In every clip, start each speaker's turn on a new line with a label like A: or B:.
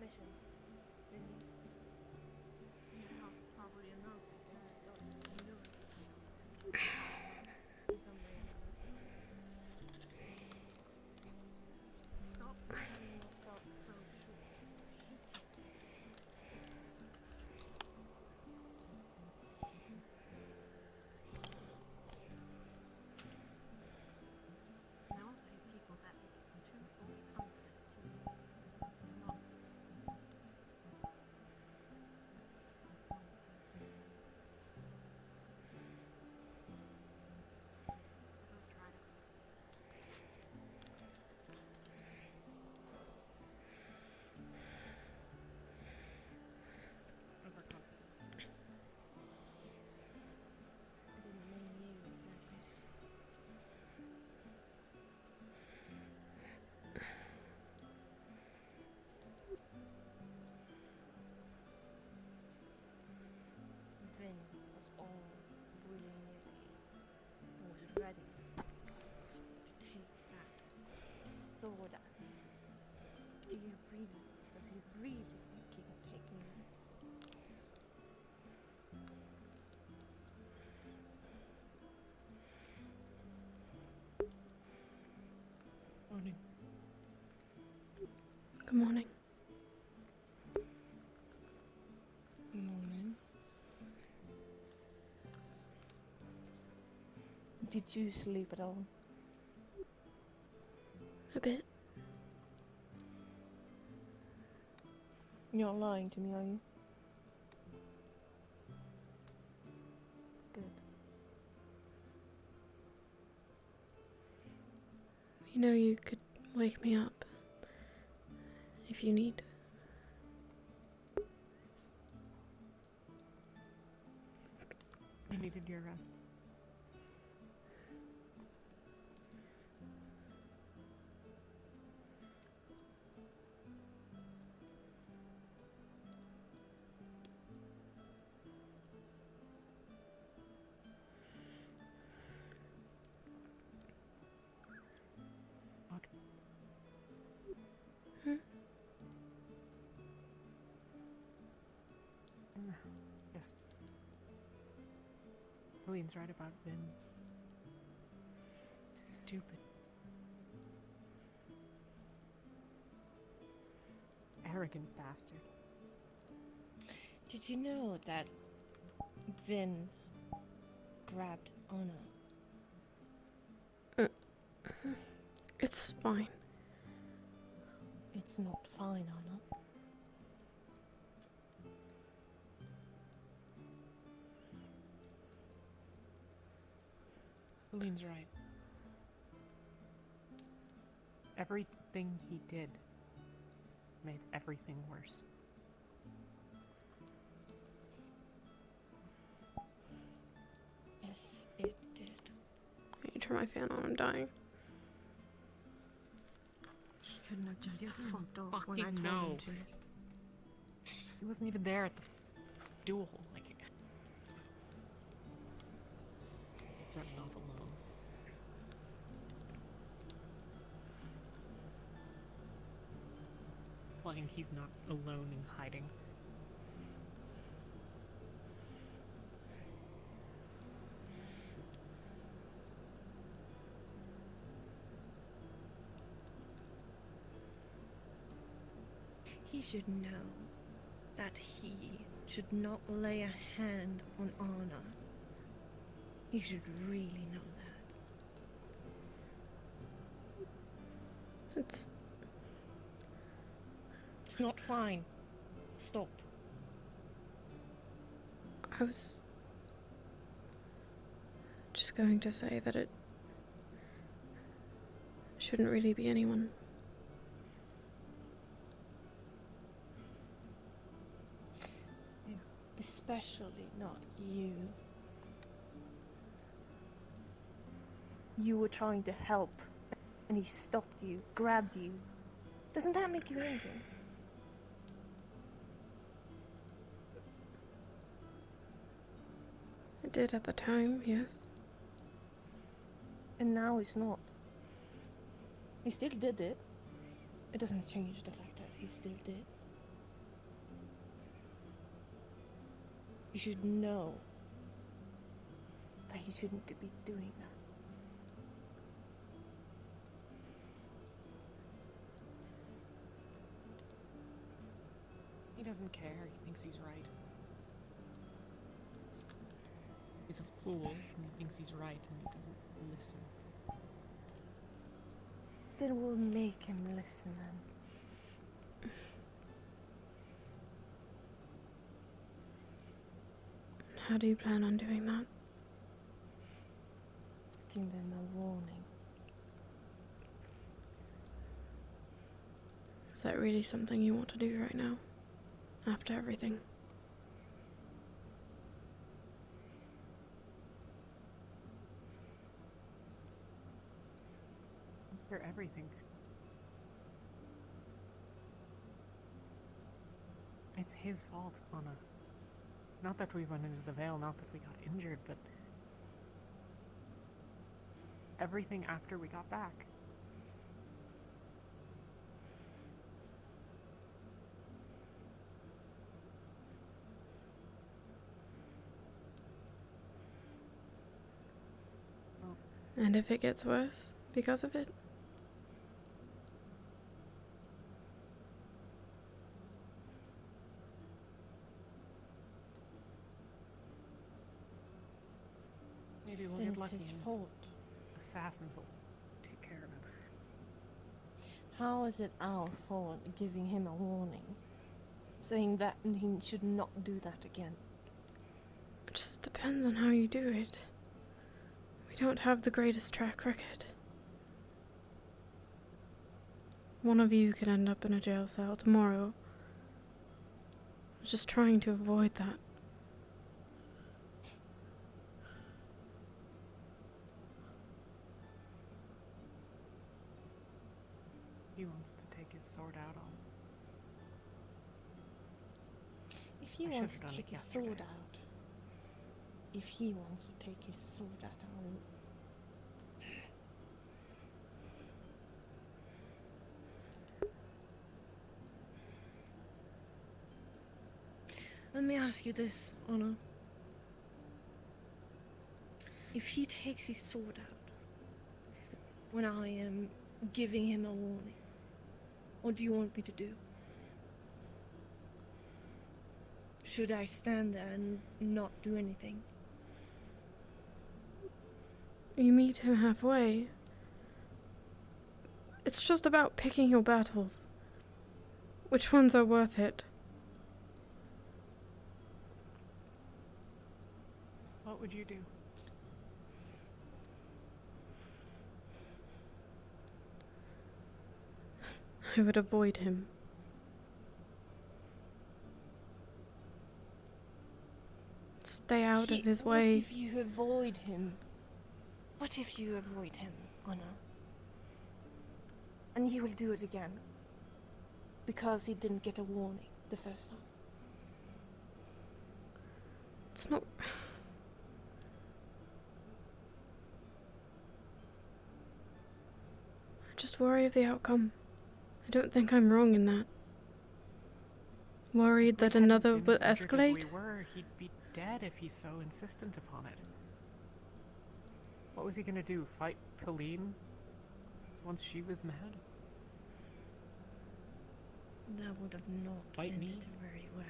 A: suspicion, didn't he? Yeah, probably enough. He knew it. Somehow, in some way or another. Stop selling yourself so short. I always hate people that are too full of confidence, and not. I've tried it. Overconfident. I didn't mean you exactly. Vin was all willy-nilly and was ready to take that sword at me. Does he really think he can take me?
B: Morning.
C: Good morning.
B: Morning.
A: Did you sleep at all?
C: A bit.
A: You're not lying to me, are you? Good.
C: You know you could wake me up if you need.
B: You needed your rest. What? Just. Lean's right about Vin. Stupid. Arrogant bastard.
A: Did you know that Vin grabbed Anna?
C: It's fine.
A: It's not fine, Anna.
B: Lean's right. Everything he did made everything worse.
A: Yes, it did.
C: Can you turn my fan on? I'm dying.
A: He couldn't have just
B: doesn't
A: fucked off when I
B: fucking
A: told
B: know.
A: him to.
B: He wasn't even there at the duel. Like, running off alone. Implying he's not alone in hiding.
A: He should know that he should not lay a hand on Anna. He should really know that.
C: It's
A: It's not fine. Stop.
C: I was just going to say that it shouldn't really be anyone.
A: Especially not you. You were trying to help, and he stopped you, grabbed you. Doesn't that make you angry?
C: It did at the time, yes.
A: And now it's not. He still did it. It doesn't change the fact that he still did. He should know that he shouldn't be doing that.
B: He doesn't care. He thinks he's right. He's a fool, and he thinks he's right, and he doesn't listen.
A: Then we'll make him listen then.
C: How do you plan on doing that?
A: Give them a warning.
C: Is that really something you want to do right now? After everything?
B: For everything. It's his fault, Anna. Not that we went into the Vale, not that we got injured, but everything after we got back.
C: And if it gets worse because of it?
B: Maybe we'll
A: Then
B: get
A: it's
B: lucky
A: his
B: and
A: fault.
B: assassins will take care of him.
A: How is it our fault giving him a warning? Saying that he should not do that again.
C: It just depends on how you do it. We don't have the greatest track record. One of you could end up in a jail cell tomorrow. I'm just trying to avoid that.
B: He wants to take his sword out on.
A: If he
B: I
A: wants
B: should've
A: to
B: done
A: take
B: it
A: his sword
B: yesterday.
A: out. If he wants to take his sword out, Let me ask you this, Anna. If he takes his sword out when I am giving him a warning, what do you want me to do? Should I stand there and not do anything?
C: You meet him halfway. It's just about picking your battles. Which ones are worth it?
B: What would you do?
C: I would avoid him. Stay out of his way.
A: What if you avoid him? What if you avoid him, Anna? And he will do it again. Because he didn't get a warning the first time.
C: It's not... I just worry of the outcome. I don't think I'm wrong in that. Worried that
B: We hadn't
C: another
B: been
C: will
B: as injured as
C: escalate?
B: we were, he'd be dead if he's so insistent upon it. What was he gonna do? Fight Colleen? Once she was mad?
A: That would have not
B: Fight
A: ended
B: me?
A: very well.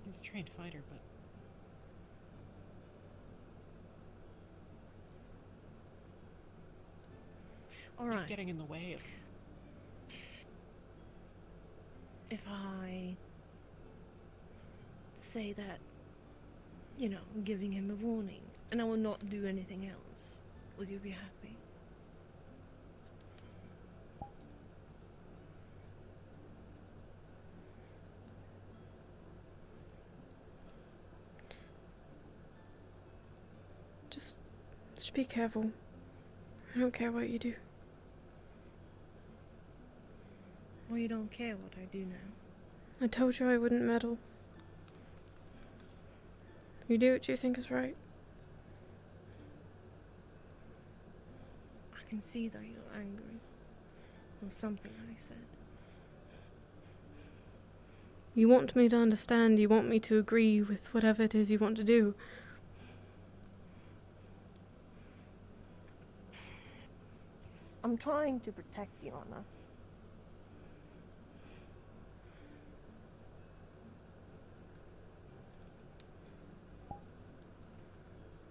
B: He's a trained fighter, but
A: All
B: he's
A: right.
B: getting in the way of...
A: If I say that, you know, giving him a warning, and I will not do anything else, will you be happy?
C: Just be careful. I don't care what you do.
A: Well, you don't care what I do now.
C: I told you I wouldn't meddle. You do what you think is right.
A: I can see that you're angry with something I said.
C: You want me to understand, you want me to agree with whatever it is you want to do.
A: I'm trying to protect you, Anna.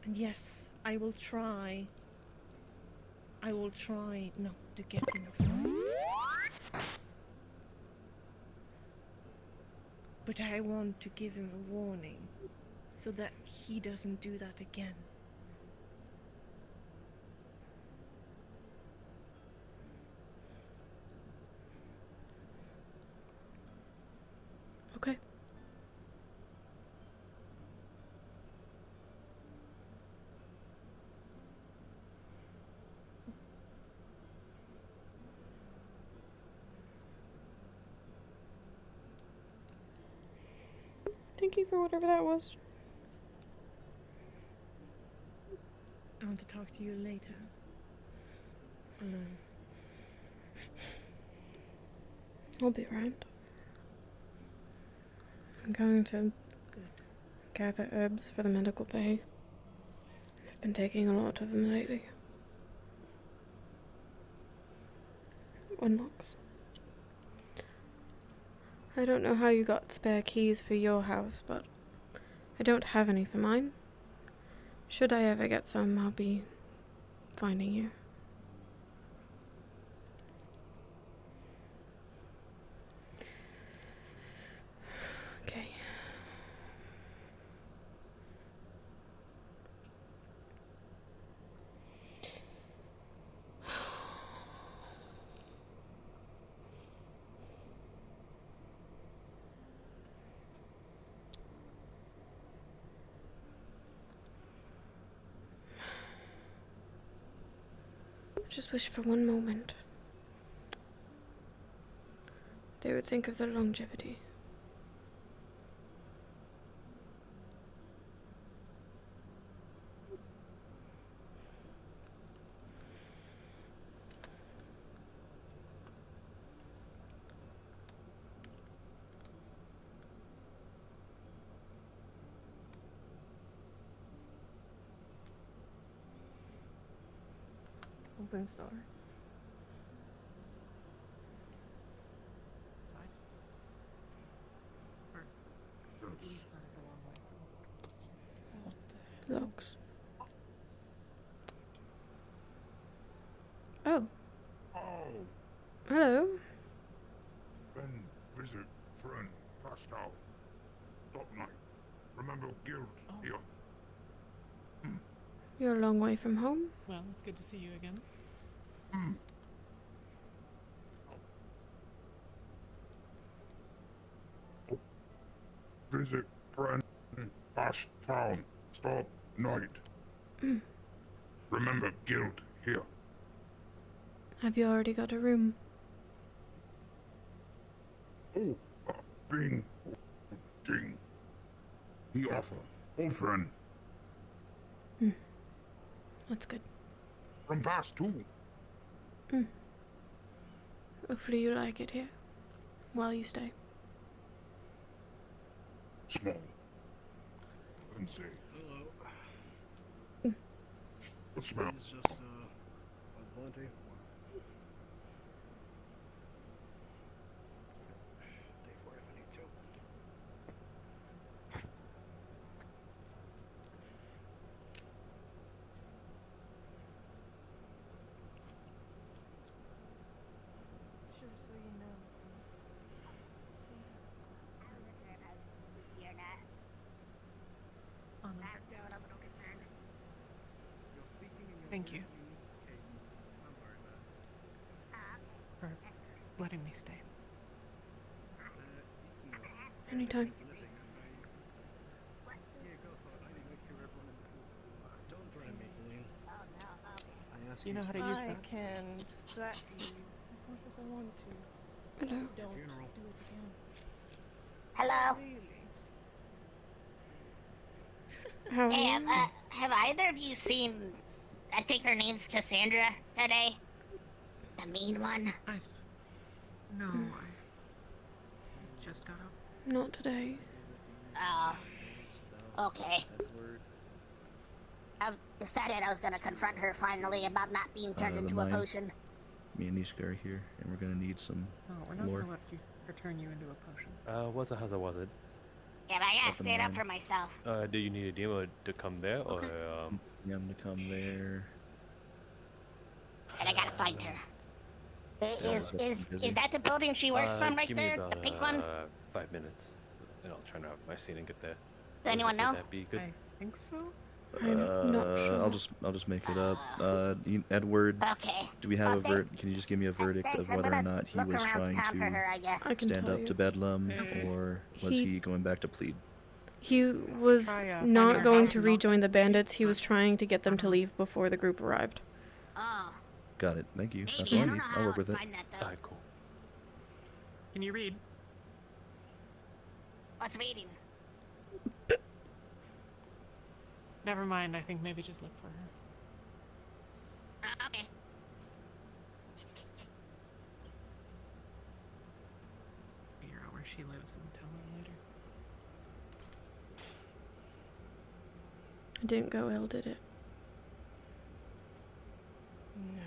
A: And yes, I will try not to get in a fight. But I want to give him a warning, so that he doesn't do that again.
C: Okay. Thank you for whatever that was.
A: I want to talk to you later. Alone.
C: I'll be around. I'm going to
A: Good.
C: gather herbs for the medical bay. I've been taking a lot of them lately. Unlocks. I don't know how you got spare keys for your house, but I don't have any for mine. Should I ever get some, I'll be finding you. Okay. Just wish for one moment they would think of their longevity.
A: Opens door.
B: Side? Or east, that is a long way.
C: Locks. Oh,
D: Oh,
C: hello.
D: been visit friend passed out. Top night. Remember guild
B: Oh.
D: here.
C: You're a long way from home.
B: Well, it's good to see you again.
D: Visit friend past town. Stop night. Remember guild here.
C: Have you already got a room?
D: Oh, Bing. Ding. The offer. Old friend.
C: That's good.
D: From past too.
C: Hopefully you like it here while you stay.
D: Small. And say.
E: Hello.
D: What smell?
E: It's just a blunt. Day 4 if I need to.
A: Just so you know.
B: Thank you for letting me stay.
C: Anytime.
E: Don't threaten me, Feline. I ask
B: Do you know how to use
A: I
B: that?
A: can threaten you as much as I want to.
C: Hello.
A: Don't
E: Funeral.
A: do it again.
F: Hello.
A: Really?
C: How are
F: Hey,
C: you?
F: have either of you seen? I think her name's Cassandra today. The mean one.
B: No, I just got up.
C: Not today.
F: Oh, okay.
E: Edward.
F: I've decided I was gonna confront her finally about not being turned
G: The
F: into a
G: mine.
F: potion.
G: Me and Nishka are here, and we're gonna need some
B: No, we're not
G: lore.
B: gonna let you turn you into a potion.
H: Was it? How's it? Was it?
F: Yeah, but I gotta
G: Up in
F: stand up
G: line.
F: for myself.
H: Do you need a demo to come there, or
G: Yeah, I'm gonna come there.
F: And I gotta find her. Is
G: busy.
F: that the building she works from right
H: give
F: there?
H: me about
F: The pink one?
H: 5 minutes, and I'll try to have my scene and get there.
F: Does anyone know?
H: Would that be good?
B: I think so.
C: I'm not sure.
G: I'll just make it up. Edward,
F: Okay.
G: do we have a
F: Well,
G: Can you just give me a verdict
F: thanks,
G: of
F: I'm
G: whether or
F: gonna
G: not he
F: look
G: was
F: around
G: trying
F: town for her,
G: to
F: I guess.
C: I can
G: stand
C: tell
G: up
C: you.
G: to Bedlam, or was
C: He-
G: he going back to plead?
C: He was
B: Try,
C: not
B: finding
C: going
B: her
C: to
B: house.
C: rejoin the bandits. He was trying to get them to leave before the group arrived.
F: Oh,
G: Got it. Thank you. That's
F: maybe.
G: all
F: I
G: I
F: don't
G: need.
F: know how
G: I'll
F: I
G: work
F: would
G: with it.
F: find that though.
H: Alright, cool.
B: Can you read?
F: What's reading?
B: Never mind. I think maybe just look for her.
F: Okay.
B: Figure out where she lives and tell me later.
C: It didn't go ill, did it?
B: No.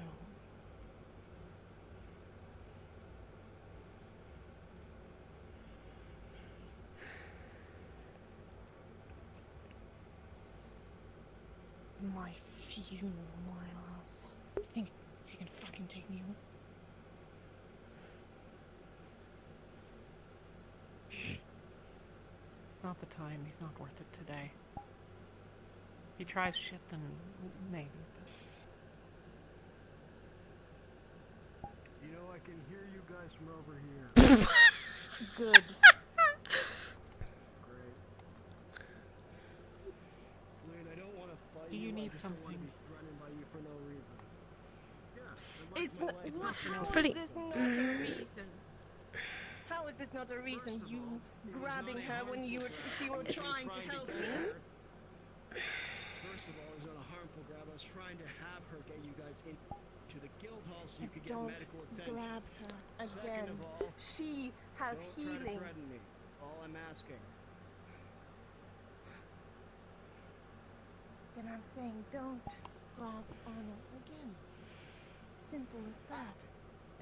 A: My funeral, my ass. Think he can fucking take me home?
B: Not the time. He's not worth it today. If he tries shit, then maybe.
E: You know, I can hear you guys from over here.
A: Good.
E: Great. Lynn, I don't want to fight
B: Do you
E: I
B: need
E: just don't wanna
B: something?
E: be threatened by you for no reason. Yeah,
A: It's
E: my
A: not.
E: life.
A: What? How
C: Fully-
A: is this not a reason? How is this not a reason?
E: First of
A: You
E: all, it was
A: grabbing
E: not a
A: her when you were
E: harmful
A: trying to
E: grab.
A: help
E: get
A: me?
E: her. First of all, it was not a harmful grab. I was trying to have her get you guys into the guild hall so you could get
A: Don't
E: medical attention.
A: grab her again.
E: Second of all,
A: She has
E: don't try to
A: healing.
E: threaten me. That's all I'm asking.
A: Then I'm saying don't grab Arnold again. Simple as that,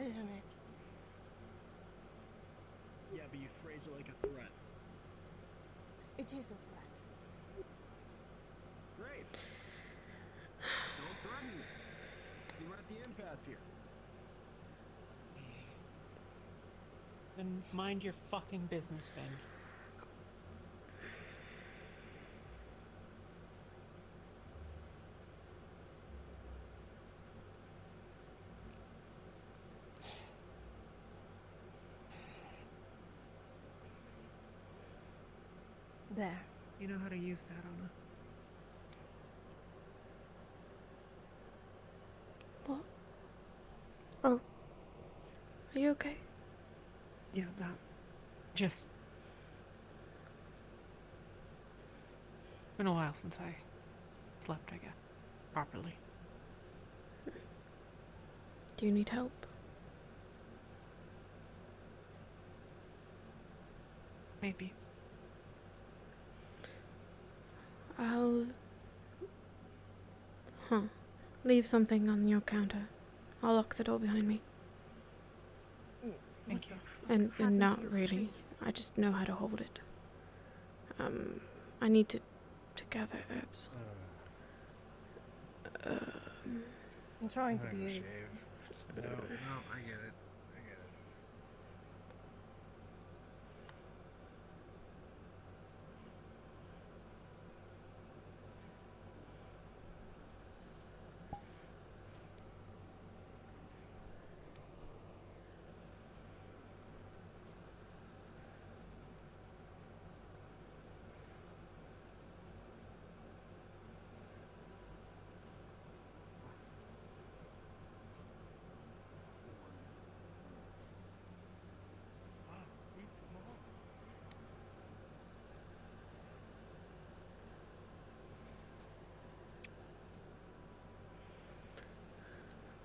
A: isn't it?
E: Yeah, but you phrase it like a threat.
A: It is a threat.
E: Great. Don't threaten me. See, we're at the impasse here.
B: Then mind your fucking business, Finn.
A: There.
B: You know how to use that, Anna.
C: What? Oh. Are you okay?
B: Yeah, that. Just. Been a while since I slept, I guess. Properly.
C: Do you need help?
B: Maybe.
C: I'll... Leave something on your counter. I'll lock the door behind me.
B: Thank you.
C: And not really. I just know how to hold it. I need to gather herbs.
A: I'm trying to
I: I'm
A: be.
I: gonna shave. No, I get it. I get it.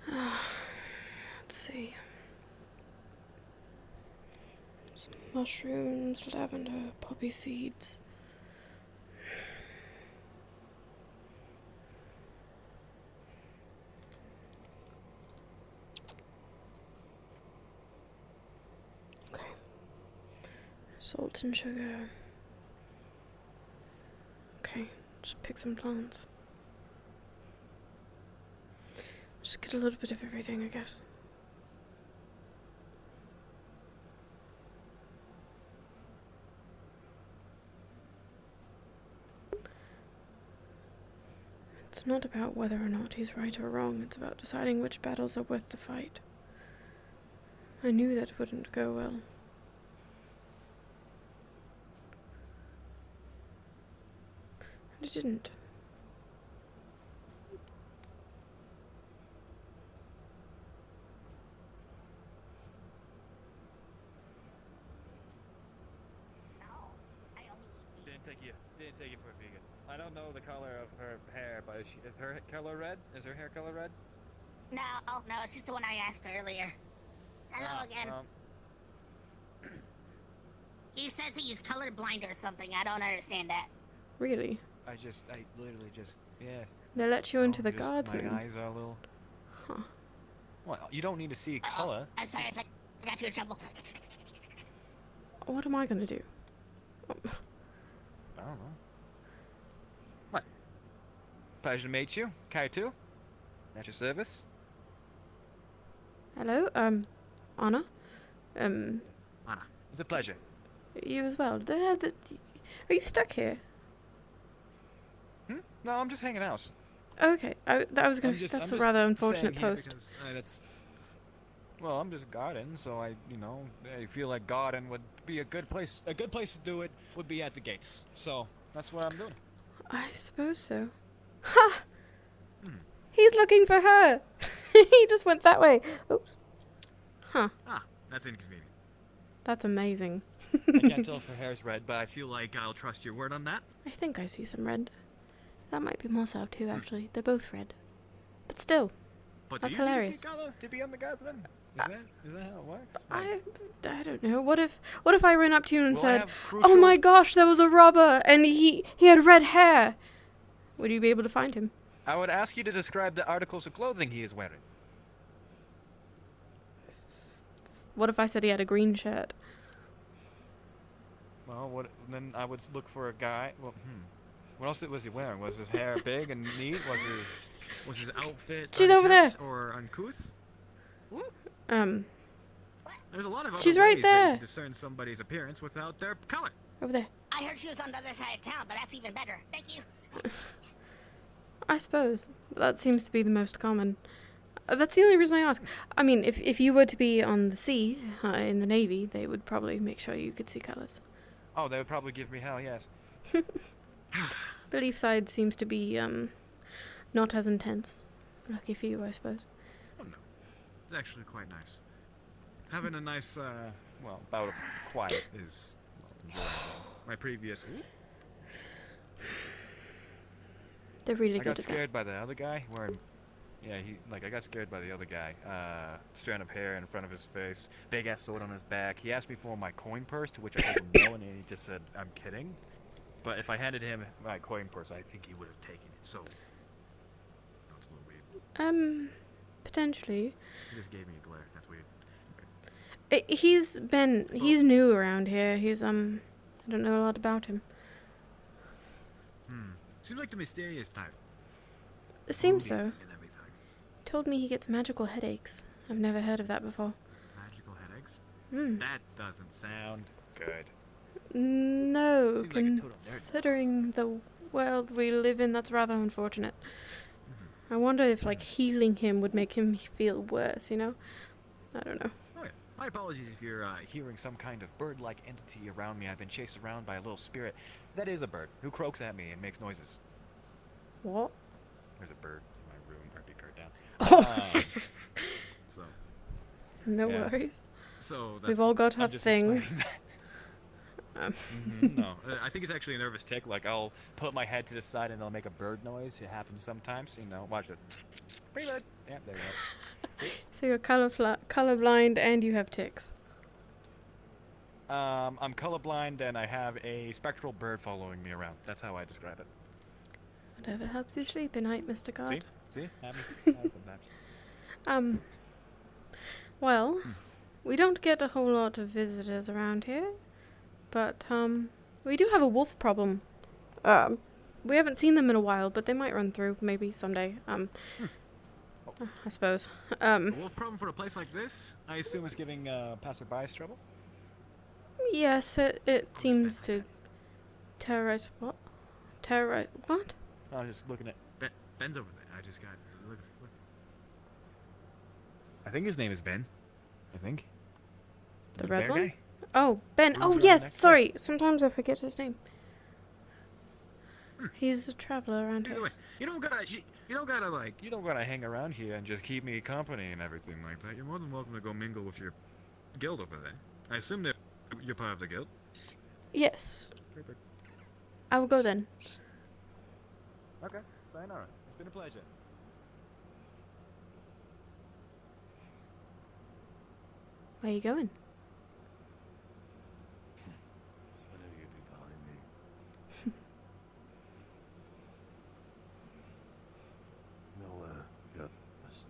C: Let's see. Rose, mushrooms, lavender, poppy seeds. Okay. Salt and sugar. Okay, just pick some plants. Just get a little bit of everything, I guess. It's not about whether or not he's right or wrong, it's about deciding which battles are worth the fight. I knew that wouldn't go well. And it didn't.
E: Didn't take you for a vegan. I don't know the color of her hair, but is her color red? Is her hair color red?
F: No, it's just the one I asked earlier. Hello again. He says he's colorblind or something. I don't understand that.
C: Really?
E: I literally just, yeah.
C: They let you into the
E: just,
C: guardsmen.
E: My eyes are a little.
C: Huh.
E: Well, you don't need to see color.
F: I'm sorry if I got you in trouble.
C: What am I gonna do? Oh,
E: I don't know. What? Pleasure to meet you, Kaitu. At your service.
C: hello, Anna?
E: Anna, it's a pleasure.
C: You as well. Are you stuck here?
E: No, I'm just hanging out.
C: Okay, that's a rather unfortunate post.
E: Because, well, I'm just guarding, so I feel like guarding would be a good place. A good place to do it would be at the gates. So that's what I'm doing.
C: I suppose so. Ha! He's looking for her! He just went that way. Oops. Huh.
E: Ah, that's inconvenient.
C: That's amazing.
E: I can't tell if her hair's red, but I feel like I'll trust your word on that.
C: I think I see some red. That might be Mossau too, actually. They're both red. But still,
E: But
C: that's
E: do you
C: hilarious.
E: Need to see color to be on the guardsman? Is that how it works?
C: I don't know. What if I ran up to you and
E: Will I
C: said,
E: have
C: "Oh my
E: crucial-
C: gosh, there was a robber and he had red hair." Would you be able to find him?
E: I would ask you to describe the articles of clothing he is wearing.
C: What if I said he had a green shirt?
E: Well, then I would look for a guy. Well, what else was he wearing? Was his hair big and neat? Was his outfit
C: She's over there.
E: unkempt or uncouth? There's a lot of other
C: She's
E: ways
C: right
E: that you
C: there.
E: can discern somebody's appearance without their color.
C: Over there.
F: I heard she was on the other side of town, but that's even better. Thank you.
C: I suppose. That seems to be the most common. That's the only reason I ask. I mean, if you were to be on the sea, in the Navy, they would probably make sure you could see colours.
E: Oh, they would probably give me hell, yes.
C: The Leaf side seems to be, not as intense. Lucky for you, I suppose.
E: Oh no, it's actually quite nice. Having a nice, bout of quiet is enjoyable. My previous.
C: They're really
E: I
C: good
E: got
C: at
E: scared by the other guy wearing. Yeah, I got scared by the other guy. Strand of hair in front of his face, big ass sword on his back. He asked me for my coin purse, to which I told him no, and he just said, "I'm kidding." But if I handed him my coin purse, I think he would have taken it. So that's a little weird.
C: Potentially.
E: He just gave me a glare. That's weird.
C: He's new around here. He's, I don't know a lot about him.
E: Seems like the mysterious type.
C: It seems
E: Moody
C: so.
E: and everything.
C: He told me he gets magical headaches. I've never heard of that before.
E: Magical headaches?
C: Hmm.
E: That doesn't sound good.
C: No,
E: Seems like a total nerd.
C: considering the world we live in, that's rather unfortunate. I wonder if, healing him would make him feel worse, you know? I don't know.
E: Oh yeah. My apologies if you're hearing some kind of bird-like entity around me. I've been chased around by a little spirit. That is a bird who croaks at me and makes noises.
C: What?
E: There's a bird in my room. Or big bird down. So.
C: No
E: Yeah.
C: worries.
E: So that's,
C: We've all got
E: I'm
C: our
E: just
C: thing.
E: explaining that. No, I think it's actually a nervous tick. Like, I'll put my head to the side and I'll make a bird noise. It happens sometimes. You know, watch it. Pretty good. Yeah, there you go.
C: So you're colorblind and you have ticks.
E: I'm colorblind and I have a spectral bird following me around. That's how I describe it.
C: Whatever helps you sleep at night, Mr. Card.
E: See? Happens sometimes.
C: Um, well, we don't get a whole lot of visitors around here, but, we do have a wolf problem. We haven't seen them in a while, but they might run through, maybe, someday. I suppose.
E: A wolf problem for a place like this? I assume it's giving passerbys trouble?
C: Yes, it seems to terrorize what? Terrorize what?
E: I was just looking at Ben's over there. I just got look. I think his name is Ben. I think.
C: The red
E: bear
C: one?
E: guy?
C: Oh, Ben.
E: Who's
C: Oh,
E: around
C: yes.
E: next?
C: Sorry. Sometimes I forget his name. He's a traveler around
E: Either
C: here.
E: way, you don't gotta hang around here and just keep me company and everything like that. You're more than welcome to go mingle with your guild over there. I assume that you're part of the guild.
C: Yes.
E: Perfect.
C: I will go then.
E: Okay, sayonara. It's been a pleasure.
C: Where are you going?
H: I know you'd be behind me. Got just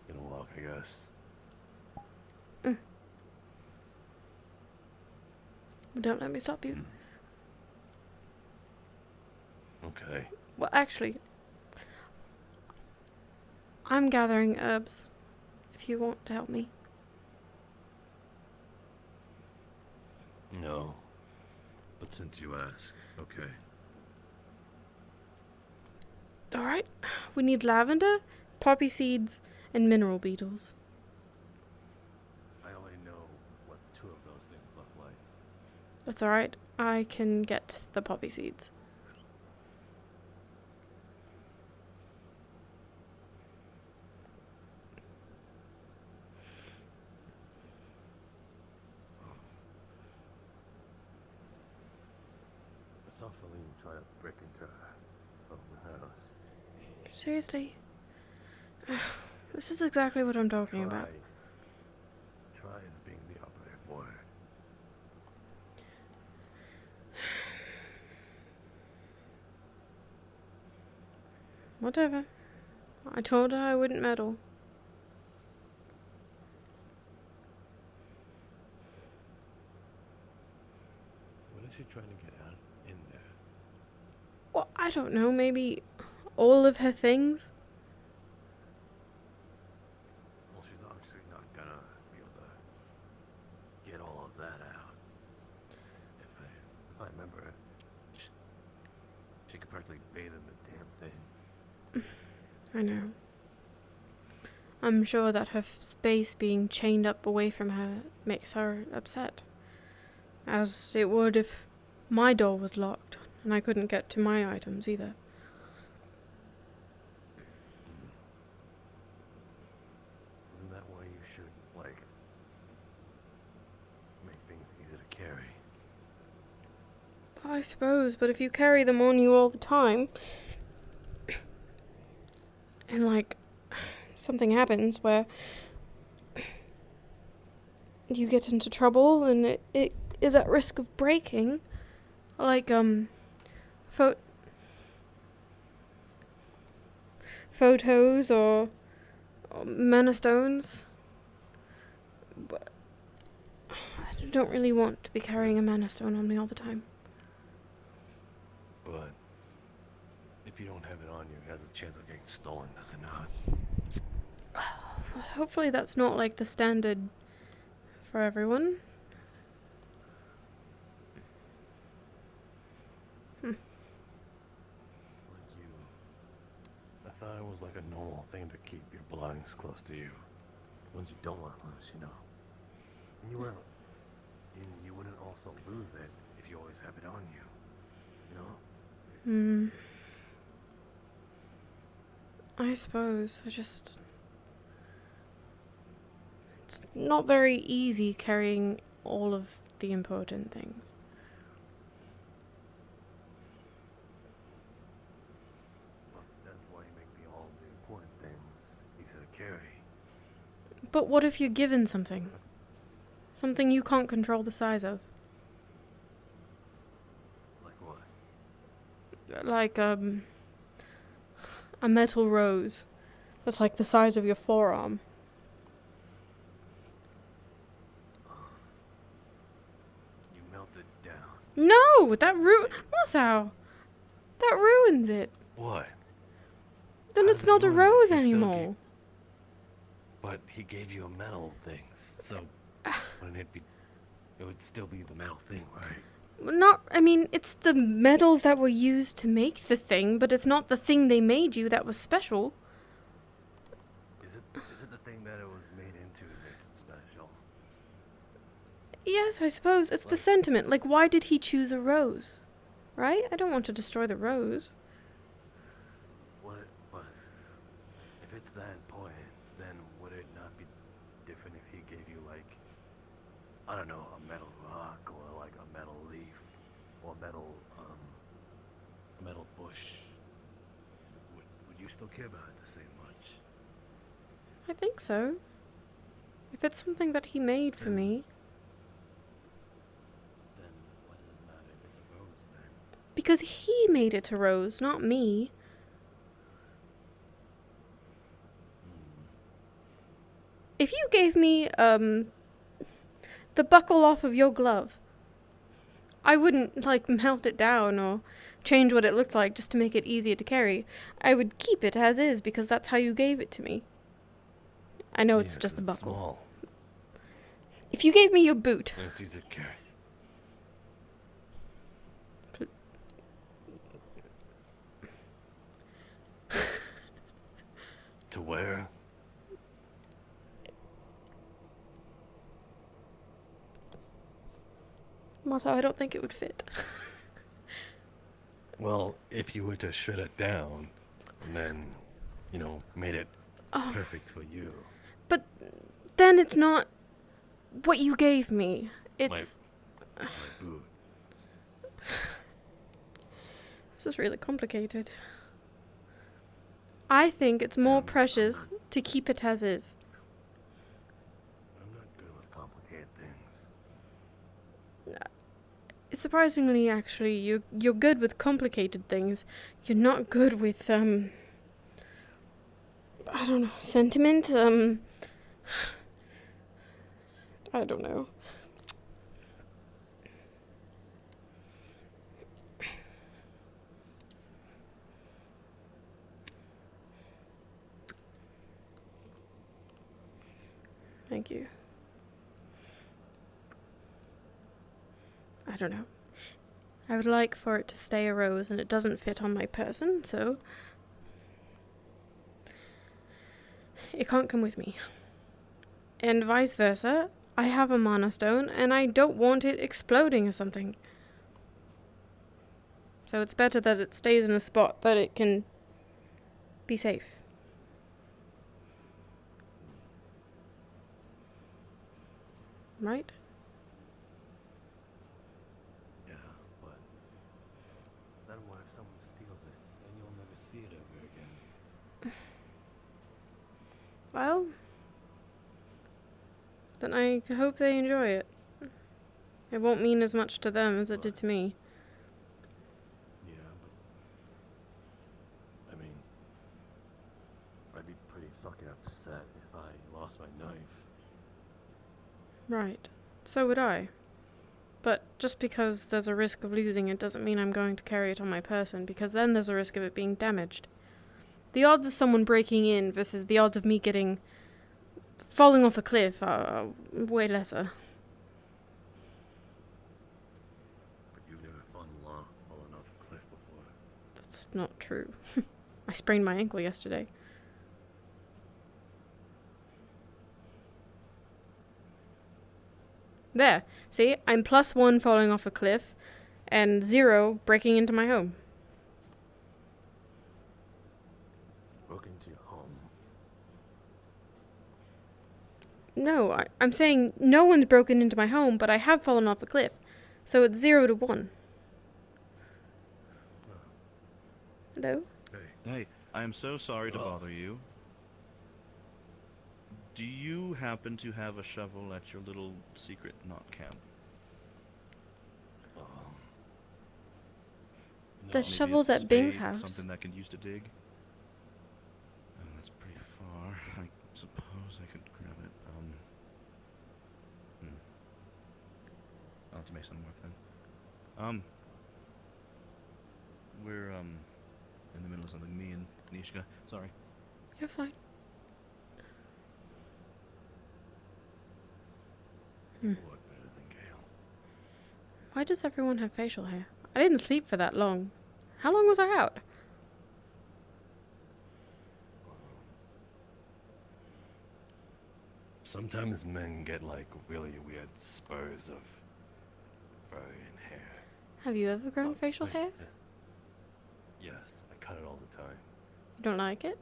H: gonna walk, I guess.
C: Don't let me stop you.
H: Okay.
C: Well, actually, I'm gathering herbs. If you want to help me.
H: No. But since you asked, okay.
C: Alright. We need lavender, poppy seeds, and mineral beetles.
H: I only know what 2 of those things look like.
C: That's alright. I can get the poppy seeds.
H: I saw Feline try to break into her own house.
C: Seriously? This is exactly what I'm talking about.
H: Try as being the operative word.
C: Whatever. I told her I wouldn't meddle.
H: What is she trying to get out in there?
C: Well, I don't know. Maybe all of her things?
H: Well, she's obviously not gonna be able to get all of that out. If I remember, she could practically bathe in the damn thing.
C: I know. I'm sure that her space being chained up away from her makes her upset. As it would if my door was locked and I couldn't get to my items either.
H: Isn't that why you should, make things easy to carry?
C: I suppose, but if you carry them on you all the time, and something happens where you get into trouble and it is at risk of breaking, photos or mana stones. But I don't really want to be carrying a mana stone on me all the time.
H: But if you don't have it on you, it has a chance of getting stolen, does it not?
C: Hopefully that's not the standard for everyone.
H: It's like you. I thought it was like a normal thing to keep your belongings close to you. Ones you don't want to lose, you know. And you wouldn't also lose it if you always have it on you. You know?
C: I suppose. It's not very easy carrying all of the important things.
H: Well, that's why you make all the important things easy to carry.
C: But what if you're given something? Something you can't control the size of.
H: Like what?
C: Like, a metal rose. That's like the size of your forearm.
H: You melted down.
C: No! Masao! That ruins it.
H: What?
C: Then
H: How
C: it's
H: did it
C: not a
H: ruin it?
C: rose
H: He still
C: anymore.
H: But he gave you a metal thing, so wouldn't it be? It would still be the metal thing, right?
C: I mean, it's the metals that were used to make the thing, but it's not the thing they made you that was special.
H: Is it the thing that it was made into that makes it special?
C: Yes, I suppose. It's the sentiment. Like, why did he choose a rose? Right? I don't want to destroy the rose.
H: What? If it's that important, then would it not be different if he gave you, like, I don't know, a metal rock or like a metal leaf or a metal bush? Would you still care about it the same much?
C: I think so. If it's something that he made for me.
H: Then why does it matter if it's a rose then?
C: Because he made it a rose, not me. If you gave me, the buckle off of your glove, I wouldn't, like, melt it down or change what it looked like just to make it easier to carry. I would keep it as is because that's how you gave it to me. I know it's just a buckle.
H: Small.
C: If you gave me your boot,
H: And it's easy to carry. To wear?
C: Maso, I don't think it would fit.
H: Well, if you were to shred it down and then, made it perfect for you.
C: But then it's not what you gave me. It's...
H: My boot.
C: This is really complicated. I think it's more precious to keep it as is.
H: I'm not good with complicated things.
C: Surprisingly, actually, you're good with complicated things. You're not good with, I don't know, sentiment, I don't know. Thank you. I don't know. I would like for it to stay a rose, and it doesn't fit on my person, so it can't come with me. And vice versa, I have a mana stone, and I don't want it exploding or something. So it's better that it stays in a spot that it can be safe. Right?
H: Yeah, but then what if someone steals it and you'll never see it ever again?
C: Well, then I hope they enjoy it. It won't mean as much to them as it did to me.
H: Yeah, but I mean, I'd be pretty fucking upset if I lost my knife.
C: Right. So would I. But just because there's a risk of losing it doesn't mean I'm going to carry it on my person, because then there's a risk of it being damaged. The odds of someone breaking in versus the odds of me falling off a cliff are way lesser.
H: But you've never fallen off a cliff before.
C: That's not true. I sprained my ankle yesterday. There. See? I'm +1 falling off a cliff, and 0 breaking into my home.
H: Broke into your home.
C: No, I'm saying no one's broken into my home, but I have fallen off a cliff. So it's 0 to 1. Hello?
H: Hey,
G: Hey, I am so sorry to bother you. Do you happen to have a shovel at your little secret knot camp?
H: No,
C: There's
G: Maybe
C: shovels
G: a
C: at Bing's
G: spade,
C: house.
G: something that can use to dig? Oh, that's pretty far. I suppose I could grab it. I'll have to make something work then. We're, in the middle of something. Me and Nishka. Sorry.
C: You're fine.
H: you work better than Gale.
C: Why does everyone have facial hair? I didn't sleep for that long. How long was I out?
H: Sometimes men get like really weird spurs of fur and hair.
C: Have you ever grown facial
H: wait,
C: hair?
H: Yes, I cut it all the time.
C: You don't like it?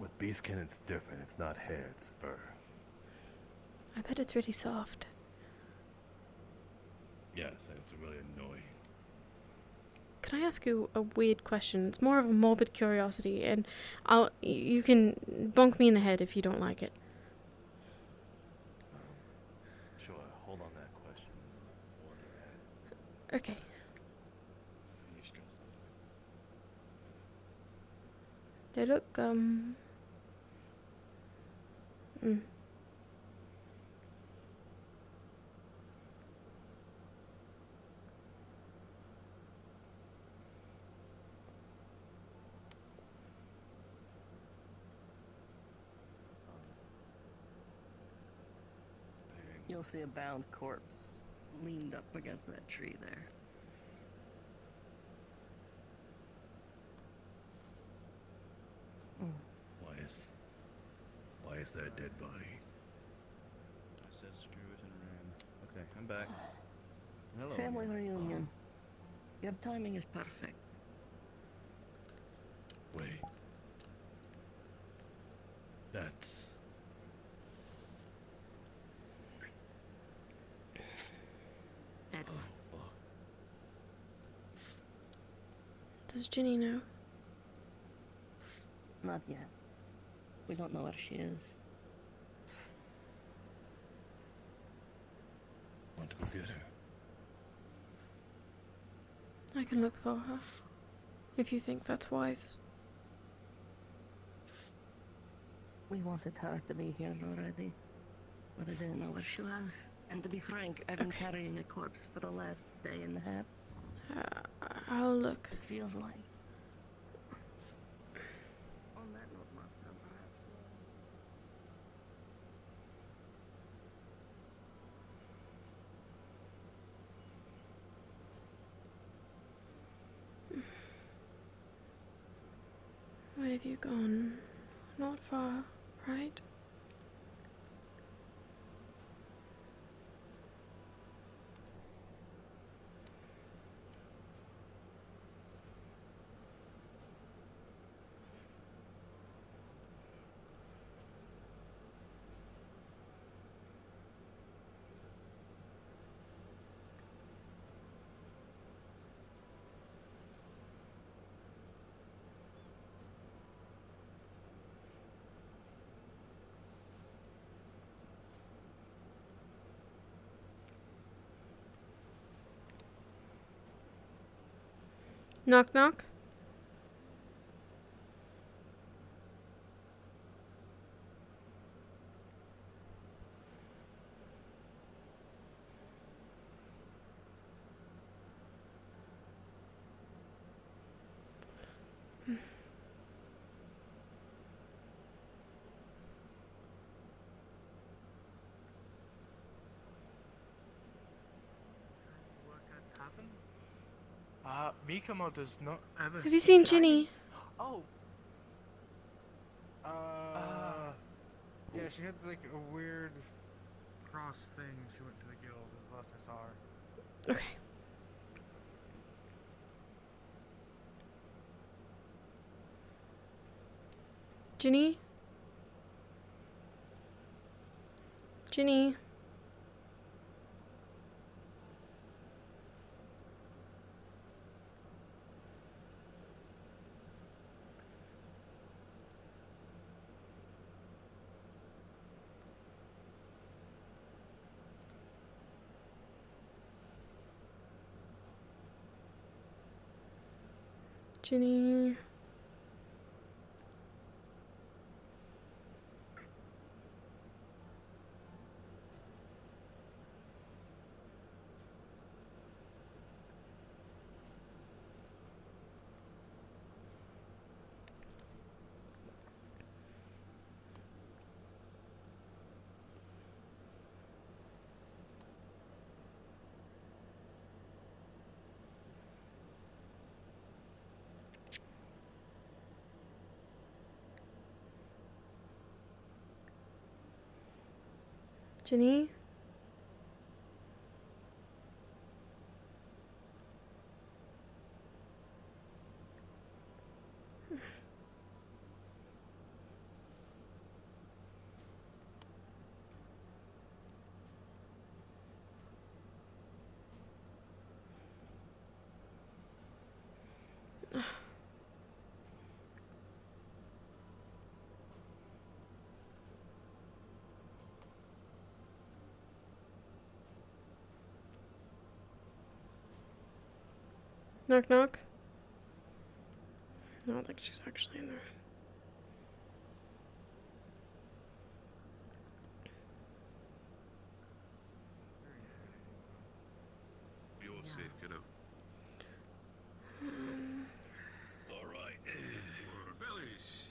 H: With bee skin, it's different. It's not hair, it's fur.
C: I bet it's really soft.
H: Yes, and it's really annoying.
C: Can I ask you a weird question? It's more of a morbid curiosity, and you can bonk me in the head if you don't like it.
H: Sure, hold on that question.
C: Okay. They look,
J: You'll see a bound corpse leaned up against that tree there.
H: Why is there a dead body?
G: I said screw it and ran. Okay, I'm back. Hello.
J: Family reunion. Your timing is perfect.
H: Wait. That's...
J: Edward.
C: does Ginny know?
J: Not yet. We don't know where she is.
H: Want to go get her?
C: I can look for her. If you think that's wise.
J: We wanted her to be here already, but I didn't know where she was. And to be frank, I've been carrying a corpse for the last day and a half.
C: I'll look.
J: It feels like. On that note, Martha, perhaps.
C: Where have you gone? Not far, right? Knock knock.
I: What had happened? Mikamo does not ever.
C: Have you seen
I: see
C: Ginny?
I: Oh. Yeah, she had like a weird cross thing. She went to the guild. It was the last I saw her.
C: Okay. Ginny? Ginny? Ginny. Ginny? Knock knock. I don't think she's actually in there.
G: You all safe, kiddo? All right. Fellas.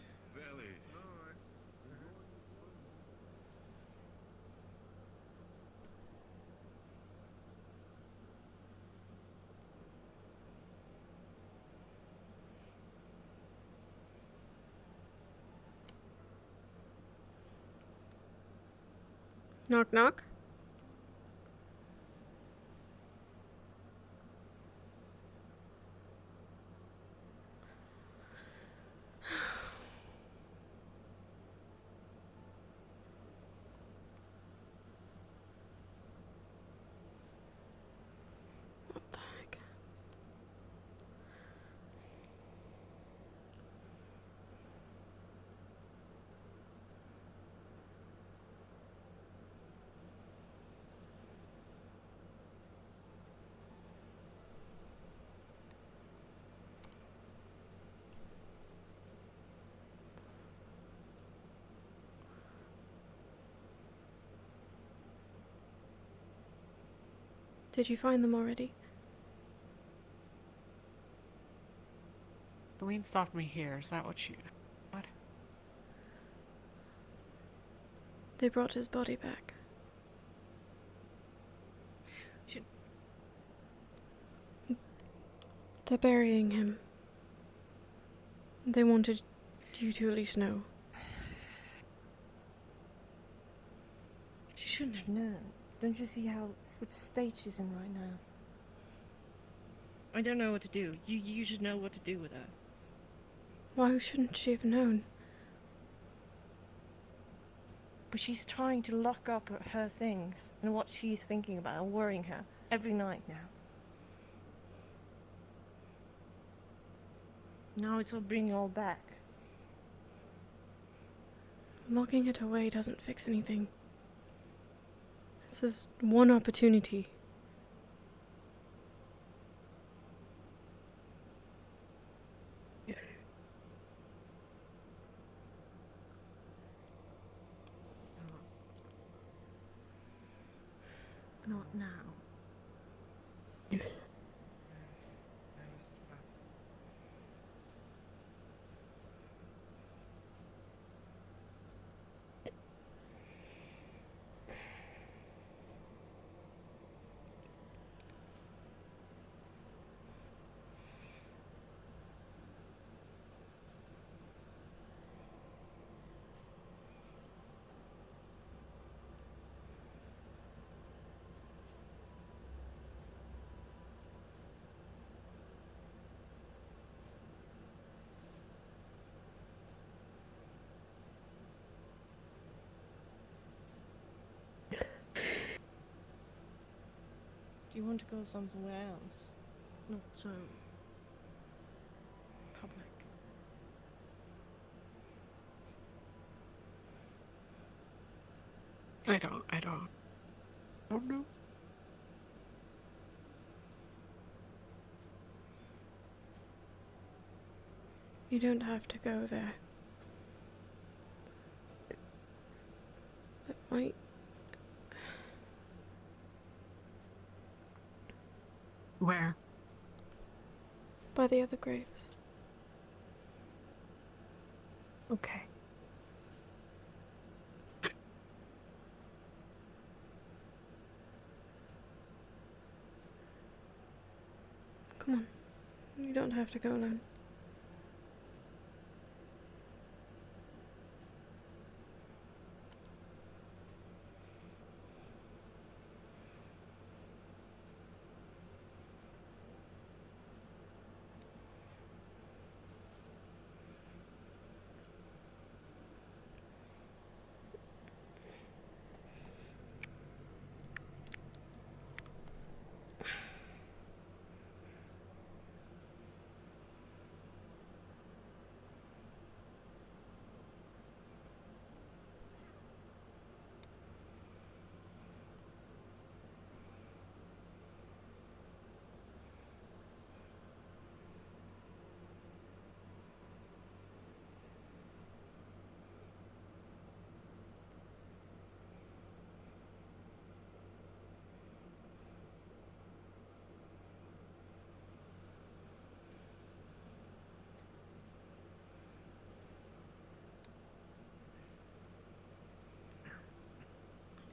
C: Knock knock. What the heck? Did you find them already?
B: Helene stopped me here. Is that what she... What?
C: They brought his body back.
A: Should...
C: They're burying him. They wanted you to at least know.
A: She shouldn't have.
K: No, don't you see which stage she's in right now?
A: I don't know what to do. You should know what to do with her.
C: Why shouldn't she have known?
K: But she's trying to lock up her things and what she's thinking about and worrying her every night now. Now it's all bringing all back.
C: Locking it away doesn't fix anything. This is one opportunity.
K: Not now. Do you want to go somewhere else? Not so public.
B: I don't know.
C: You don't have to go there. It might...
L: Where?
C: By the other graves.
K: Okay.
C: Come on. You don't have to go alone.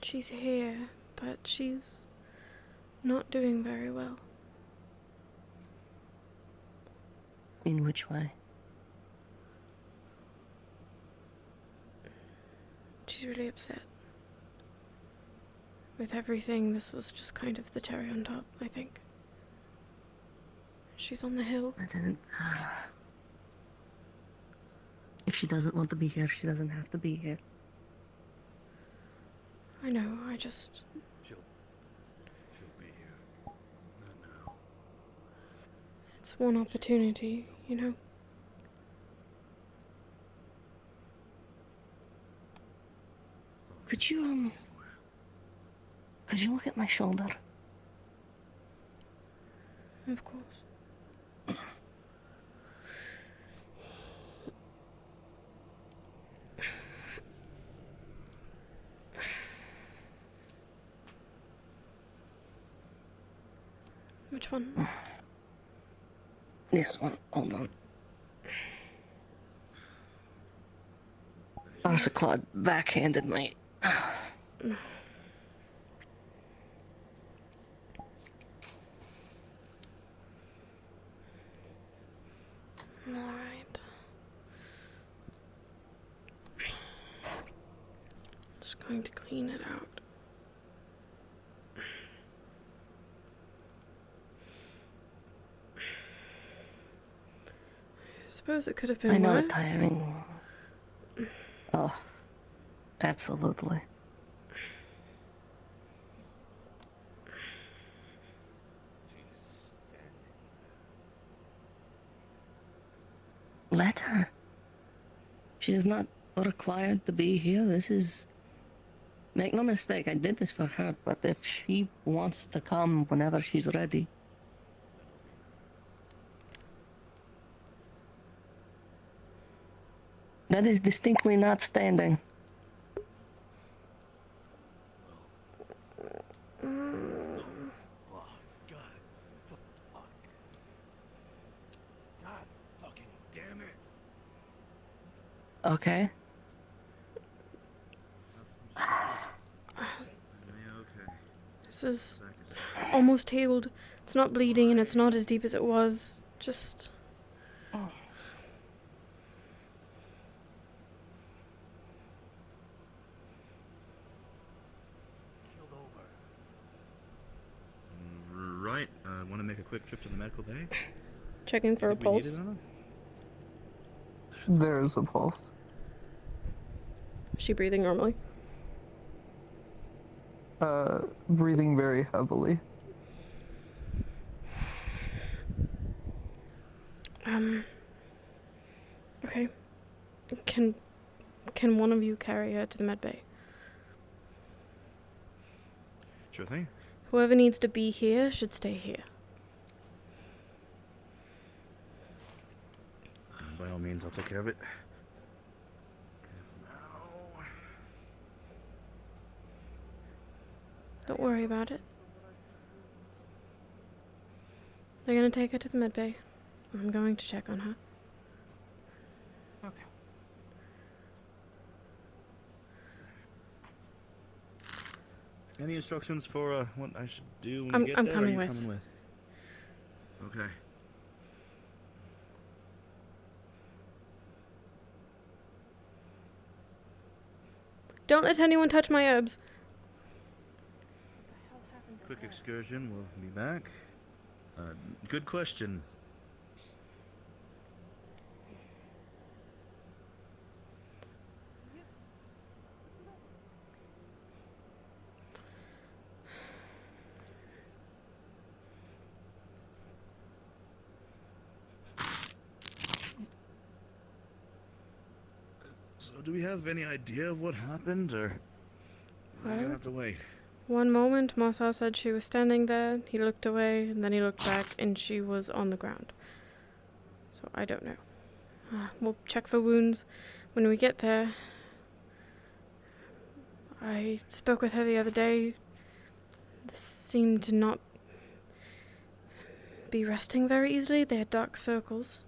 C: She's here, but she's not doing very well.
J: In which way?
C: She's really upset. With everything, this was just kind of the cherry on top, I think. She's on the hill.
J: I didn't. If she doesn't want to be here, she doesn't have to be here.
C: I know, I just...
H: She'll be here. Not now.
C: It's one opportunity, you know?
J: Could you look at my shoulder?
C: Of course. Which one?
J: This one. Hold on. Arsaclad backhanded my...
C: Alright. Just going to clean it out. I suppose it could have been
J: I know
C: worse.
J: the timing. Oh, absolutely. Let her. She is not required to be here. This is... Make no mistake, I did this for her, but if she wants to come whenever she's ready... That is distinctly not standing.
H: Oh, God. Fuck. God fucking damn it.
J: Okay.
C: This is almost healed. It's not bleeding and it's not as deep as it was. Just...
G: Right. Want to make a quick trip to the medical bay?
C: Checking for a
G: Think we need
C: pulse.
G: it, Anna?
M: There's a pulse.
C: Is she breathing normally?
M: Breathing very heavily.
C: Okay. Can one of you carry her to the med bay?
G: Sure thing.
C: Whoever needs to be here should stay here.
G: By all means, I'll take care of it.
C: Don't worry about it. They're gonna take her to the med bay. I'm going to check on her.
B: Okay.
G: Any instructions for what I should do when
C: I'm
G: you get there?
C: coming
G: or are you
C: with.
G: coming with? Okay.
C: Don't let anyone touch my herbs.
G: Quick excursion. We'll be back. Good question. So, do we have any idea of what happened, or we're
C: Well,
G: gonna have to wait?
C: one moment, Marcel said she was standing there. He looked away, and then he looked back, and she was on the ground. So I don't know. We'll check for wounds when we get there. I spoke with her the other day. This seemed to not be resting very easily. They had dark circles.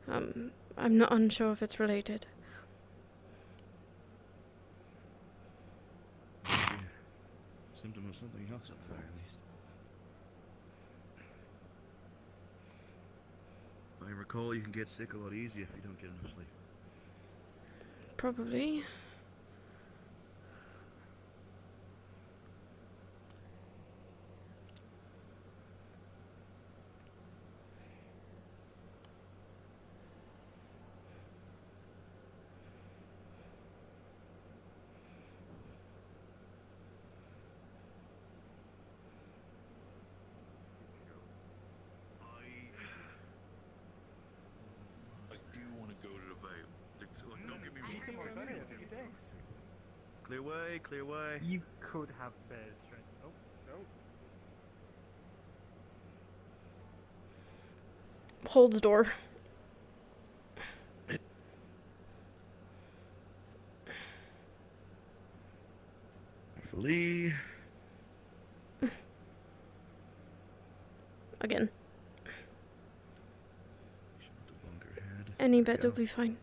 C: I'm not unsure if it's related.
G: Symptom of something else at the very least. I recall you can get sick a lot easier if you don't get enough sleep.
C: Probably.
D: I do want to go to the Vale. Don't get me wrong.
G: Clear way, clear way.
B: You could have bear strength. Oh, no.
C: Holds door.
G: Carefully.
C: Again.
G: The bunker head.
C: Any
G: There we
C: bit will
G: go.
C: be fine.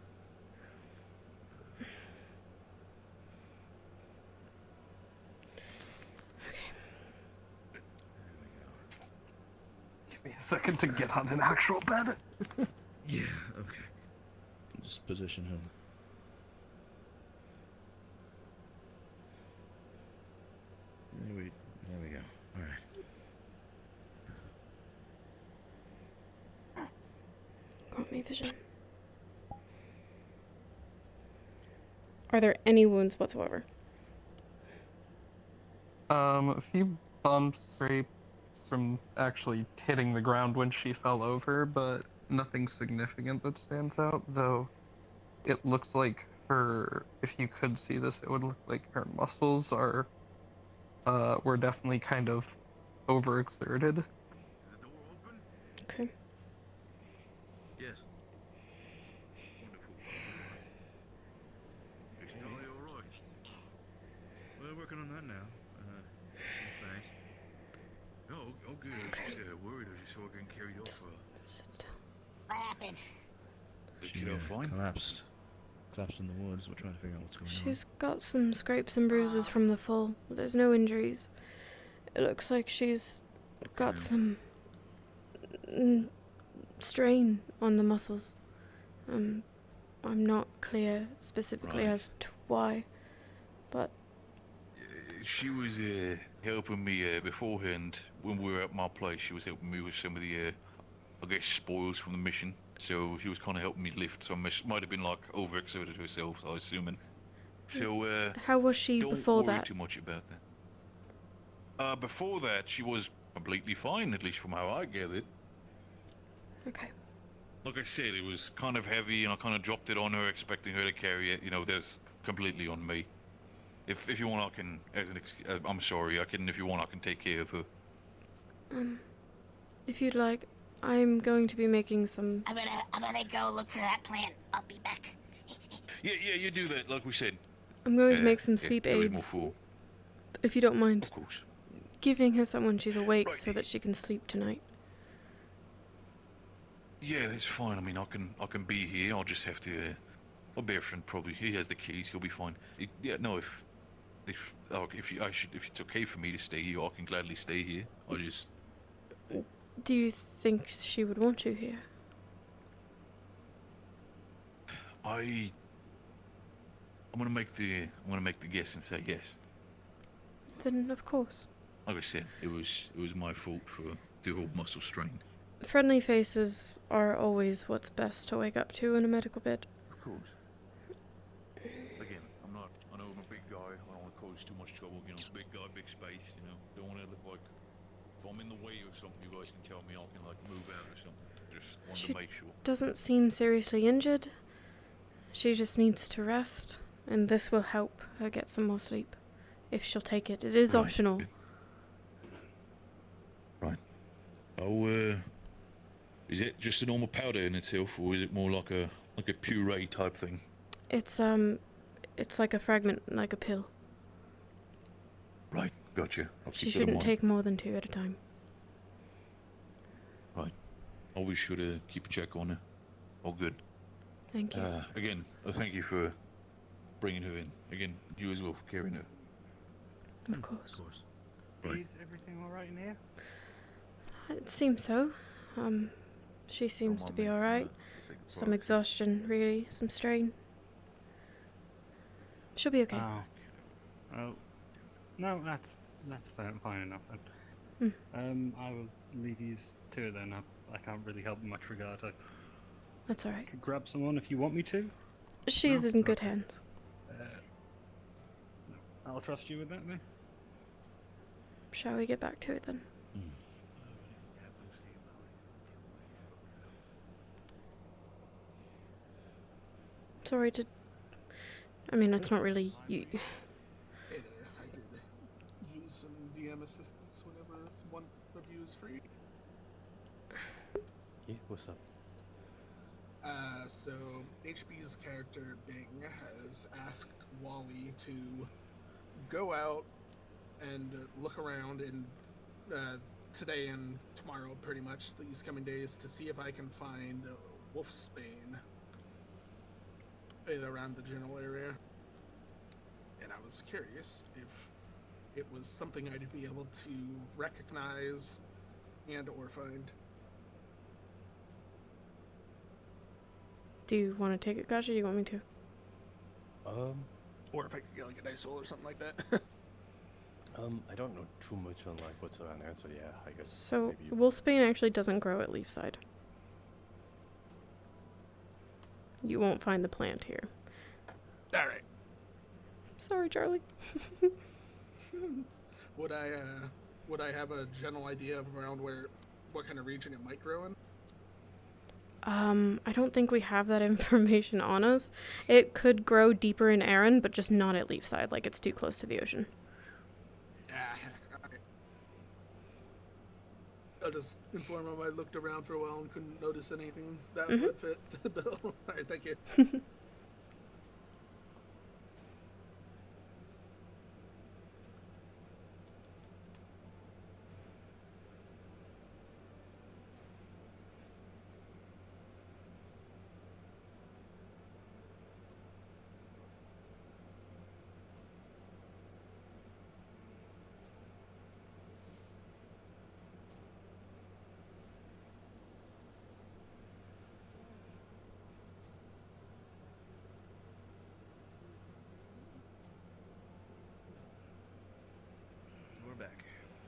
M: Give me a second to get on an actual bed.
G: Yeah, okay. Just position him. There we go. Alright.
C: Got me vision. Are there any wounds whatsoever?
M: A few bumps, scrapes from actually hitting the ground when she fell over, but nothing significant that stands out, though it looks like her, if you could see this, it would look like her muscles are, were definitely kind of overexerted.
C: Okay.
G: Yes. Wonderful. Is Dolly alright? We're working on that now. Some space.
D: Oh, good. I was just worried. I just saw her getting carried off.
C: Sit still.
F: What happened?
G: She
D: Kiddo fine?
G: collapsed. Collapsed in the woods. We're trying to figure out what's going on.
C: She's got some scrapes and bruises from the fall. There's no injuries. It looks like she's got some strain on the muscles. I'm not clear specifically
D: Right.
C: as to why, but
D: She was helping me beforehand when we were at my place. She was helping me with some of the, I guess, spoils from the mission. So she was kind of helping me lift. So might have been like overexerted herself, I was assuming. So
C: how was she
D: don't
C: before
D: worry
C: that?
D: too much about that. Before that, she was completely fine, at least from how I gathered.
C: Okay.
D: Like I said, it was kind of heavy, and I kind of dropped it on her, expecting her to carry it. You know, that's completely on me. If you want, I can. I'm sorry. I can. If you want, I can take care of her.
C: If you'd like, I'm going to be making some.
F: I'm gonna go look for that plant. I'll be back.
D: Yeah, you do that, like we said.
C: I'm going to make some
D: Yeah,
C: sleep
D: there is more
C: aids,
D: for.
C: if you don't mind.
D: Of course.
C: Giving her some when she's awake
D: Right.
C: so that she can sleep tonight.
D: Yeah, that's fine. I mean, I can be here. I'll just have to. I'll be a friend probably. He has the keys. He'll be fine. Yeah, no, if it's okay for me to stay here, I can gladly stay here. I just.
C: Do you think she would want you here?
D: I'm gonna make the guess and say yes.
C: Then of course.
D: Like I said, it was my fault for the whole muscle strain.
C: Friendly faces are always what's best to wake up to in a medical bed.
D: Of course. Again, I know I'm a big guy. I don't want to cause too much trouble. You know, big guy, big space. You know, don't want to look like if I'm in the way of something, you guys can tell me. I can like move out or something. Just wanted to make sure.
C: Doesn't seem seriously injured. She just needs to rest, and this will help her get some more sleep. If she'll take it. It is
D: Right.
C: optional.
D: Right. Oh, is it just a normal powder in itself, or is it more like a puree type thing?
C: It's like a fragment, like a pill.
D: Right. Gotcha. I'll
C: She
D: keep that in
C: shouldn't
D: mind.
C: take more than 2 at a time.
D: Right. I'll be sure to keep a check on her. All good.
C: Thank you.
D: Again, thank you for bringing her in. Again, you as well for carrying her.
C: Of course.
H: Of course.
D: Right.
B: Is everything alright in here?
C: It seems so. She seems to be alright. Some exhaustion, really. Some strain. She'll be okay.
L: Oh, no, that's fine enough then. I will leave you to it then. I can't really help in much regard. I
C: That's alright.
L: could grab someone if you want me to.
C: She's in good hands.
L: I'll trust you with that then.
C: Shall we get back to it then? Sorry to... I mean, it's not really you.
N: Hey there, I could use some DM assistance whenever one of you is free.
H: Yeah, what's up?
N: So HB's character Bing has asked Wally to go out and look around in today and tomorrow, pretty much these coming days, to see if I can find wolfsbane around the general area. And I was curious if it was something I'd be able to recognize and or find.
C: Do you want to take it, Gosh, or do you want me to?
N: Or if I could get like a dice roll or something like that.
H: I don't know too much on like what's around there, so yeah, I guess.
C: So,
H: maybe you...
C: wolfsbane actually doesn't grow at Leafside. You won't find the plant here.
N: Alright.
C: Sorry, Charlie.
N: Would I have a general idea of around what kind of region it might grow in?
C: I don't think we have that information on us. It could grow deeper in Arran, but just not at Leafside, like it's too close to the ocean.
N: Heck, alright. I'll just inform him I looked around for a while and couldn't notice anything that would fit the bill. Alright, thank you.
G: We're back.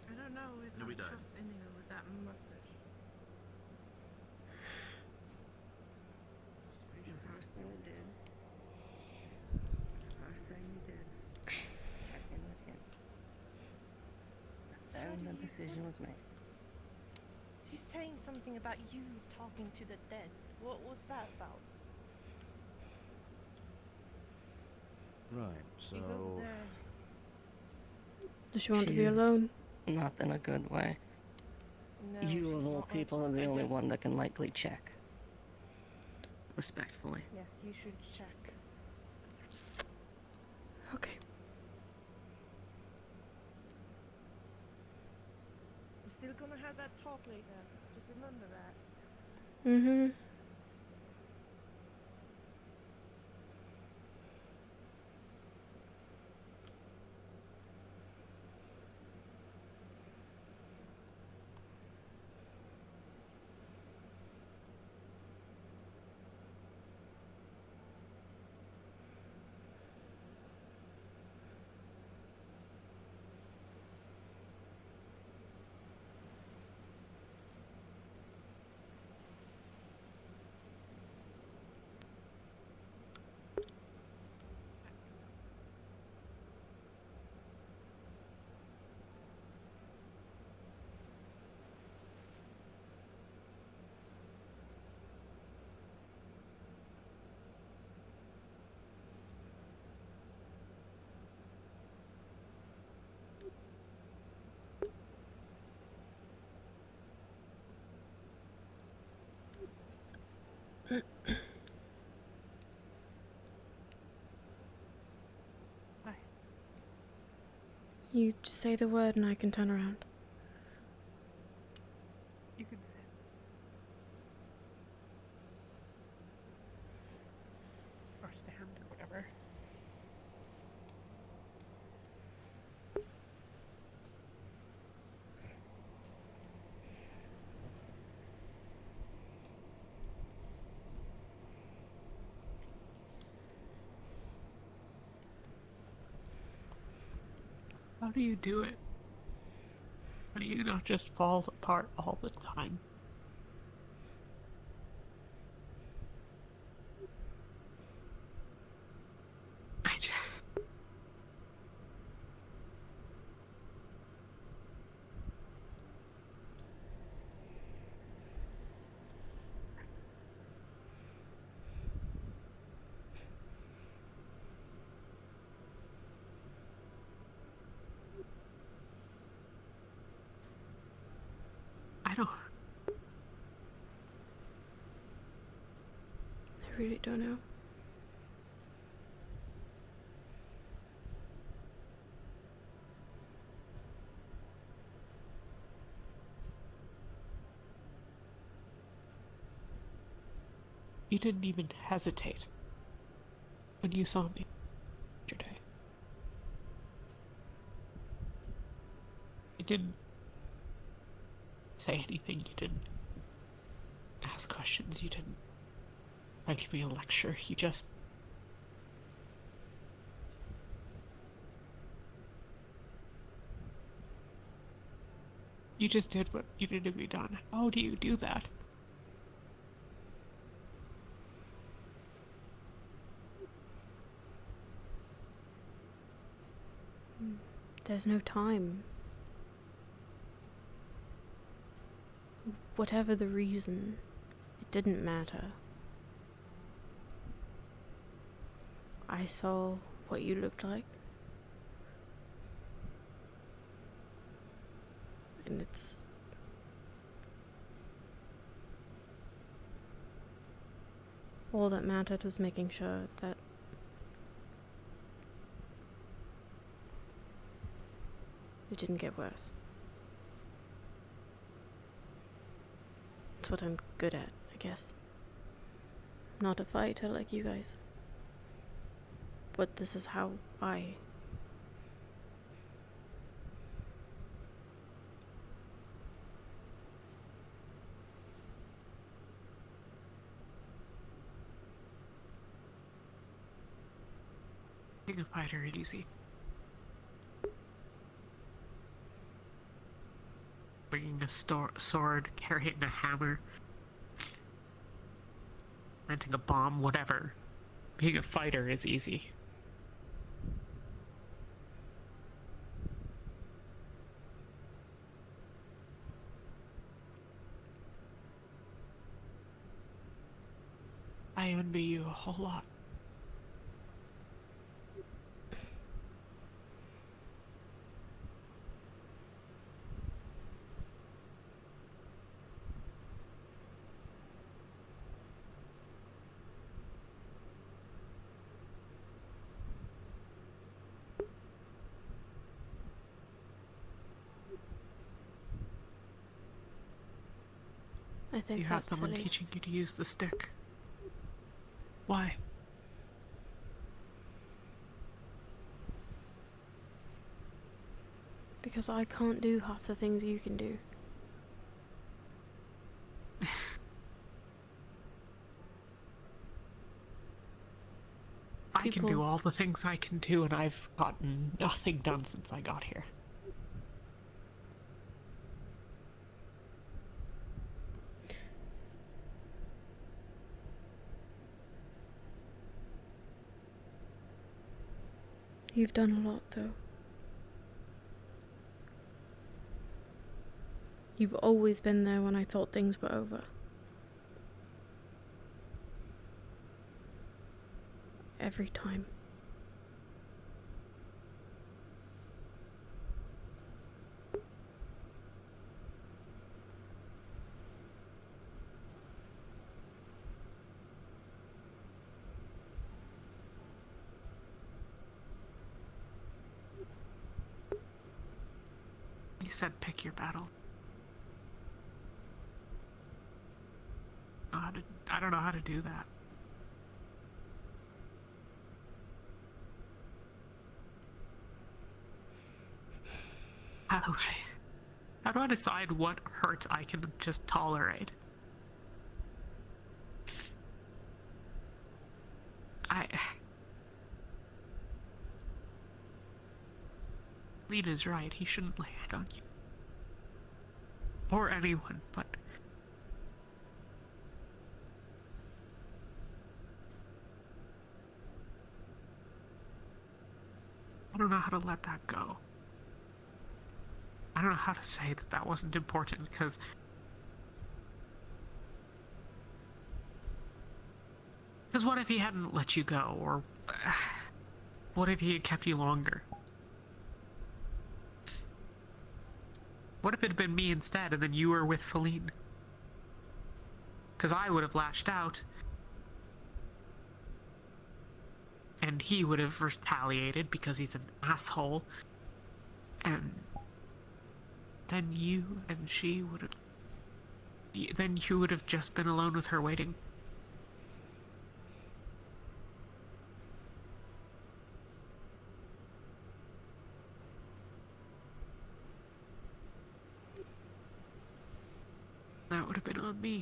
A: I don't know if
G: No, we
A: I
G: died.
A: trust Indigo with that mustache.
O: The first thing we did. The first thing we did. Check in with him. Then the decision was made.
K: She's saying something about you talking to the dead. What was that about?
H: Right,
K: He's
H: so
K: over there.
C: Does she want to be
J: She's
C: alone?
J: Not in a good way.
K: No,
J: You,
K: she's
J: of all
K: not
J: people, are the
K: I
J: only
K: don't-
J: one that can likely check. Respectfully.
K: Yes, you should check.
C: Okay.
K: We're still gonna have that talk later. Just remember that.
C: Mm-hmm.
B: Hi.
C: You just say the word and I can turn around.
B: You can sit. Or stand, or whatever. How do you do it? How do you not just fall apart all the time? I don't.
C: I really don't know.
B: You didn't even hesitate when you saw me yesterday. You didn't say anything. You didn't ask questions. You didn't try to give me a lecture. You just... You just did what needed to be done. How do you do that?
C: There's no time. Whatever the reason, it didn't matter. I saw what you looked like. And it's... all that mattered was making sure that it didn't get worse. It's what I'm good at, I guess. Not a fighter like you guys. But this is how I...
B: Being a fighter is easy. Bringing a sword, carrying a hammer, planting a bomb, whatever. Being a fighter is easy. I envy you a whole lot.
C: I think
B: You have
C: that's
B: someone
C: silly.
B: teaching you to use the stick. Why?
C: Because I can't do half the things you can do.
B: I can do all the things I can do, and I've gotten nothing done since I got here.
C: You've done a lot, though. You've always been there when I thought things were over. Every time.
B: You said pick your battle. I don't know how to do that. How do I decide what hurt I can just tolerate? Lena's right, he shouldn't lay it on you. Or anyone, but... I don't know how to let that go. I don't know how to say that that wasn't important, because... Because what if he hadn't let you go, or... what if he had kept you longer? What if it had been me instead, and then you were with Feline? Because I would have lashed out, and he would have retaliated because he's an asshole, and then you and she would have... Then you would have just been alone with her waiting. That would have been on me.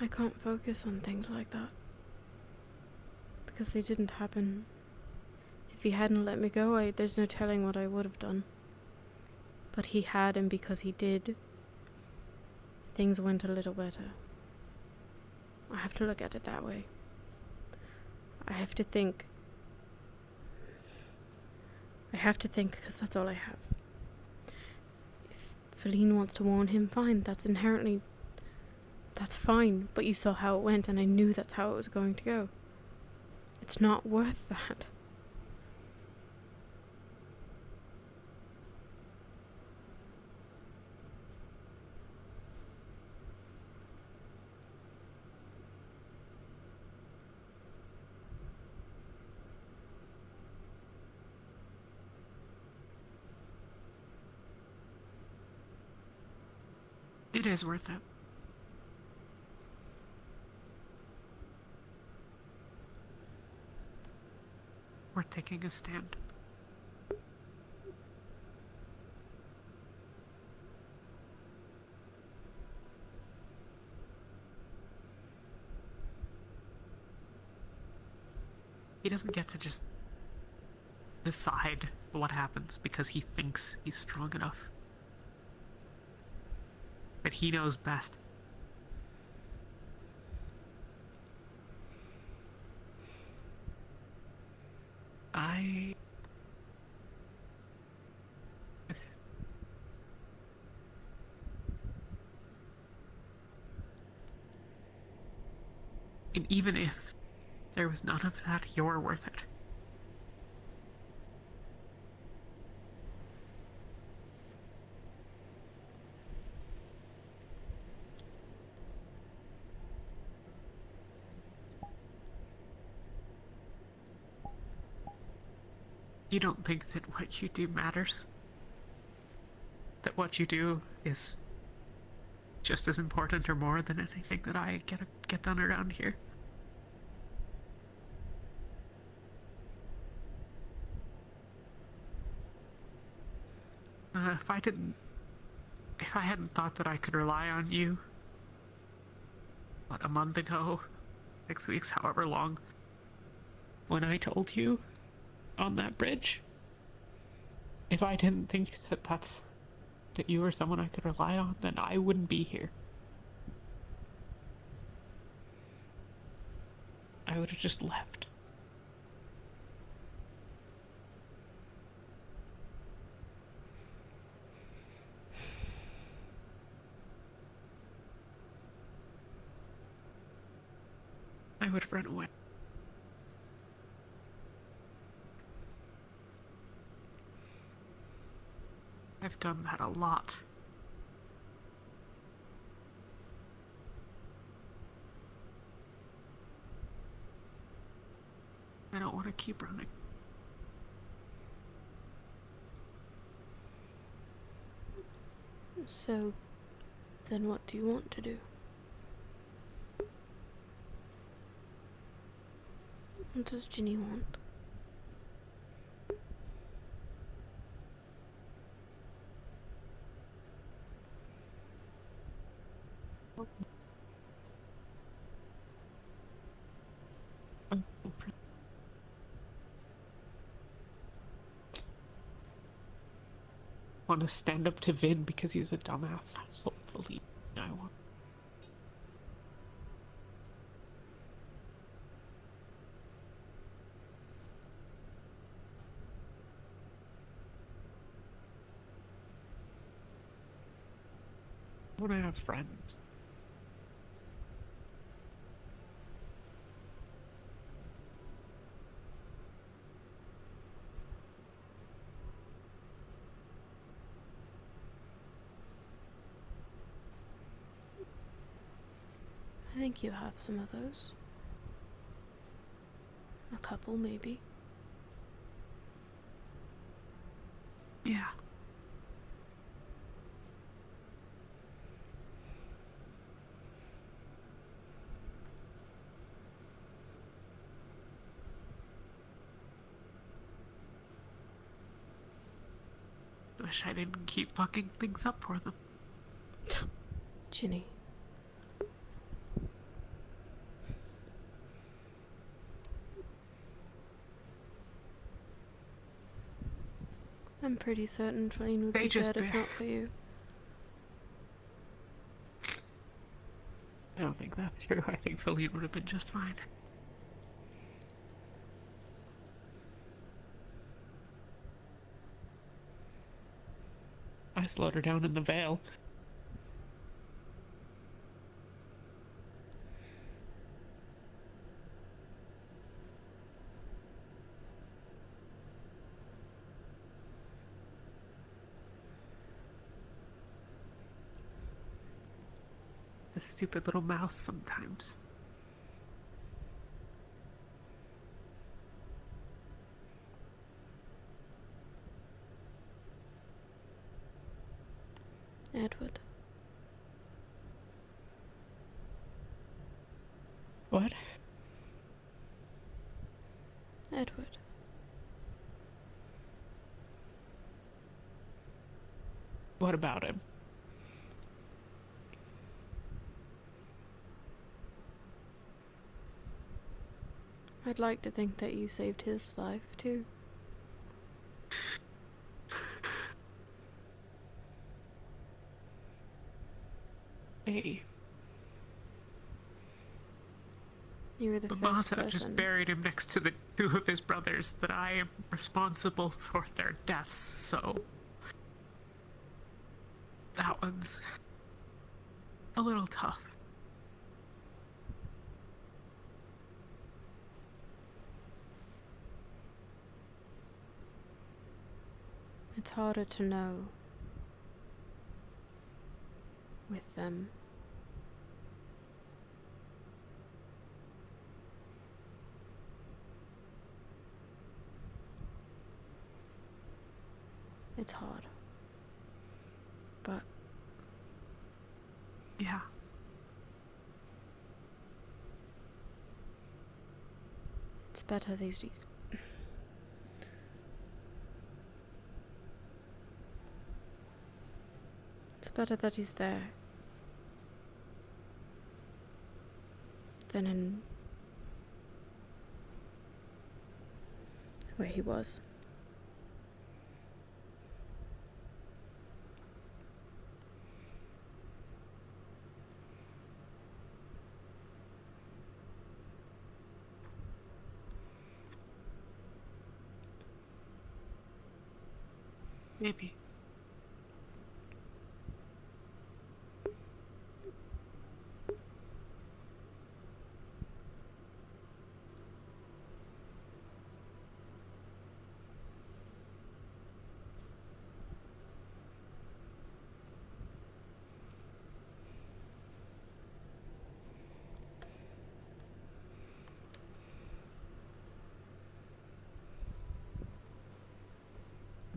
C: I can't focus on things like that. Because they didn't happen. If he hadn't let me go, there's no telling what I would have done. But he had, and because he did, things went a little better. I have to look at it that way. I have to think, because that's all I have. If Feline wants to warn him, fine, that's fine, but you saw how it went, and I knew that's how it was going to go. It's not worth that.
B: It is worth it. Worth taking a stand. He doesn't get to just decide what happens because he thinks he's strong enough. But he knows best. And even if there was none of that, you're worth it. You don't think that what you do matters? That what you do is just as important or more than anything that I get done around here? If I hadn't thought that I could rely on you, what, a month ago, 6 weeks, however long, when I told you on that bridge, if I didn't think that you were someone I could rely on, then I wouldn't be here. I would have just left. I would have run away. I've done that a lot. I don't want to keep running.
C: So, then what do you want to do? What does Ginny want?
B: Want to stand up to Vin because he's a dumbass. Hopefully, I want. I want to have friends.
C: I think you have some of those. A couple, maybe.
B: Yeah. Wish I didn't keep fucking things up for them.
C: Ginny. I'm pretty certain Feline would be dead if not for you.
B: I don't think that's true. I think Feline would have been just fine. I slowed her down in the Vale. A stupid little mouse sometimes.
C: Edward.
B: What?
C: Edward.
B: What about him?
C: I'd like to think that you saved his life, too.
B: Hey.
C: You were the
B: But
C: first
B: Mata
C: person.
B: just buried him next to the two of his brothers that I am responsible for their deaths, so... That one's... a little tough.
C: It's harder to know with them. It's hard. But
B: yeah.
C: It's better these days. It's better that he's there than in where he was.
B: Maybe.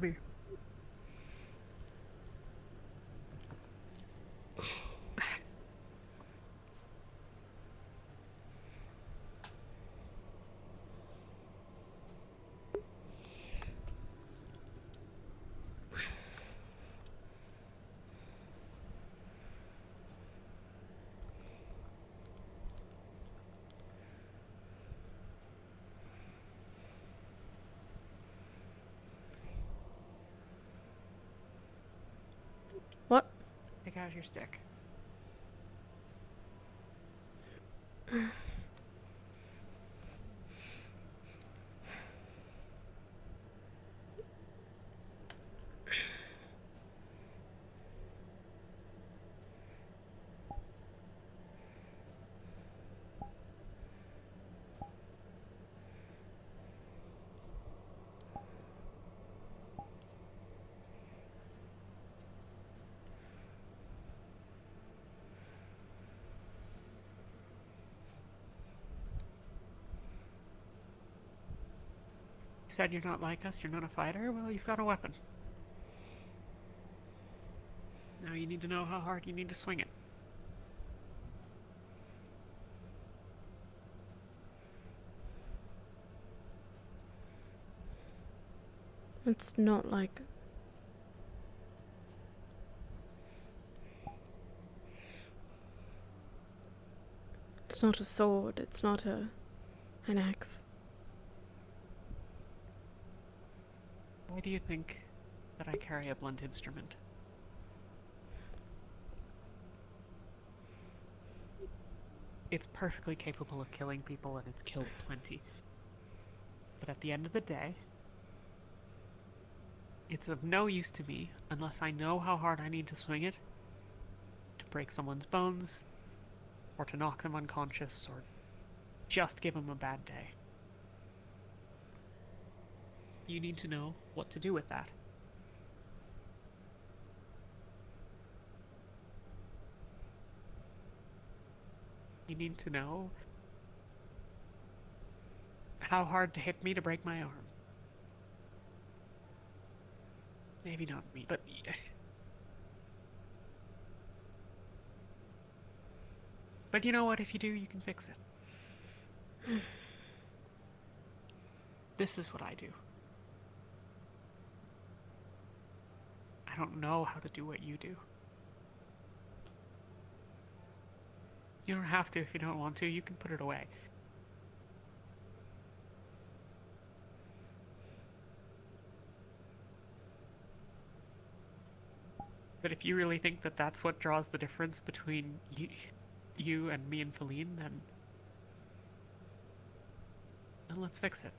B: Maybe.
C: What?
B: Take out your stick. You said you're not like us, you're not a fighter? Well, you've got a weapon. Now you need to know how hard you need to swing it.
C: It's not like it's not a sword, it's not an axe.
B: Why do you think that I carry a blunt instrument? It's perfectly capable of killing people, and it's killed plenty. But at the end of the day, it's of no use to me unless I know how hard I need to swing it to break someone's bones, or to knock them unconscious, or just give them a bad day. You need to know what to do with that. You need to know how hard to hit me to break my arm. Maybe not me, but... But you know what? If you do, you can fix it. This is what I do. I don't know how to do what you do. You don't have to if you don't want to. You can put it away. But if you really think that that's what draws the difference between you and me and Feline, then let's fix it.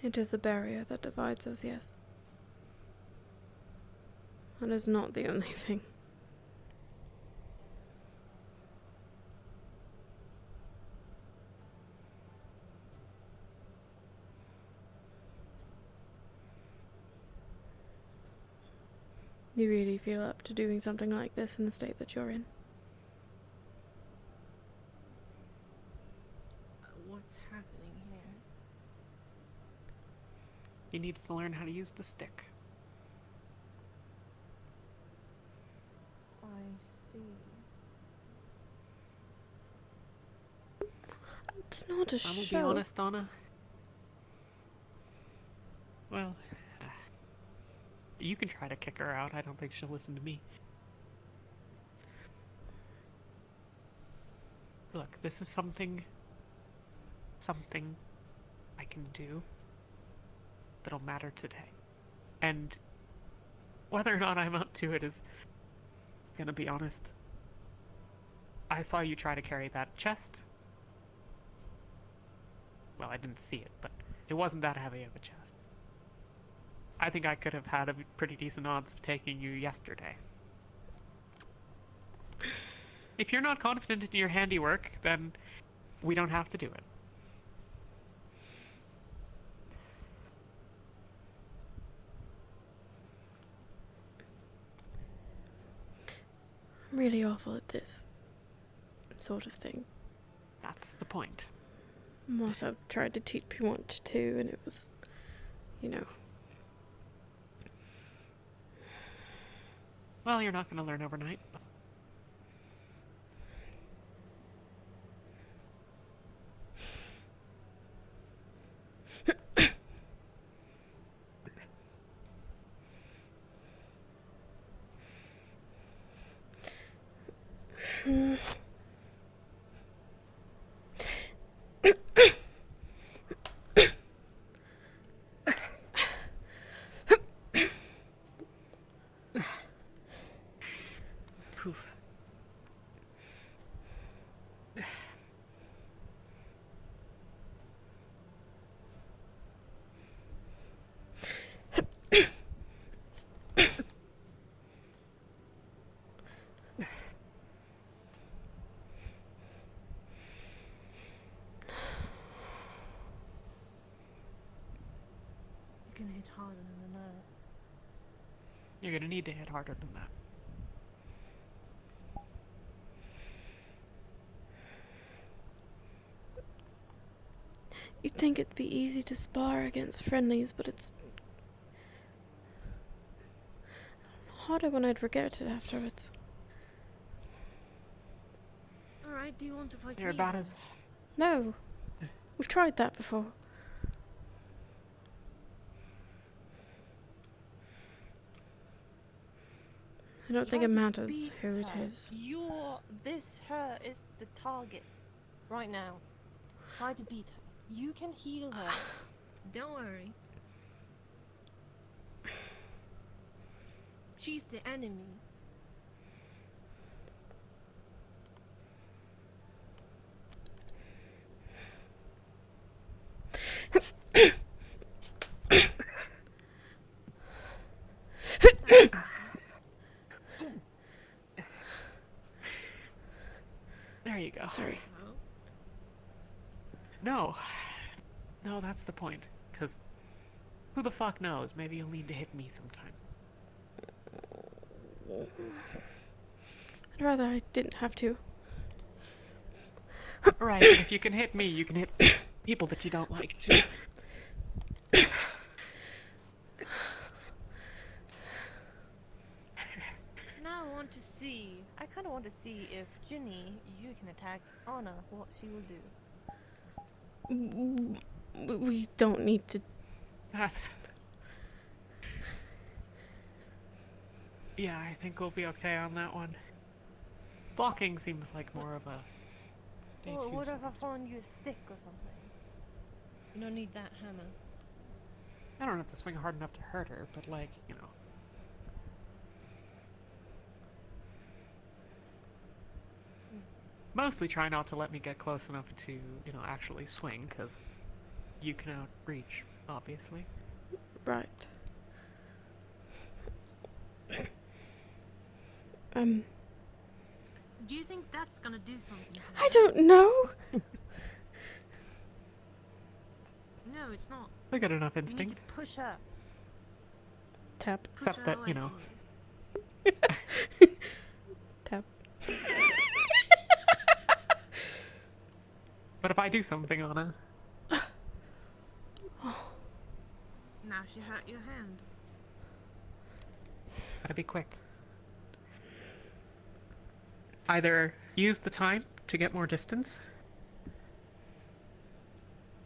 C: It is a barrier that divides us, yes. That is not the only thing. You really feel up to doing something like this in the state that you're in?
A: What's happening here?
B: He needs to learn how to use the stick.
K: I see.
C: It's not a
B: I will
C: show.
B: be honest, Donna. Well, you can try to kick her out. I don't think she'll listen to me. Look, this is something I can do that'll matter today. And whether or not I'm up to it is, gonna be honest, I saw you try to carry that chest. Well, I didn't see it, but it wasn't that heavy of a chest. I think I could have had a pretty decent odds of taking you yesterday. If you're not confident in your handiwork, then we don't have to do it.
C: I'm really awful at this sort of thing.
B: That's the point.
C: Once I've tried to teach people what to do, and it was, you know.
B: Well, you're not going to learn overnight. But...
A: You can hit harder than that.
B: You're going to need to hit harder than that.
C: You'd think it'd be easy to spar against friendlies, but it's harder when I'd regret it afterwards.
A: Alright, do you want to fight
B: You're
A: me?
B: about as...
C: No. We've tried that before. I don't think it matters who it is.
K: Her is the target right now. Try to beat her. You can heal her.
A: Don't worry. She's the enemy.
B: There you go.
C: Sorry.
B: No. No, that's the point. Because who the fuck knows? Maybe you'll need to hit me sometime.
C: I'd rather I didn't have to.
B: Right, and if you can hit me, you can hit people that you don't like too.
A: Now I want to see.
K: I kind of want to see if Ginny, you can attack Anna, what she will do.
C: We don't need to.
B: That's... Yeah, I think we'll be okay on that one. Blocking seems like more of a...
K: Well, what if I find you a stick or something?
A: You don't need that hammer.
B: I don't have to swing hard enough to hurt her, but like, you know. Mostly try not to let me get close enough to, you know, actually swing, because you can outreach, obviously.
C: Right.
A: Do you think that's gonna do something?
C: I don't know.
A: No, it's not.
B: I got enough
K: You need
B: instinct.
K: to push her.
C: Tap.
B: Except that, you know,
C: Tap.
B: But if I do something on her,
A: Now she hurt your hand.
B: gotta be quick. Either use the time to get more distance,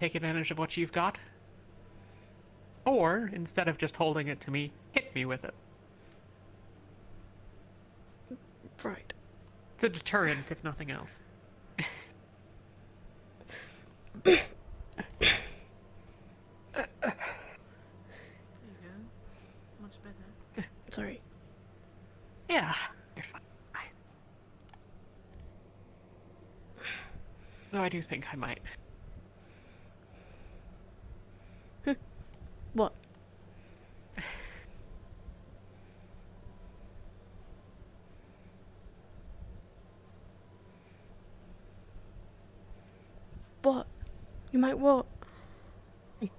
B: take advantage of what you've got, or instead of just holding it to me, hit me with it.
C: Right.
B: It's a deterrent, if nothing else.
A: There you go. Much better.
C: Sorry.
B: Yeah. You're fine. Though I do think I might.
C: What? What? You might what?
B: I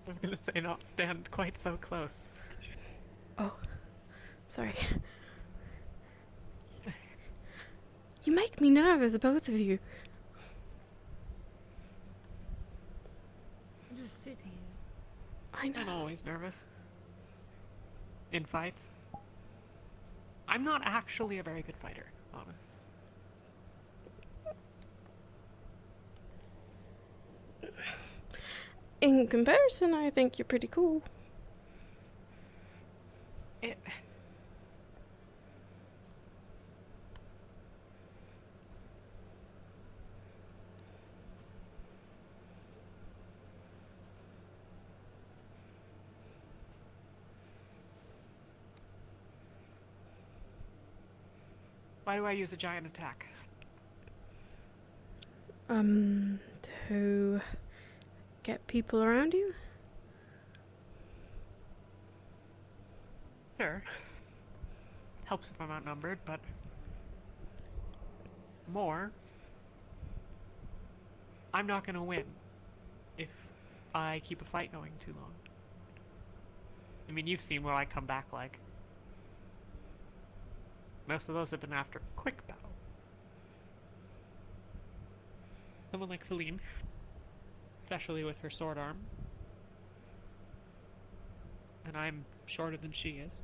B: was gonna say not stand quite so close.
C: Oh. Sorry. You make me nervous, both of you.
A: Just sit here.
C: I know.
B: I'm always nervous. In fights. I'm not actually a very good fighter, Anna.
C: In comparison, I think you're pretty cool.
B: Why do I use a giant attack?
C: To get people around you?
B: Sure. Helps if I'm outnumbered, but more. I'm not gonna win if I keep a fight going too long. I mean, you've seen where I come back like. Most of those have been after quick battle. Someone like Feline, especially with her sword arm. And I'm shorter than she is.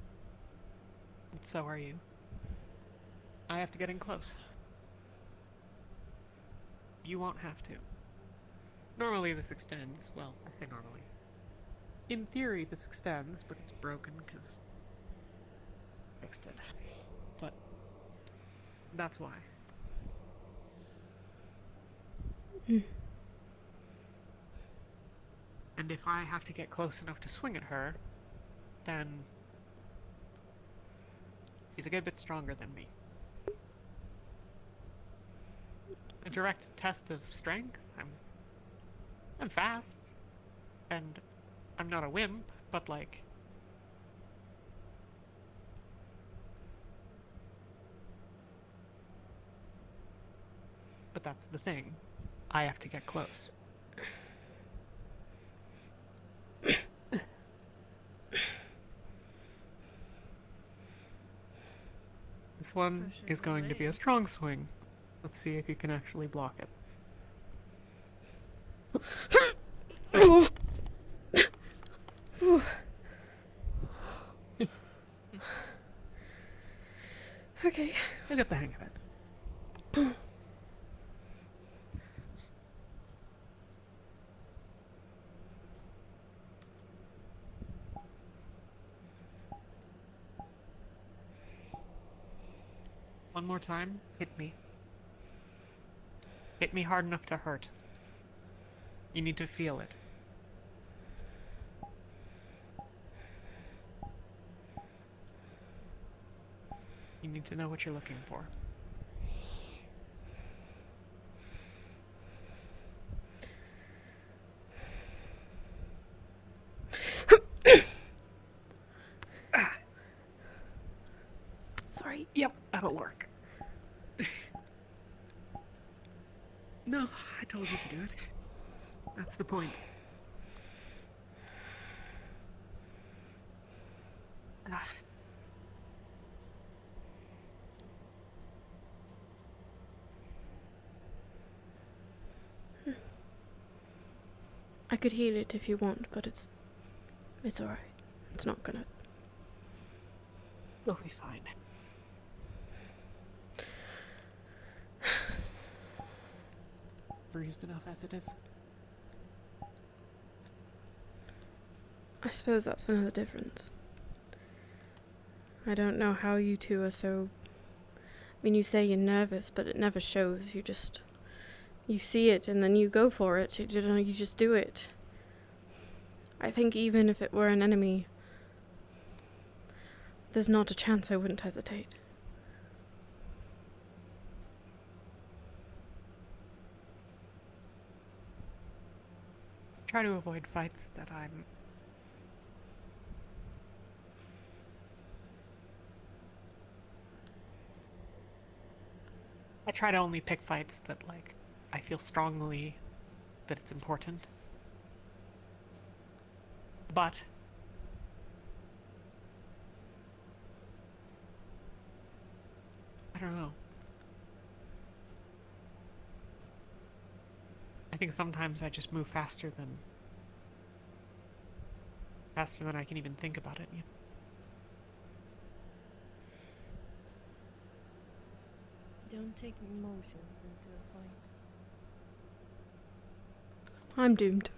B: And so are you. I have to get in close. You won't have to. Normally this extends, well, I say normally. In theory this extends, but it's broken because I fixed it. But that's why. And if I have to get close enough to swing at her, then she's a good bit stronger than me. A direct test of strength. I'm fast, and I'm not a wimp, but like. But that's the thing. I have to get close. This one is going to be a strong swing. Let's see if you can actually block it.
C: Okay.
B: I got the hang of it. One more time, hit me. Hit me hard enough to hurt. You need to feel it. You need to know what you're looking for.
C: Sorry.
B: Yep, that'll work. No, I told you to do it. That's the point.
C: I could heal it if you want, but it's alright. It's not gonna.
B: It'll be fine. Bruised enough as it is.
C: I suppose that's another difference. I don't know how you two are so. I mean, you say you're nervous, but it never shows. You see it and then you go for it. You just do it. I think even if it were an enemy, there's not a chance I wouldn't hesitate.
B: Try to avoid fights that I try to only pick fights that, like, I feel strongly that it's important. But I don't know. I think sometimes I just move faster than I can even think about it. You know?
K: Don't take emotions into a fight.
C: I'm doomed.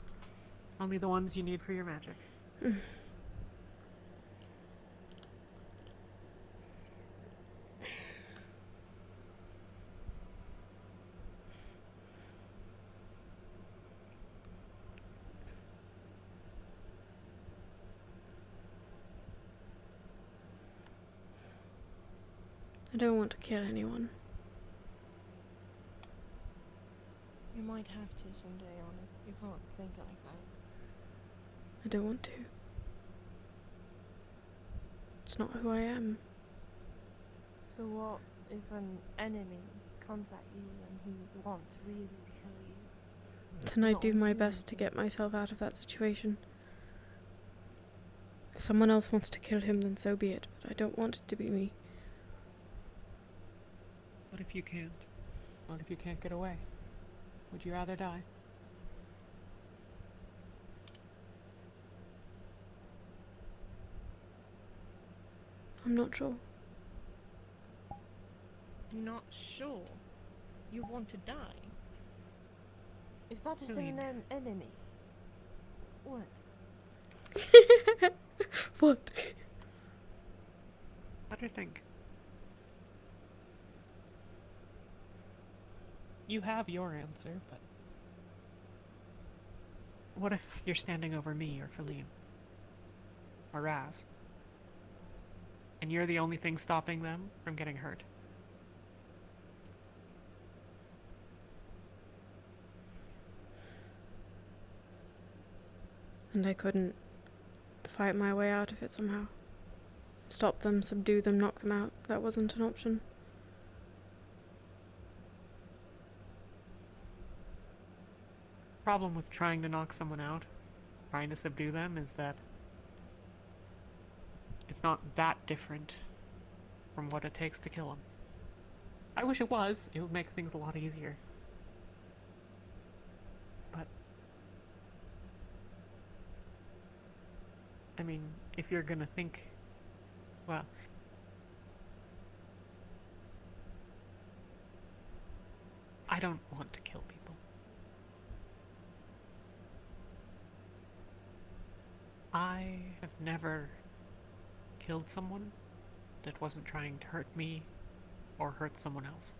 B: Only the ones you need for your magic.
C: I don't want to kill anyone.
K: You might have to someday, Anna. You can't think like that.
C: I don't want to. It's not who I am.
K: So what if an enemy comes at you and he wants really to kill you?
C: Then I
K: Not
C: do my
K: doing
C: best to
K: anything.
C: get myself out of that situation. If someone else wants to kill him, then so be it, but I don't want it to be me.
B: What if you can't? What if you can't get away? Would you rather die?
C: I'm not sure.
A: You're not sure? You want to die?
K: Is that the same enemy? What?
C: What?
B: Let her think. You have your answer, but what if you're standing over me or Feline? Or Raz? And you're the only thing stopping them from getting hurt?
C: And I couldn't fight my way out of it somehow. Stop them, subdue them, knock them out. That wasn't an option.
B: Problem with trying to knock someone out, trying to subdue them, is that it's not that different from what it takes to kill them. I wish it was. It would make things a lot easier. But I mean, if you're gonna think, well, I don't want to kill people. I have never killed someone that wasn't trying to hurt me or hurt someone else.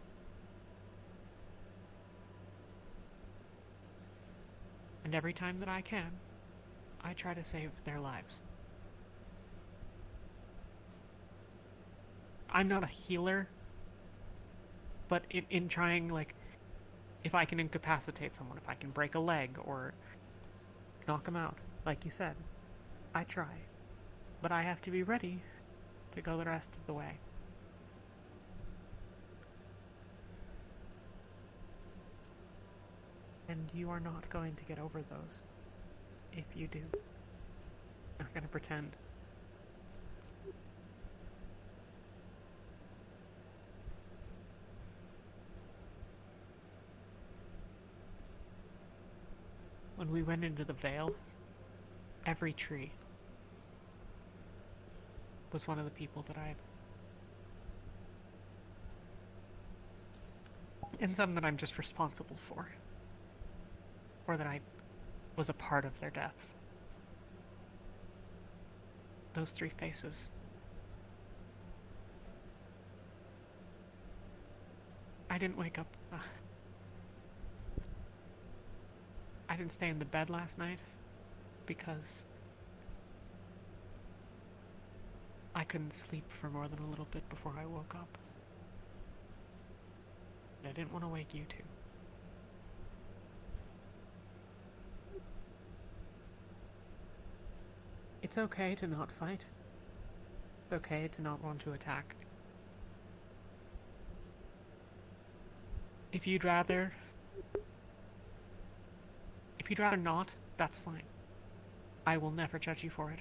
B: And every time that I can, I try to save their lives. I'm not a healer, but in trying, like, if I can incapacitate someone, if I can break a leg or knock them out, like you said, I try. But I have to be ready to go the rest of the way. And you are not going to get over those if you do. I'm not gonna pretend. when we went into the Vale, every tree was one of the people that and some that I'm just responsible for, or that I was a part of their deaths. Those 3 faces. I didn't wake up. I didn't stay in the bed last night because I couldn't sleep for more than a little bit before I woke up. And I didn't want to wake you two. It's okay to not fight. It's okay to not want to attack. If you'd rather not, that's fine. I will never judge you for it.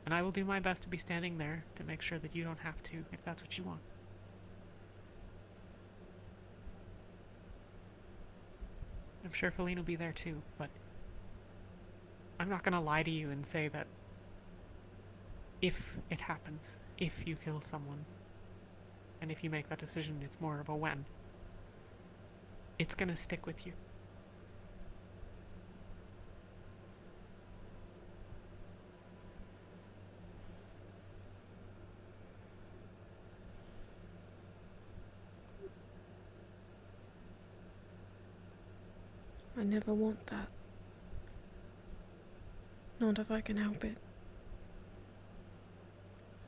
B: And I will do my best to be standing there to make sure that you don't have to, if that's what you want. I'm sure Feline will be there too, but I'm not gonna lie to you and say that if it happens, if you kill someone, and if you make that decision, it's more of a when. It's gonna stick with you.
C: I never want that. Not if I can help it.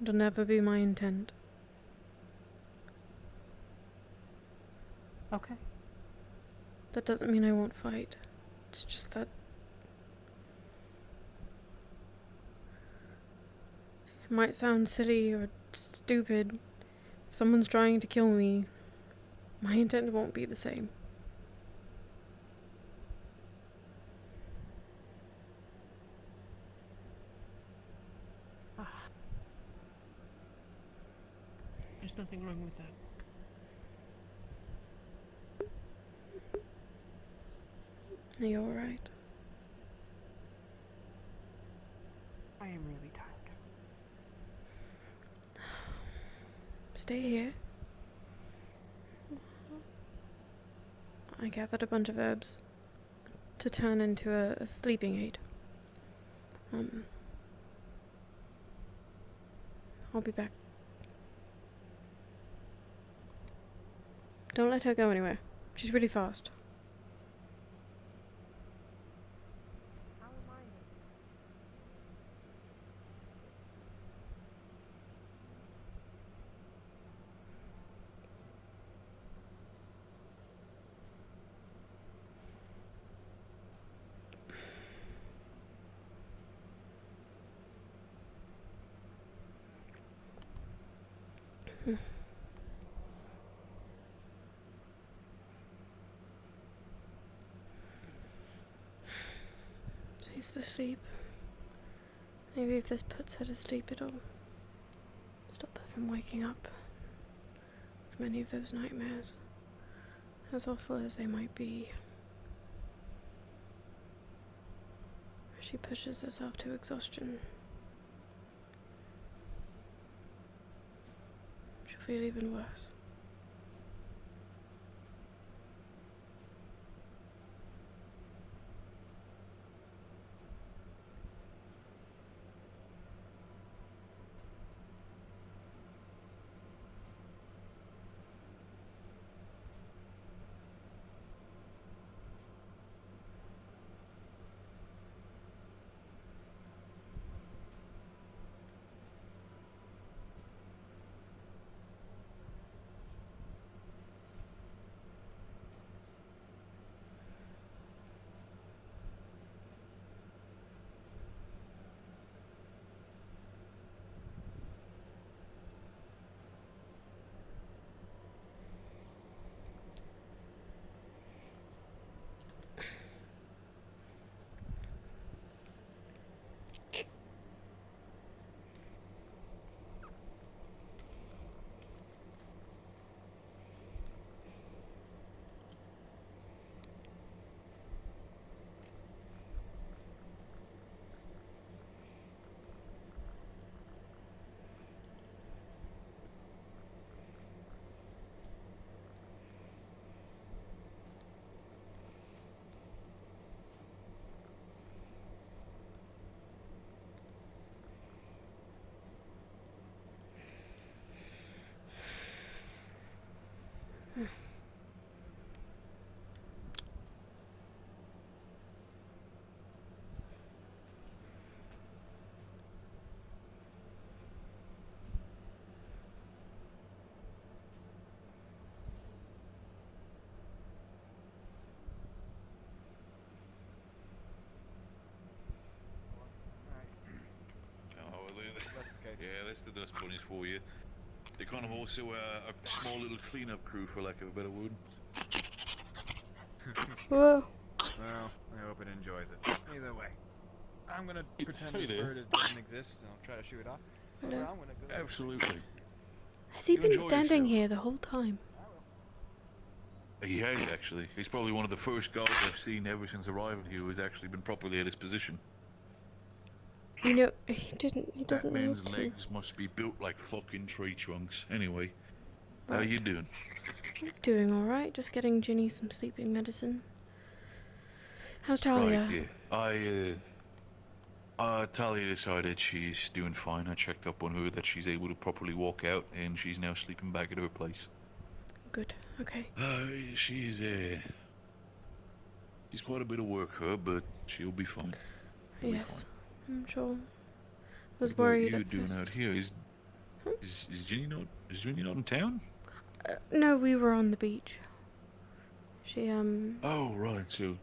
C: It'll never be my intent.
B: Okay.
C: That doesn't mean I won't fight. It's just that it might sound silly or stupid. If someone's trying to kill me, my intent won't be the same.
B: There's nothing wrong with that.
C: Are you alright?
B: I am really tired.
C: Stay here. I gathered a bunch of herbs to turn into a sleeping aid. I'll be back. Don't let her go anywhere. She's really fast.
K: How am I?
C: She's asleep. Maybe if this puts her to sleep, it'll stop her from waking up from any of those nightmares, as awful as they might be. If she pushes herself to exhaustion, she'll feel even worse.
D: That's the dust bunnies for you. They're kind of also a small little cleanup crew, for lack of a better word.
C: Whoa.
E: Well, I hope it enjoys it. Either way, I'm gonna pretend
D: hey
E: this
D: there.
E: bird doesn't exist, and I'll try to shoot it off. Or
C: Hello.
E: I'm gonna go.
D: Absolutely.
C: Has he
D: You
C: been
D: enjoy
C: standing
D: yourself.
C: here the whole time?
D: He has, actually. He's probably one of the first guards I've seen ever since arriving here who's actually been properly at his position.
C: You know, he doesn't
D: That
C: need
D: man's
C: to.
D: legs must be built like fucking tree trunks. Anyway, how
C: Right.
D: you doing?
C: Doing alright, just getting Ginny some sleeping medicine. How's Talia?
D: Right, yeah. Talia decided she's doing fine. I checked up on her that she's able to properly walk out, and she's now sleeping back at her place.
C: Good, okay.
D: She's quite a bit of work, her, but she'll be fine. She'll be
C: Yes,
D: fine.
C: I'm sure. Was
D: What
C: worried
D: you
C: at
D: doing
C: first.
D: out here? Is Ginny not in town?
C: No, we were on the beach. She,
D: Oh, right. So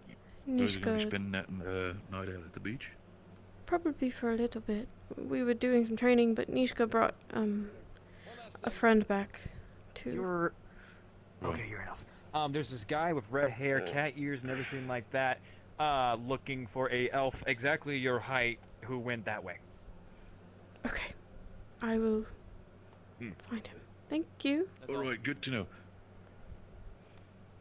D: you guys are gonna be
C: Nishka,
D: spending that night out at the beach?
C: probably for a little bit. We were doing some training, but Nishka brought, a friend back to...
E: You're... Okay, you're enough. There's this guy with red hair, cat ears, and everything like that, looking for a elf exactly your height who went that way.
C: Okay. I will find him. Thank you.
D: Alright, good to know.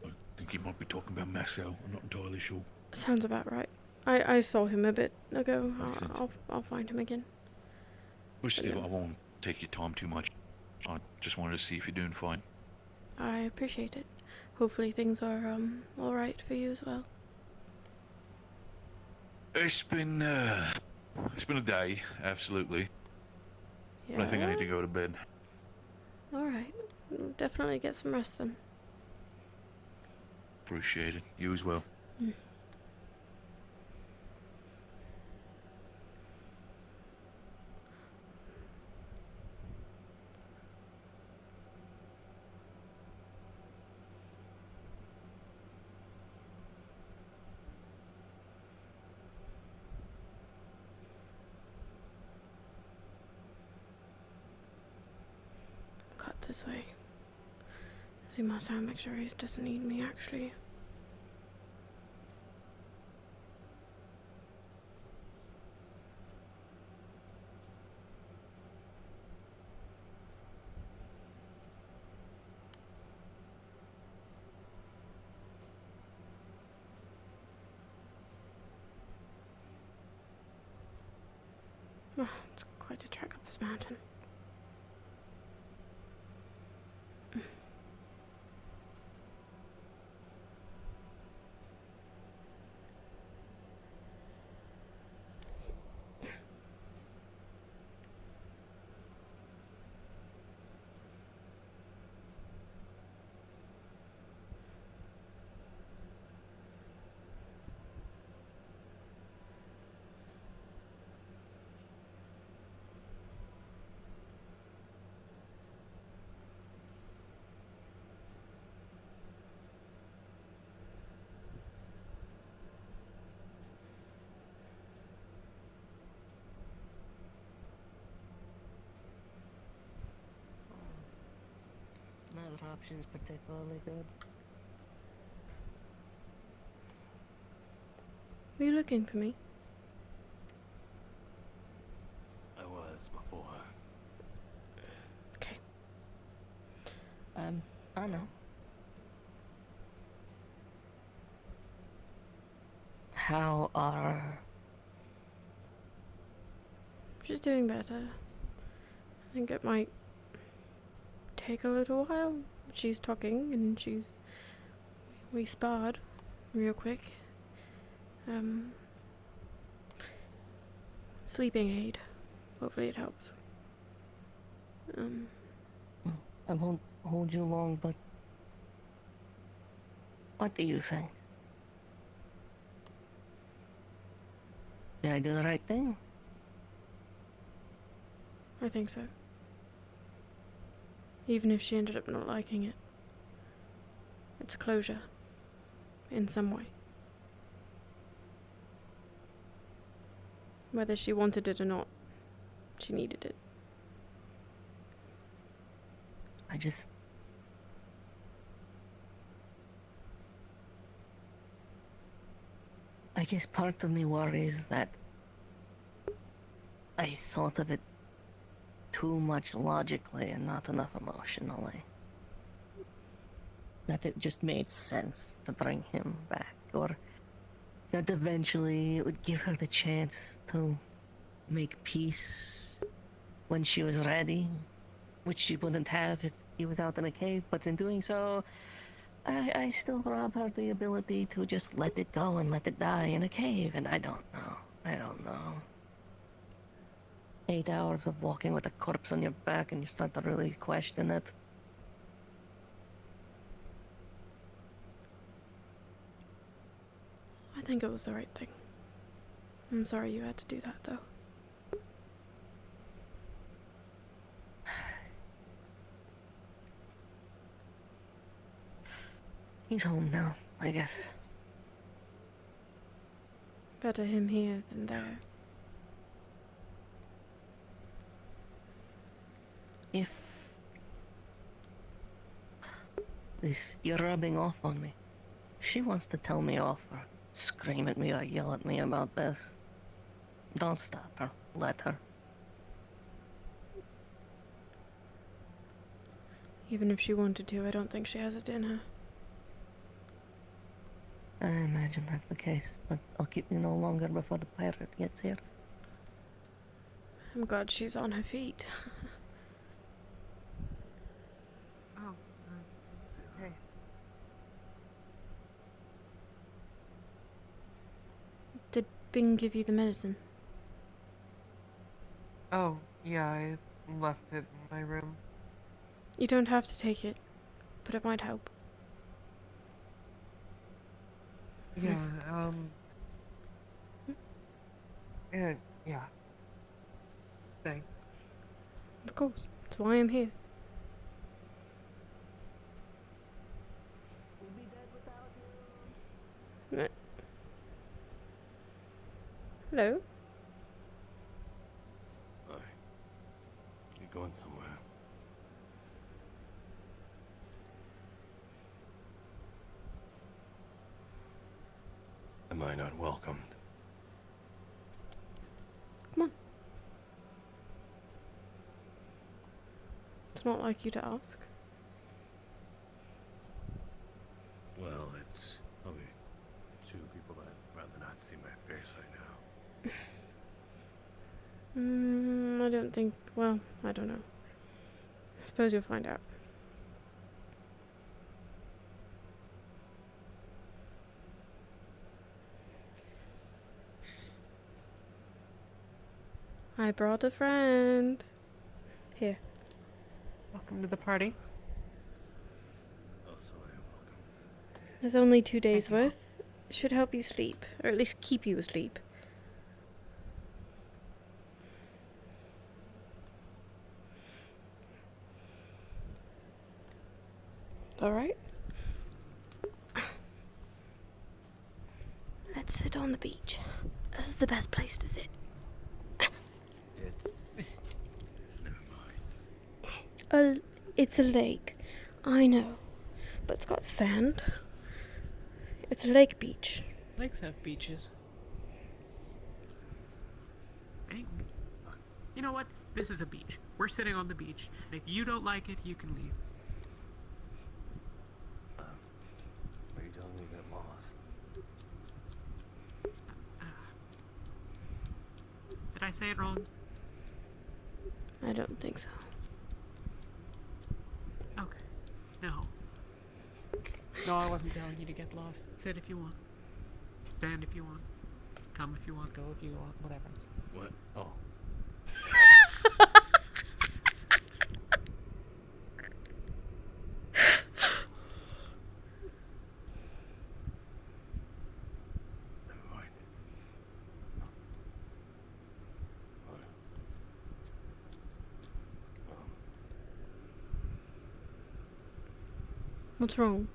D: I think you might be talking about Marcel. I'm not entirely sure.
C: Sounds about right. I saw him a bit ago.
D: Makes sense.
C: I'll find him again.
D: But still, I won't take your time too much. I just wanted to see if you're doing fine.
C: I appreciate it. Hopefully things are alright for you as well.
D: It's been a day, absolutely.
C: Yeah.
D: But I think I need to go to bed.
C: Alright. Definitely get some rest then.
D: Appreciate it. You as well.
C: Cut this way. See my sound, make sure he doesn't need me actually. Oh, it's quite a trek up this mountain.
J: Neither option's particularly good.
C: Were you looking for me?
H: I was before.
C: Okay.
J: I know. How are...
C: She's doing better. I think it might take a little while. She's talking and we sparred real quick. Sleeping aid. Hopefully it helps.
J: I won't hold you long, but... What do you think? Did I do the right thing?
C: I think so. Even if she ended up not liking it. It's closure. In some way. Whether she wanted it or not, she needed it.
J: I just... I guess part of me worries that I thought of it too much logically and not enough emotionally. That it just made sense to bring him back, or that eventually it would give her the chance to make peace when she was ready, which she wouldn't have if he was out in a cave, but in doing so, I still rob her the ability to just let it go and let it die in a cave, and I don't know. 8 hours of walking with a corpse on your back and you start to really question it.
C: I think it was the right thing. I'm sorry you had to do that, though.
J: He's home now, I guess.
C: Better him here than there.
J: If... You're rubbing off on me. If she wants to tell me off or scream at me or yell at me about this, don't stop her. Let her.
C: Even if she wanted to, I don't think she has it in her.
J: I imagine that's the case, but I'll keep you no longer before the pirate gets here.
C: I'm glad she's on her feet.
I: Oh, hey.
C: Did Bing give you the medicine?
P: Oh, yeah, I left it in my room.
C: You don't have to take it, but it might help.
P: Yeah, yeah. Thanks.
C: Of course. That's why I'm here. Hello?
H: Hi. You going somewhere? Am I not welcomed?
C: Come on. It's not like you to ask.
H: Well, it's probably two people that I'd rather not see my face right now.
C: I don't think... Well, I don't know. I suppose you'll find out. I brought a friend. Here.
B: Welcome to the party.
H: Oh, so I am welcome.
C: There's only 2 days worth. It should help you sleep, or at least keep you asleep. Alright. Let's sit on the beach. This is the best place to sit.
H: It's... Never mind.
C: It's a lake. I know. But it's got sand. It's a lake beach.
B: Lakes have beaches. Hey, you know what? This is a beach. We're sitting on the beach. And if you don't like it, you can leave.
H: Are you telling me you got lost?
B: Did I say it wrong?
C: I don't think so.
B: Okay. No. No, I wasn't telling you to get lost. Sit if you want. Stand if you want. Come if you want. Go if you want. Whatever.
H: What? Oh. Never mind.
C: What's wrong?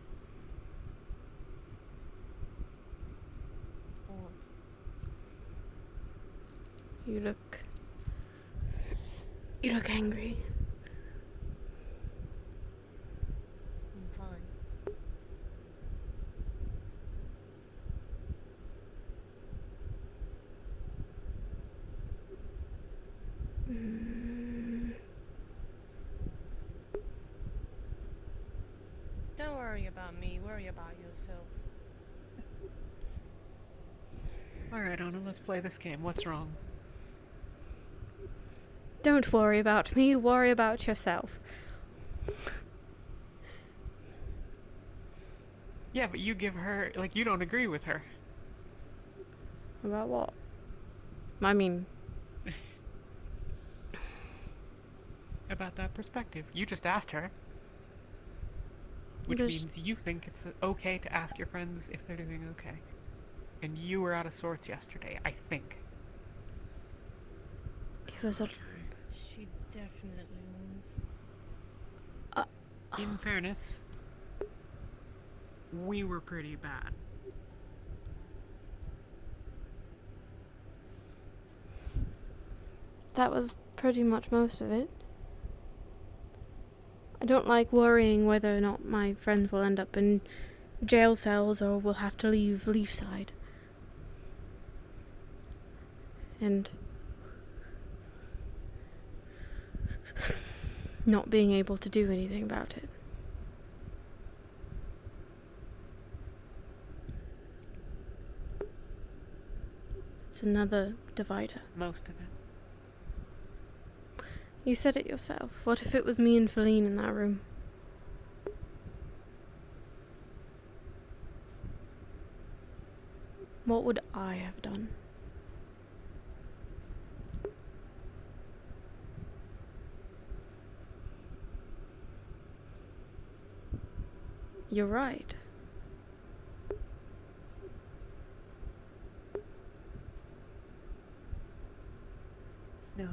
C: You look angry.
K: Don't worry about me, worry about yourself.
B: Alright, Anna, let's play this game. What's wrong?
C: Don't worry about me, worry about yourself.
B: Yeah, but you give her, like, you don't agree with her.
C: About what? I mean...
B: About that perspective. You just asked her. Which means you think it's okay to ask your friends if they're doing okay. And you were out of sorts yesterday, I think.
C: It was a...
A: She definitely was.
B: In fairness, we were pretty bad.
C: That was pretty much most of it. I don't like worrying whether or not my friends will end up in jail cells or will have to leave Leafside. And not being able to do anything about it. It's another divider.
B: Most of it.
C: You said it yourself. What if it was me and Feline in that room? What would I have done? You're right.
B: No.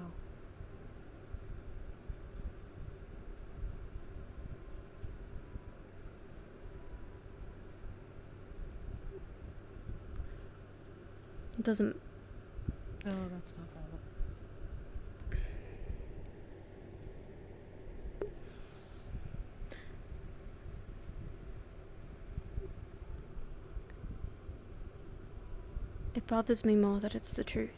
C: It doesn't...
B: No, that's not valid.
C: It bothers me more that it's the truth.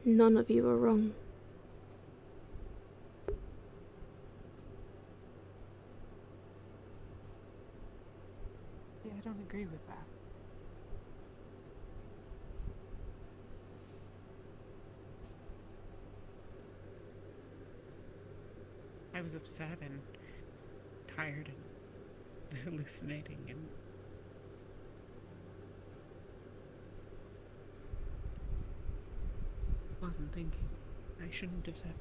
C: None of you are wrong.
B: Yeah, I don't agree with that. I was upset and tired and hallucinating and wasn't thinking. I shouldn't have said.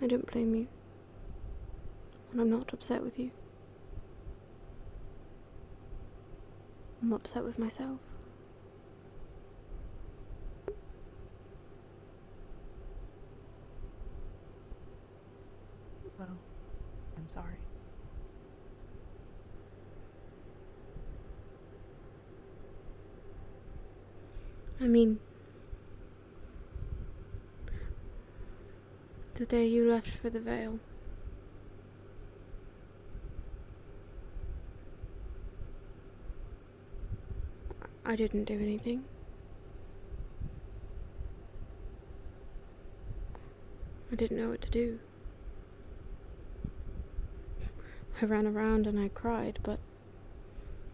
C: I don't blame you. And I'm not upset with you. I'm upset with myself.
B: Well, I'm sorry.
C: I mean, the day you left for the Vale, I didn't do anything. I didn't know what to do. I ran around and I cried, but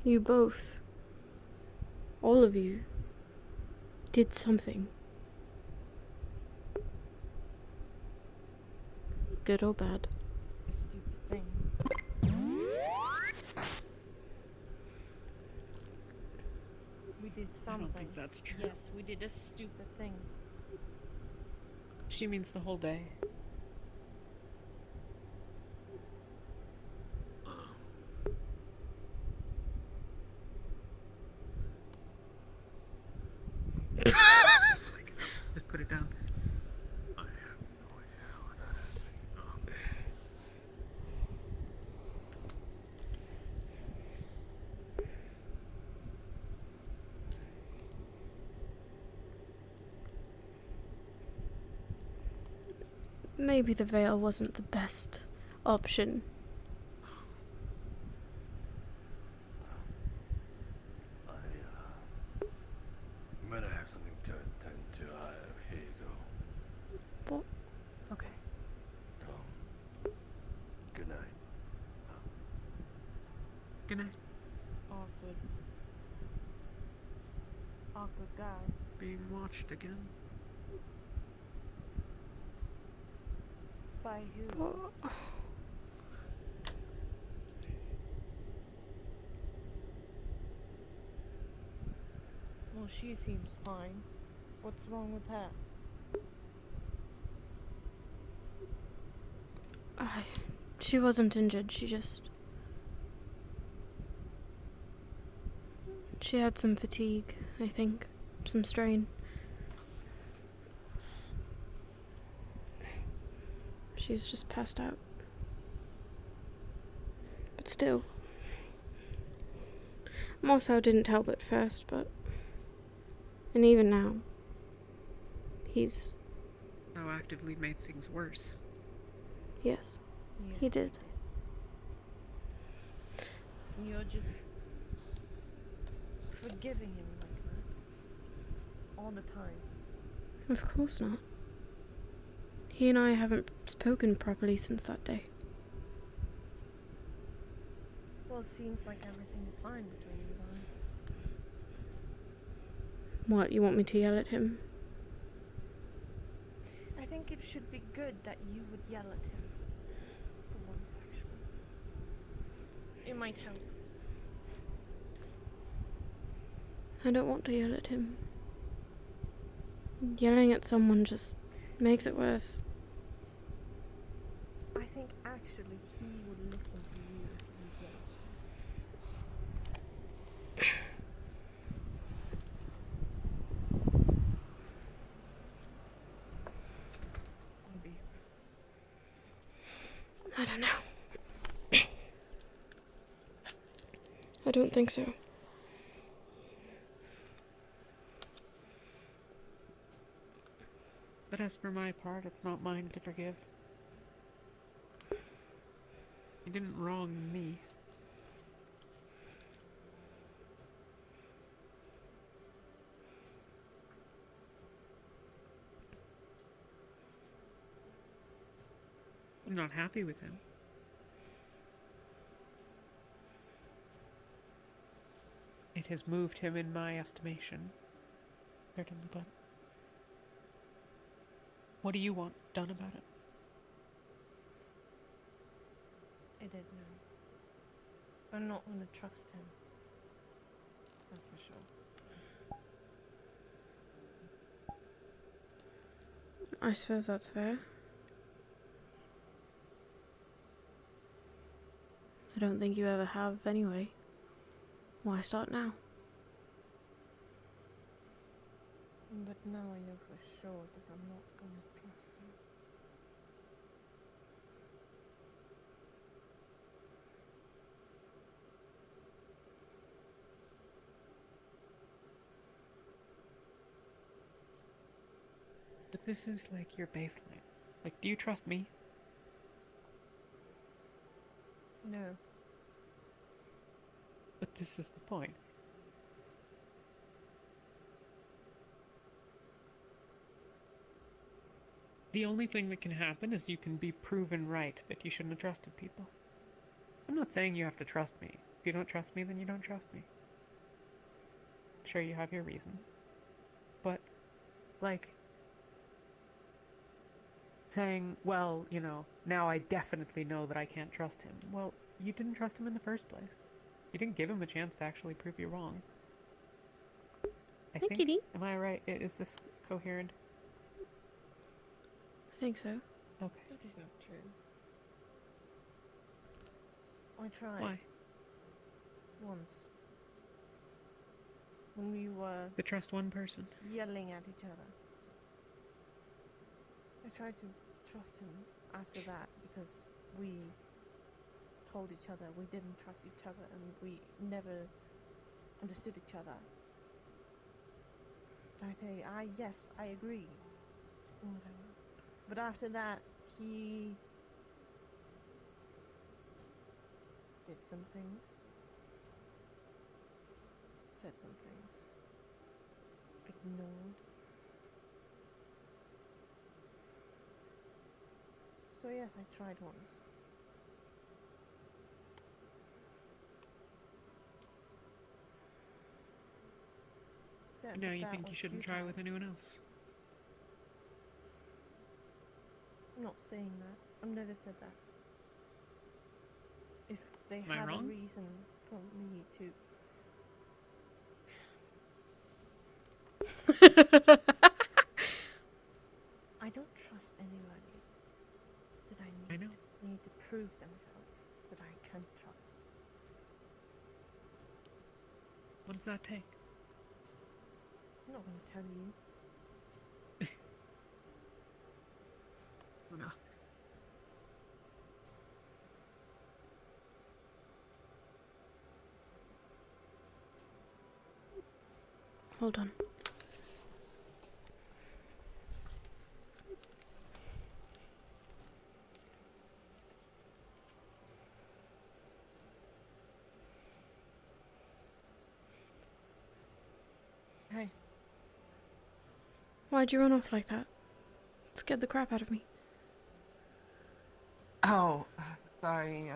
C: you both, all of you, did something. Good or bad.
K: A stupid thing. We did something.
B: I don't think that's true.
K: Yes, we did a stupid thing.
B: She means the whole day. Just put it down.
H: I have no idea what that is.
C: maybe the veil wasn't the best option.
H: You might have something to attend to. Here you go.
C: What?
K: Okay.
H: Good night.
B: Good night.
K: Awkward. Awkward guy.
B: Being watched again.
K: By who?
C: What?
K: Well, she seems fine. What's wrong with her?
C: She wasn't injured, she had some fatigue, I think. Some strain. She's just passed out. But still. Mosso didn't help at first, but... And even now, he's...
B: How actively made things worse.
C: Yes, he did.
K: You're just forgiving him like that all the time.
C: Of course not. He and I haven't spoken properly since that day.
K: Well, it seems like everything is fine between you guys.
C: What, you want me to yell at him?
K: I think it should be good that you would yell at him. For once, actually. It might help.
C: I don't want to yell at him. Yelling at someone just makes it worse.
K: I think actually he would listen to you if you yelled.
B: Maybe.
C: I don't know. I don't think so.
B: But as for my part, it's not mine to forgive. You didn't wrong me. I'm not happy with him. It has moved him in my estimation. Certainly, but what do you want done about it?
K: I didn't know. I'm not gonna trust him. That's for sure.
C: I suppose that's fair. I don't think you ever have anyway. Why start now?
K: But now I know for sure that I'm not gonna trust him.
B: But this is like your baseline. Like, do you trust me?
K: No.
B: But this is the point. The only thing that can happen is you can be proven right that you shouldn't have trusted people. I'm not saying you have to trust me. If you don't trust me, then you don't trust me. Sure, you have your reason. But, like, saying, well, you know, now I definitely know that I can't trust him. Well, you didn't trust him in the first place. You didn't give him a chance to actually prove you wrong. I think,
C: Kitty.
B: am I right? Is this coherent?
C: I think so.
B: Okay.
K: That is not true. I tried.
B: Why?
K: Once. When we were
B: To trust one person.
K: yelling at each other. I tried to trust him after that because we told each other we didn't trust each other and we never understood each other. I say, yes, I agree. Whatever. But after that, he did some things, said some things, ignored. So yes, I tried once. Yeah,
B: Now
K: but
B: you
K: that
B: think you
K: was
B: shouldn't try
K: futile.
B: with anyone else?
K: I'm not saying that. I've never said that. If they
B: Am I
K: have a
B: wrong?
K: reason for me to. I don't trust anybody that I
B: know.
K: need to prove themselves that I can trust them.
B: What does that take?
K: I'm not going to tell you.
B: No.
C: Hold on.
P: Hey.
C: Why'd you run off like that? It scared the crap out of me.
P: Oh, sorry,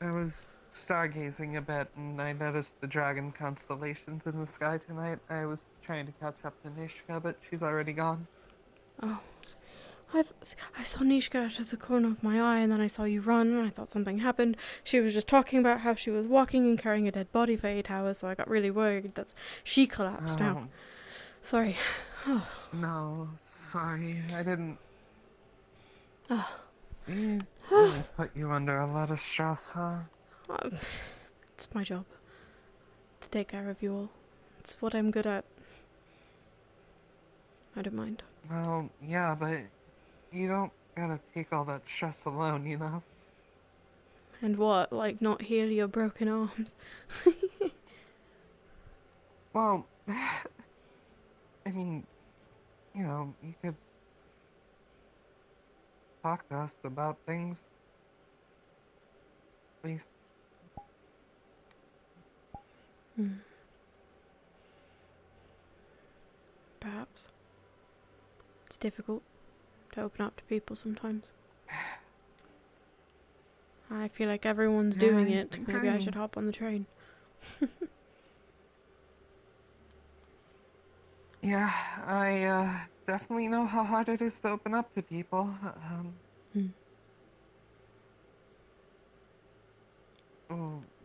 P: I was stargazing a bit and I noticed the dragon constellations in the sky tonight. I was trying to catch up to Nishka, but she's already gone.
C: Oh. I saw Nishka out of the corner of my eye, and then I saw you run, and I thought something happened. She was just talking about how she was walking and carrying a dead body for 8 hours, so I got really worried that she collapsed now. Sorry. Oh.
P: No, sorry, I didn't.
C: Oh.
P: We really put you under a lot of stress, huh?
C: It's my job to take care of you all. It's what I'm good at. I don't mind.
P: Well, yeah, but you don't gotta take all that stress alone, you know?
C: And what? Like not heal your broken arms?
P: Well, I mean, you know, you could talk to us about things. At least.
C: Perhaps. It's difficult to open up to people sometimes. I feel like everyone's doing it. Maybe I should hop on the train.
P: Yeah, I definitely know how hard it is to open up to people.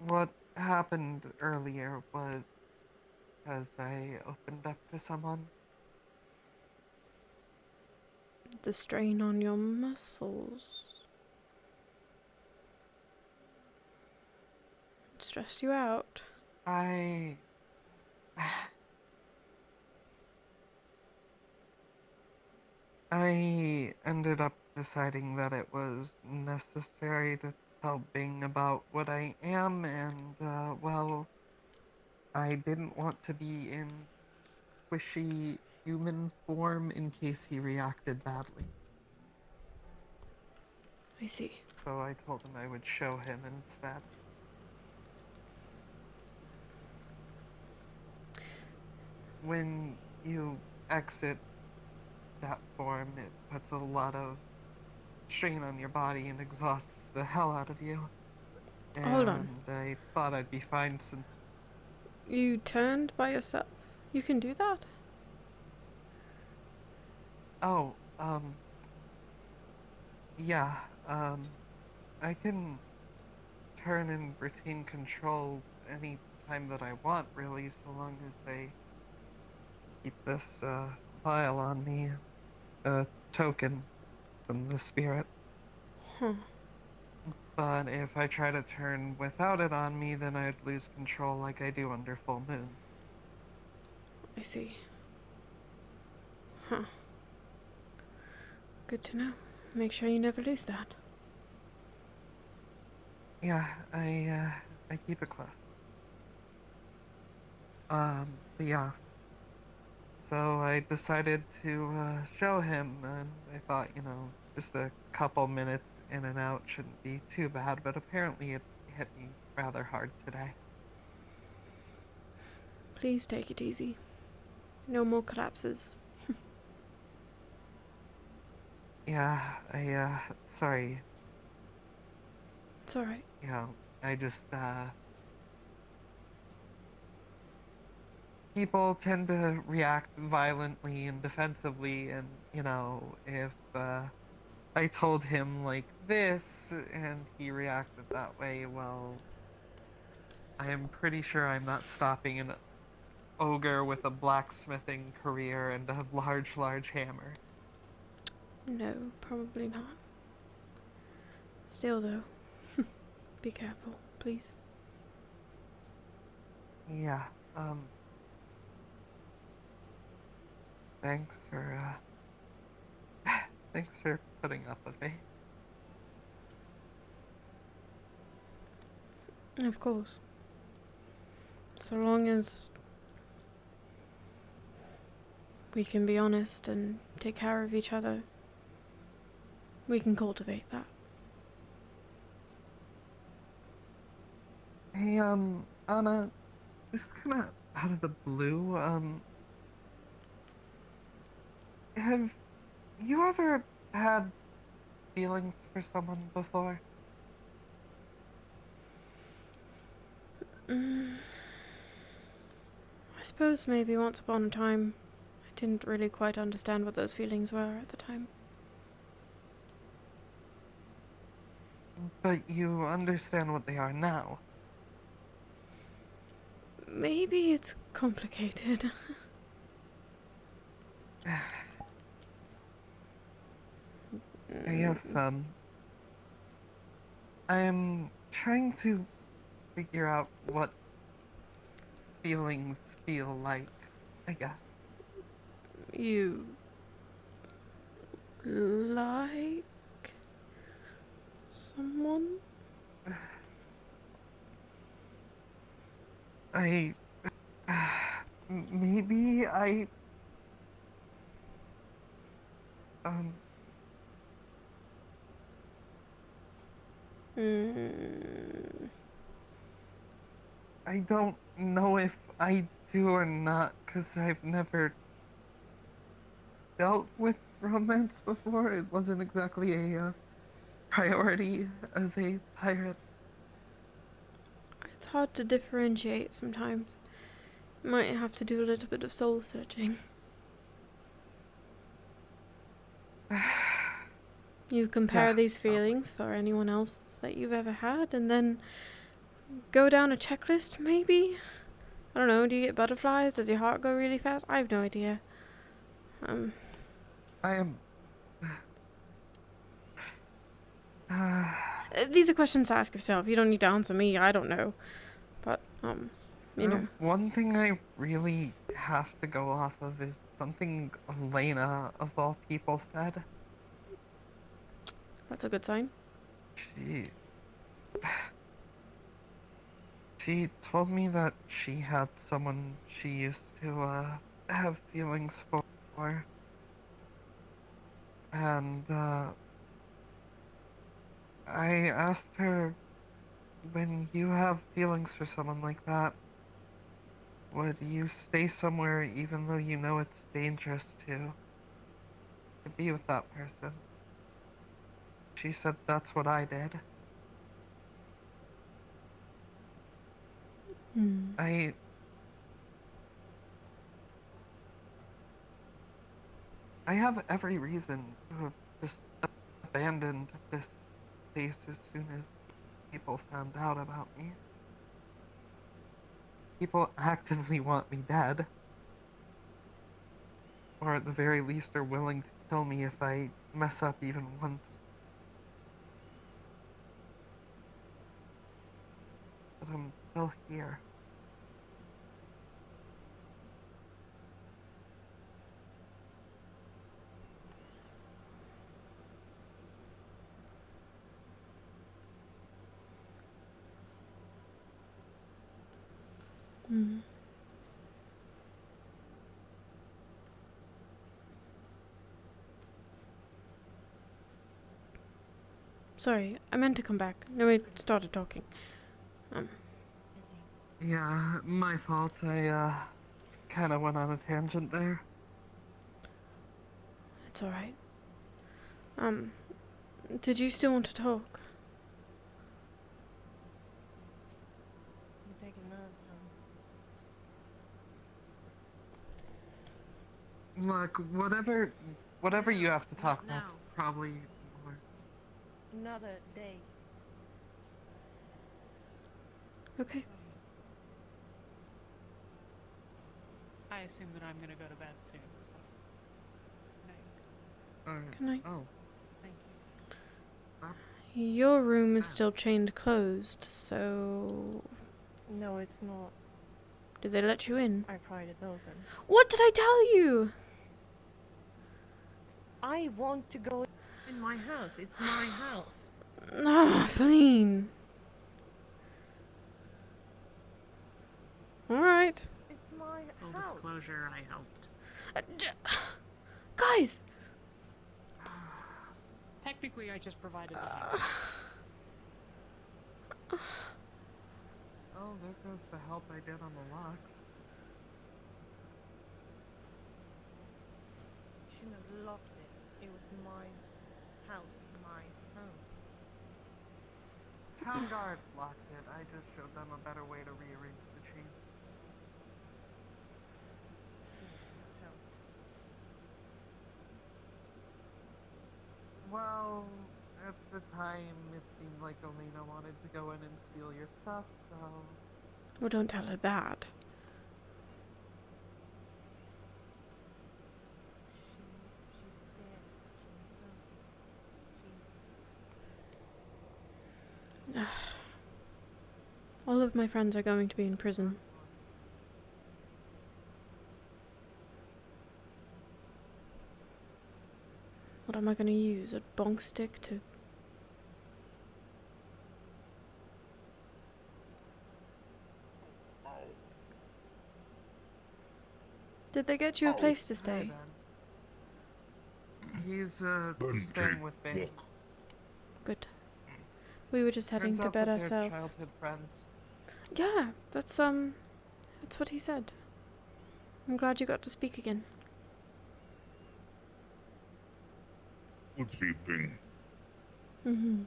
P: What happened earlier was as I opened up to someone.
C: The strain on your muscles stressed you out.
P: I ended up deciding that it was necessary to tell Bing about what I am, and, well, I didn't want to be in squishy human form in case he reacted badly.
C: I see.
P: So I told him I would show him instead. When you exit that form, it puts a lot of strain on your body and exhausts the hell out of you.
C: Hold on.
P: And I thought I'd be fine since...
C: You turned by yourself? You can do that?
P: Oh, yeah, I can turn and retain control any time that I want, really, so long as I keep this, vial on me, token from the spirit.
C: Huh.
P: But if I try to turn without it on me, then I'd lose control like I do under full moons.
C: I see. Huh. Good to know. Make sure you never lose that.
P: Yeah, I keep it close. But yeah. so I decided to show him, and I thought, just a couple minutes in and out shouldn't be too bad, but apparently it hit me rather hard today.
C: Please take it easy. No more collapses.
P: Yeah, sorry.
C: It's alright.
P: I just, people tend to react violently and defensively, and, if, I told him like this and he reacted that way, well, I am pretty sure I'm not stopping an ogre with a blacksmithing career and a large hammer.
C: No, probably not. Still, though, be careful, please.
P: Yeah, thanks for, thanks for putting up with me.
C: Of course. So long as we can be honest and take care of each other, we can cultivate that.
P: Hey, Anna, this is kinda out of the blue, have you ever had feelings for someone before?
C: I suppose maybe once upon a time, I didn't really quite understand what those feelings were at the time.
P: But you understand what they are now.
C: Maybe it's complicated.
P: I guess, I'm trying to figure out what feelings feel like, I guess.
C: You like someone?
P: Maybe I, I don't know if I do or not, 'cause I've never dealt with romance before. It wasn't exactly a priority as a pirate.
C: It's hard to differentiate sometimes. Might have to do a little bit of soul searching. You compare these feelings for anyone else that you've ever had, and then go down a checklist, maybe? I don't know, do you get butterflies? Does your heart go really fast? I have no idea.
P: I am...
C: These are questions to ask yourself. You don't need to answer me. I don't know. But, you know.
P: One thing I really have to go off of is something Elena, of all people, said.
C: That's a good sign.
P: She told me that she had someone she used to, have feelings for. And, I asked her, when you have feelings for someone like that, would you stay somewhere even though you know it's dangerous to be with that person? She said that's what I did. I have every reason to have just abandoned this place as soon as people found out about me. People actively want me dead. Or at the very least are willing to kill me if I mess up even once. But I'm still here.
C: Sorry, I meant to come back. No, we started talking.
P: Yeah, my fault. I, kinda went on a tangent there.
C: It's alright. Did you still want to talk?
K: You take another time.
P: Look, whatever you have to talk
K: now.
P: about, probably more.
K: Another day.
C: Okay.
B: I assume that I'm gonna go to bed soon, so.
C: Good night.
P: Oh.
B: Thank
C: you. Your room is still chained closed, so...
K: No, it's not.
C: Did they let you in?
K: I pried it open.
C: What did I tell you?
K: I want to go
A: In my house. It's my house.
C: Ah, Feline. Alright.
K: It's my
B: Full
K: house.
B: disclosure, I helped.
C: Guys!
B: Technically, I just provided
P: Oh, there goes the help I did on the locks.
K: Shouldn't have locked it. It was my house. My home.
P: Town guard locked it. I just showed them a better way to rearrange the chains. Well, at the time, it seemed like Elena wanted to go in and steal your stuff, so...
C: Well, don't tell her that. All of my friends are going to be in prison. What am I going to use? A bonk stick to... Did they get you a place to stay?
P: He's, staying with me.
C: Good. We were just heading
P: Turns
C: to
P: out
C: bed
P: that they're
C: ourselves.
P: childhood friends.
C: Yeah, that's what he said. I'm glad you got to speak again.
Q: Good sleeping.
C: Mm-hmm.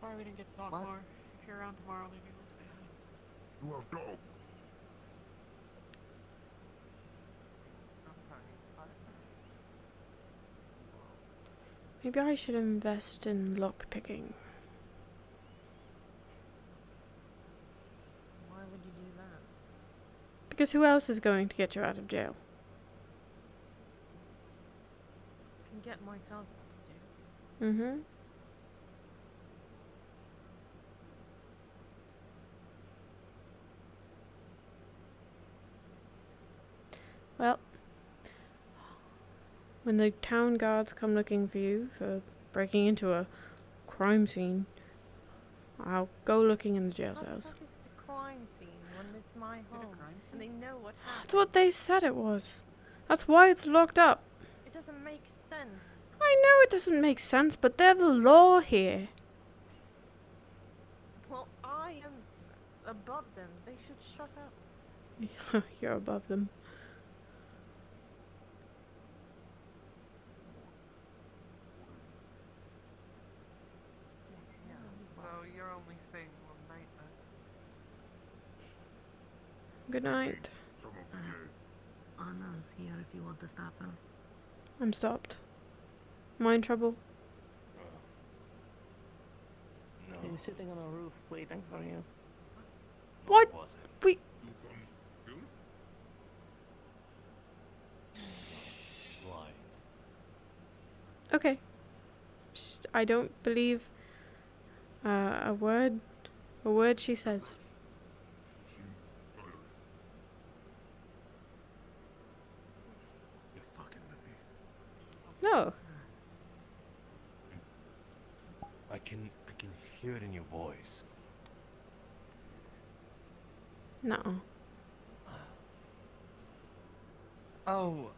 B: Sorry we didn't get to talk more. If you're around tomorrow, maybe we'll stay.
Q: You have dog.
C: Maybe I should invest in lockpicking.
K: Why would you do that?
C: Because who else is going to get you out of jail?
K: Can get myself out of jail.
C: Mm-hmm. Well, when the town guards come looking for you for breaking into a crime scene, I'll go looking in the jail
K: How the
C: cells.
K: fuck is it a crime scene when it's my home and they know what happened?
C: That's what they said it was. That's why it's locked up.
K: It doesn't make sense.
C: I know it doesn't make sense, but they're the law here.
K: Well, I am above them. They should shut up.
C: You're above them.
P: So you're only staying one night then?
C: Good night.
J: Anna's here if you want to stop her.
C: I'm stopped. Am I in trouble?
J: No. He was sitting on a roof waiting for you.
C: What? We...
H: She's lying.
C: Okay. I don't believe a word she says.
H: You're fucking with me.
C: No.
H: I can hear it in your voice.
C: No.
P: Oh,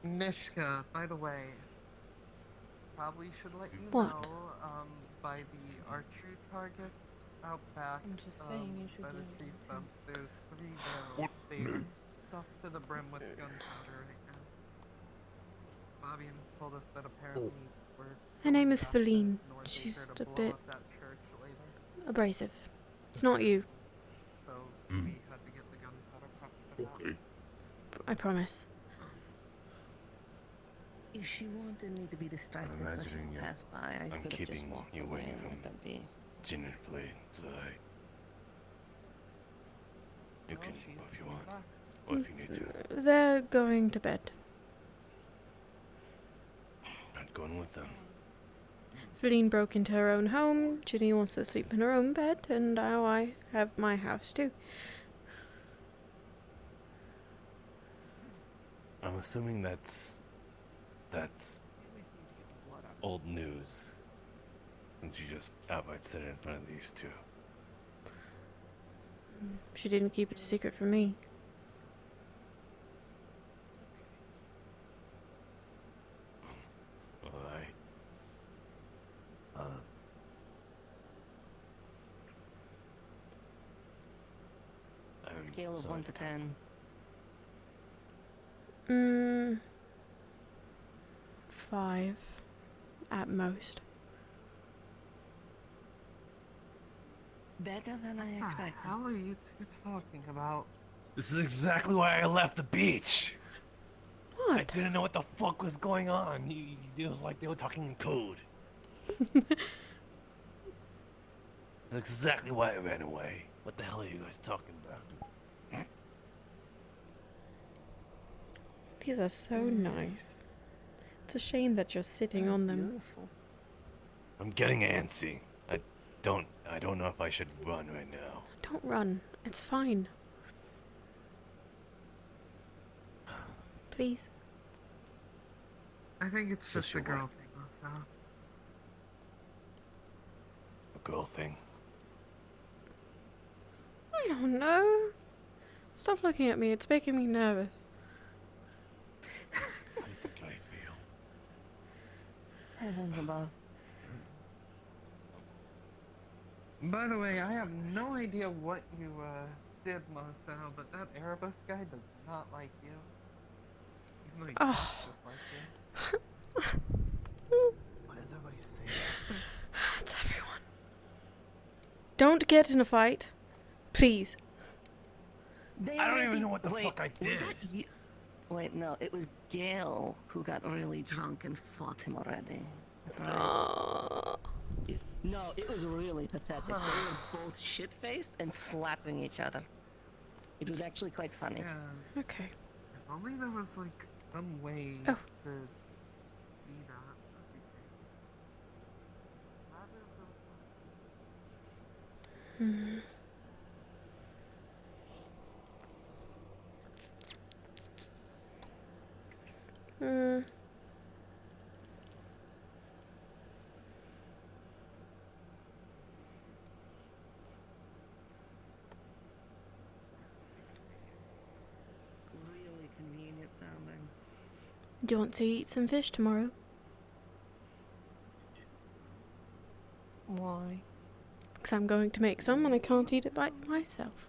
P: Nishka, by the way, probably should let you
C: What?
P: know, by the archery targets out back,
K: I'm just saying you should
P: by the
K: leave
P: tree
K: it.
P: stumps, there's 3 barrels.
Q: What
P: They are
Q: name?
P: stuffed to the brim with gunpowder right now. Fabian told us that apparently we're
C: Her name
P: going
C: is
P: back to
C: Feline.
P: North
C: She's
P: Acre to
C: a
P: blow
C: bit
P: up that church later.
C: abrasive. It's not you,
P: So we had to get the gunpowder prepped for that.
Q: Okay.
C: I promise.
J: If she wanted me to be distracted so she
H: imagining
J: could
H: you-
J: pass by, I
H: I'm
J: could have just
H: keeping
J: walked
H: you
J: away
H: away
J: and
H: from
J: let them be.
H: Jennifer, so you
P: Well,
H: can
P: she's
H: go if you
P: coming
H: want,
P: back.
H: or if you need to.
C: They're going to bed.
H: Not going with them.
C: Feline broke into her own home. Ginny wants to sleep in her own bed, and now I have my house too.
H: I'm assuming that's old news. Since you just outright said it in front of these two.
C: She didn't keep it a secret from me.
H: Alright. I'm
J: Scale of
H: sorry
J: 1 to 10.
C: 5 at most.
J: Better than I
P: What the
J: expected.
P: hell are you two talking about?
H: This is exactly why I left the beach.
C: What?
H: I didn't know what the fuck was going on. It was like they were talking in code. That's exactly why I ran away. What the hell are you guys talking about?
C: These are so nice. It's a shame that you're sitting on them.
J: Beautiful.
H: I'm getting antsy. I don't know if I should run right now.
C: Don't run. It's fine. Please.
B: I think it's
H: Yes,
B: just a
H: you
B: girl
H: are.
B: thing, so.
H: A girl thing.
C: I don't know. Stop looking at me. It's making me nervous.
H: How do you think I feel?
J: Heavens above.
P: By the way, I have no idea what you did, Marcel, but that Erebus guy does not like you. Even though he talks just like you.
H: What does everybody say?
C: It's everyone. Don't get in a fight. Please.
H: I don't even know what the fuck I did.
J: Was that you? Wait, no, it was Gail who got really drunk and fought him already. That's right. No, it was really pathetic. They were both shit-faced and slapping each other. It was actually quite funny.
P: Yeah.
C: Okay.
P: If only there was like some way
C: Oh.
P: to be that. That'd be great. Imagine if there was
J: Really convenient sounding.
C: Do you want to eat some fish tomorrow?
K: Why?
C: Because I'm going to make some and I can't eat it by myself.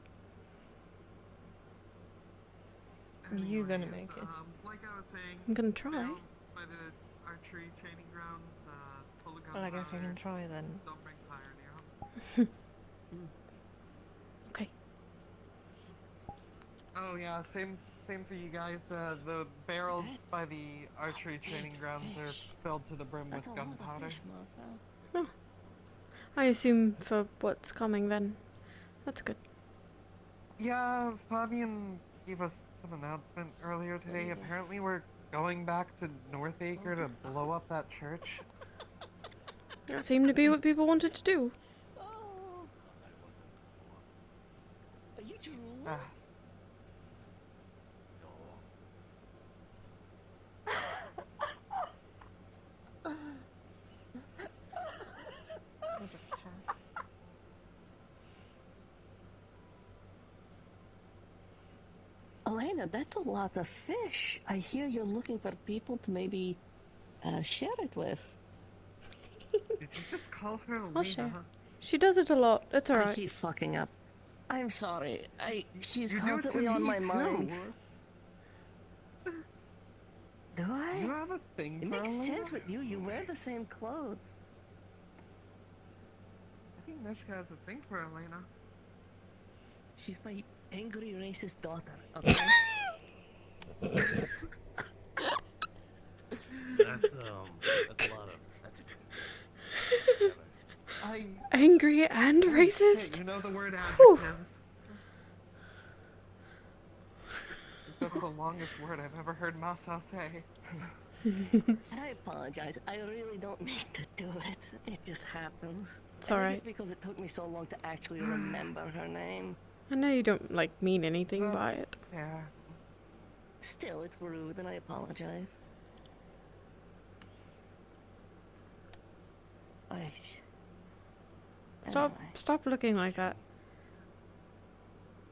K: You gonna make it?
P: Like I was saying,
C: I'm gonna try.
P: barrels by the archery training grounds, full of
K: Well, I guess I can
P: gunpowder.
K: try then.
P: Don't bring fire near 'em.
C: Okay.
P: Oh yeah, same for you guys. The barrels by the archery training grounds are filled to the brim with
J: That's a lot of
P: gunpowder.
J: fish, Marcel.
C: Oh. I assume for what's coming then. That's good.
P: Yeah, Fabian gave us some announcement earlier today. Apparently we're going back to North Acre to blow up that church.
C: That seemed to be what people wanted to do.
J: Oh. Are you drooling?
P: Ah.
K: There's a cat.
J: Elena, that's a lot of fish. I hear you're looking for people to maybe share it with.
I: Did you just call her
C: I'll share.
I: Lena?
C: She does it a lot. It's
J: I
C: alright.
J: keep fucking up. I'm sorry. She's
I: You do it to
J: constantly on
I: me,
J: my mind.
I: too.
J: Do I?
P: You have a thing
J: It
P: for
J: makes
P: Elena?
J: sense with you. You wear the same clothes.
P: I think Nishka has a thing for Elena.
J: She's my angry racist daughter. Okay.
H: That's a lot of
C: Angry and
P: Holy
C: racist.
P: Shit, you know the word
C: Whew.
P: adjectives. That's the longest word I've ever heard Masa say.
J: I apologize. I really don't mean to do it. It just happens.
C: It's
J: I think
C: alright.
J: it's because it took me so long to actually remember her name.
C: I know you don't like mean anything by it.
P: Yeah.
J: Still, it's rude, and I apologize. I.
C: Stop looking like that.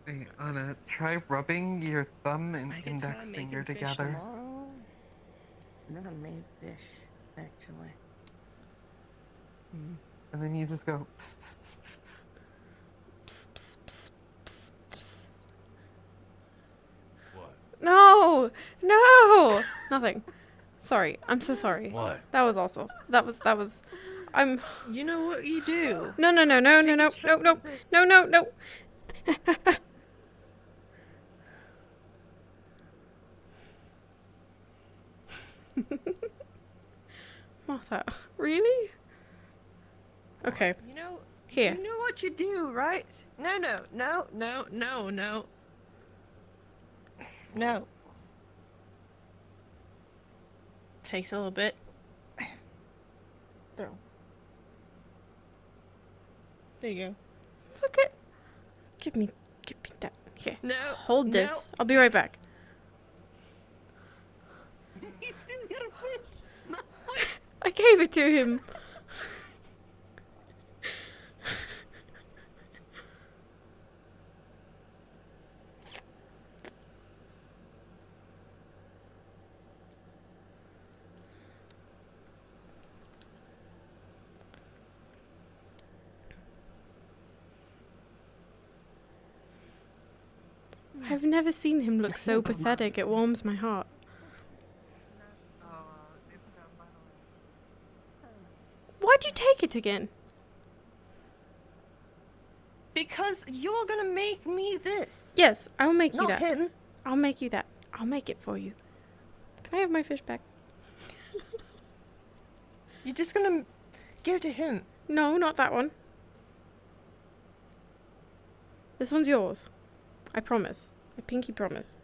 P: Hey, Anna, try rubbing your thumb and
J: I could try
P: index
J: making
P: finger
J: fish
P: together.
J: tomorrow. I never made fish, actually.
P: And then you just go pss, pss, pss, pss, pss.
C: Psst, psst, psst, psst, psst.
H: What?
C: No! No! Nothing. Sorry. I'm so sorry.
H: What?
C: That was also. That was. I'm.
A: You know what you do?
C: No, no, no, no, no, no, no, no, no, no, no. Martha, really? Okay.
A: You know.
C: Here.
A: You know what you do, right? No, no, no, no, no, no. No. Takes a little bit. Throw. There you go.
C: Look at. Give me that. Here.
A: No.
C: Hold this. I'll be right back. I gave it to him. I've never seen him look so pathetic. It warms my heart. Why'd you take it again?
A: Because you're gonna make me this.
C: Yes, I'll make you
A: Not
C: that.
A: him.
C: I'll make you that. I'll make it for you. Can I have my fish back?
A: You're just gonna give it to him.
C: No, not that one. This one's yours. I promise. I pinky promise.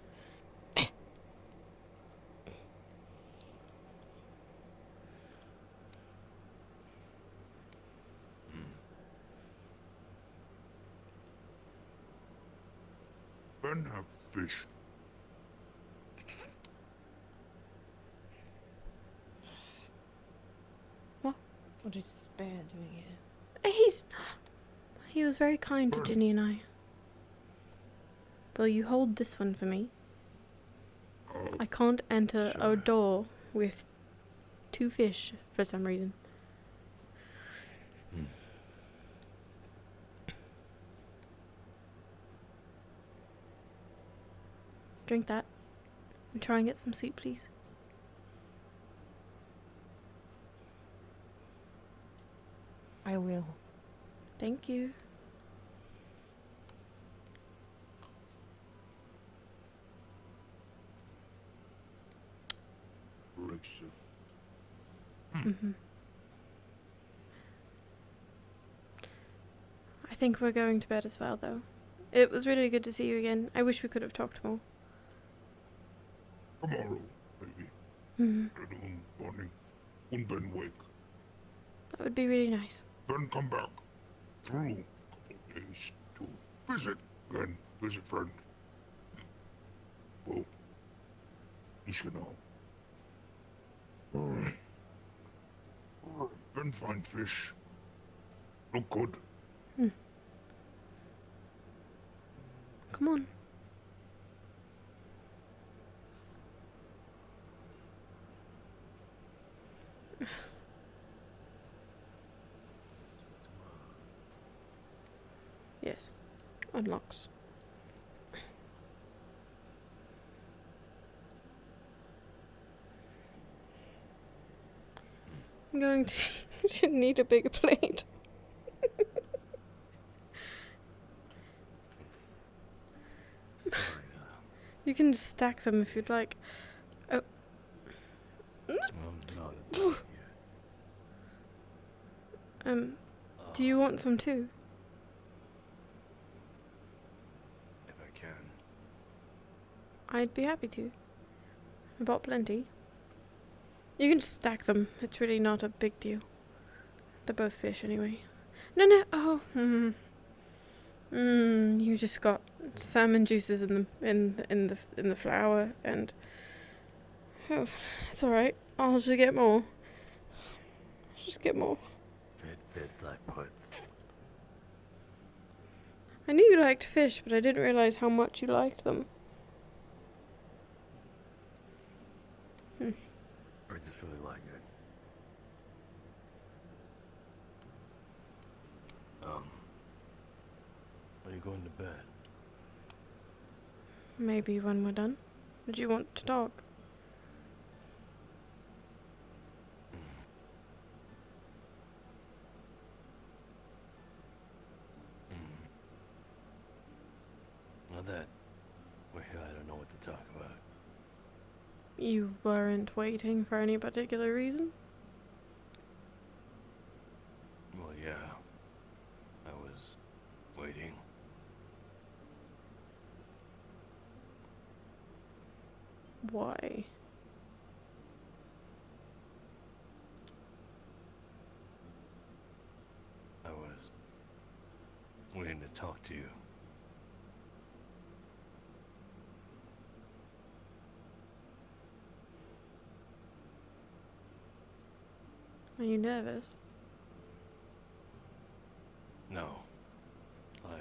Q: Ben have fish.
C: What?
A: What is this bear doing here?
C: He was very kind to Ginny and I. Will you hold this one for me? I can't enter a door with 2 fish for some reason. Drink that. And try and get some sleep, please.
A: I will.
C: Thank you.
Q: Racist.
C: Mm-hmm. I think we're going to bed as well, though. It was really good to see you again. I wish we could have talked more.
Q: Tomorrow, maybe.
C: Mm-hmm.
Q: Afternoon, morning. When Ben wake.
C: That would be really nice.
Q: Then come back. Through a couple days to visit. Then visit friend. Well, you should know. Alright. Alright, then find fish. Look good.
C: Come on. Yes. Unlocks. I'm going to need a bigger plate. You can just stack them if you'd like. Oh.
H: No,
C: Do you want some too?
H: if I can.
C: I'd be happy to. I bought plenty. You can just stack them. It's really not a big deal. They're both fish anyway. No. Oh. You just got salmon juices in the flour, and oh, it's all right. I'll just get more. Just get more.
H: It fits, I puts.
C: I knew you liked fish, but I didn't realize how much you liked them.
H: I just really like it. Are you going to bed?
C: Maybe when we're done. Did you want to talk?
H: Now that we're here, I don't know what to talk about.
C: You weren't waiting for any particular reason?
H: Well, yeah. I was waiting.
C: Why?
H: I was waiting to talk to you.
C: Are you nervous?
H: No. I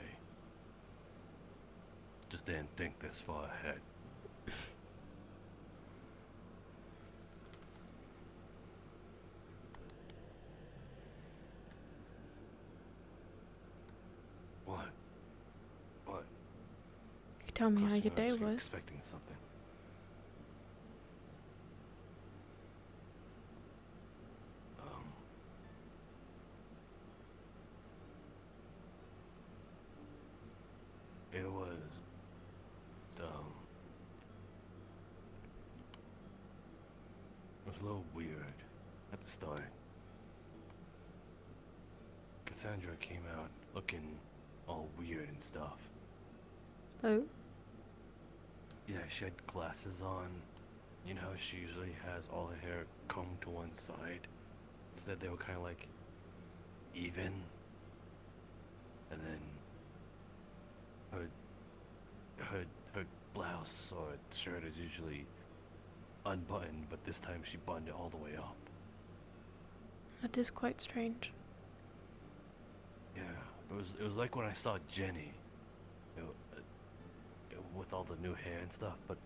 H: just didn't think this far ahead. What? What?
C: You could tell me how your day was.
H: Expecting something. It was it was a little weird at the start. Cassandra came out looking all weird and stuff.
C: Oh?
H: Yeah, she had glasses on. You know, she usually has all her hair combed to one side. Instead, they were kind of like even. And then her blouse or shirt is usually unbuttoned, but this time she buttoned it all the way up.
C: That is quite strange.
H: Yeah, it was like when I saw Jenny, with all the new hair and stuff, but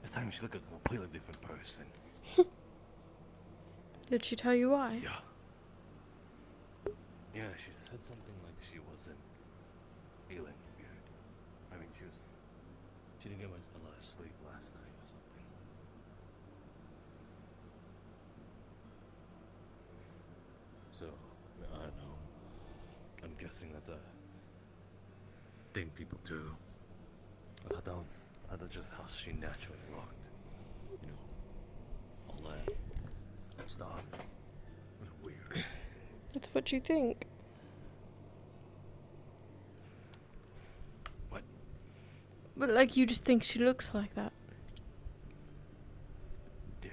H: this time she looked like a completely different person.
C: Did she tell you why?
H: Yeah, she said something like she wasn't feeling weird. I mean, she didn't get a lot of sleep last night or something. So, I don't know. I'm guessing that's a thing people do. I thought that's just how she naturally looked. You know, all that stuff. It was weird.
C: That's what you think.
H: What?
C: But like you just think she looks like that.
H: Yeah.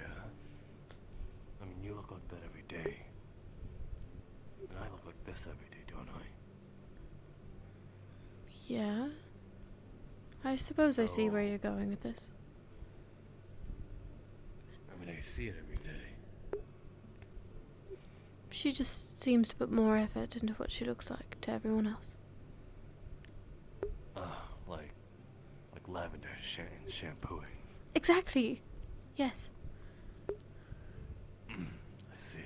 H: I mean, you look like that every day. And I look like this every day, don't I?
C: Yeah. I suppose I see where you're going with this.
H: I mean, I see it every day.
C: She just seems to put more effort into what she looks like to everyone else.
H: Like lavender shampooing.
C: Exactly. Yes.
H: I see.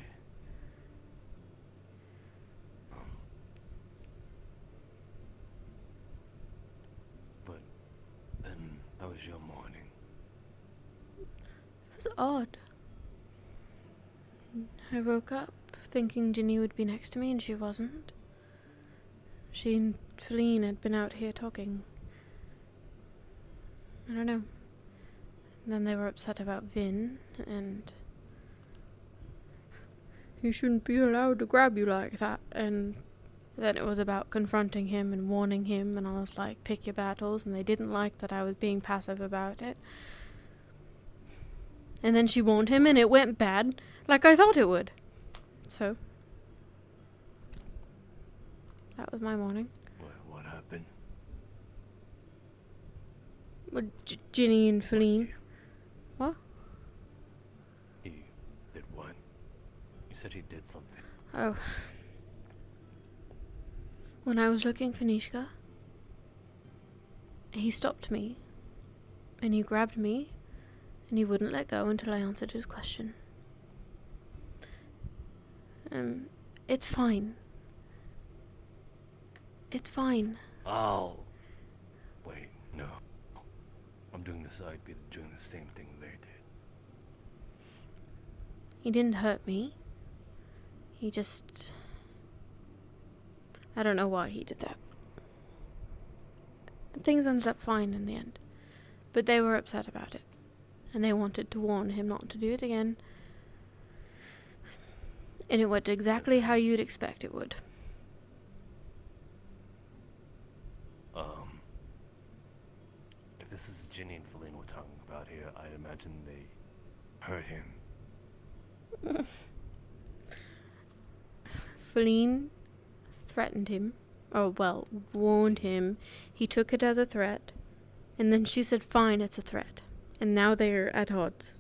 H: was your morning?
C: It was odd. I woke up thinking Ginny would be next to me, and she wasn't. She and Feline had been out here talking. I don't know. Then they were upset about Vin, and he shouldn't be allowed to grab you like that, and then it was about confronting him and warning him, and I was like, pick your battles, and they didn't like that I was being passive about it. And then she warned him, and it went bad, like I thought it would. So, that was my morning.
H: What happened?
C: With Ginny and Feline. What?
H: He did what? You said he did something.
C: Oh. When I was looking for Nishka, he stopped me, and he grabbed me, and he wouldn't let go until I answered his question. It's fine. It's fine.
H: Oh. Wait, no. I'm doing this, I'd be doing the same thing they did.
C: He didn't hurt me. He just... I don't know why he did that. Things ended up fine in the end. But they were upset about it. And they wanted to warn him not to do it again. And it went exactly how you'd expect it would.
H: If this is Ginny and Feline we're talking about here, I'd imagine they hurt him.
C: Feline threatened him. Oh, well, warned him. He took it as a threat. And then she said, fine, it's a threat. And now they're at odds.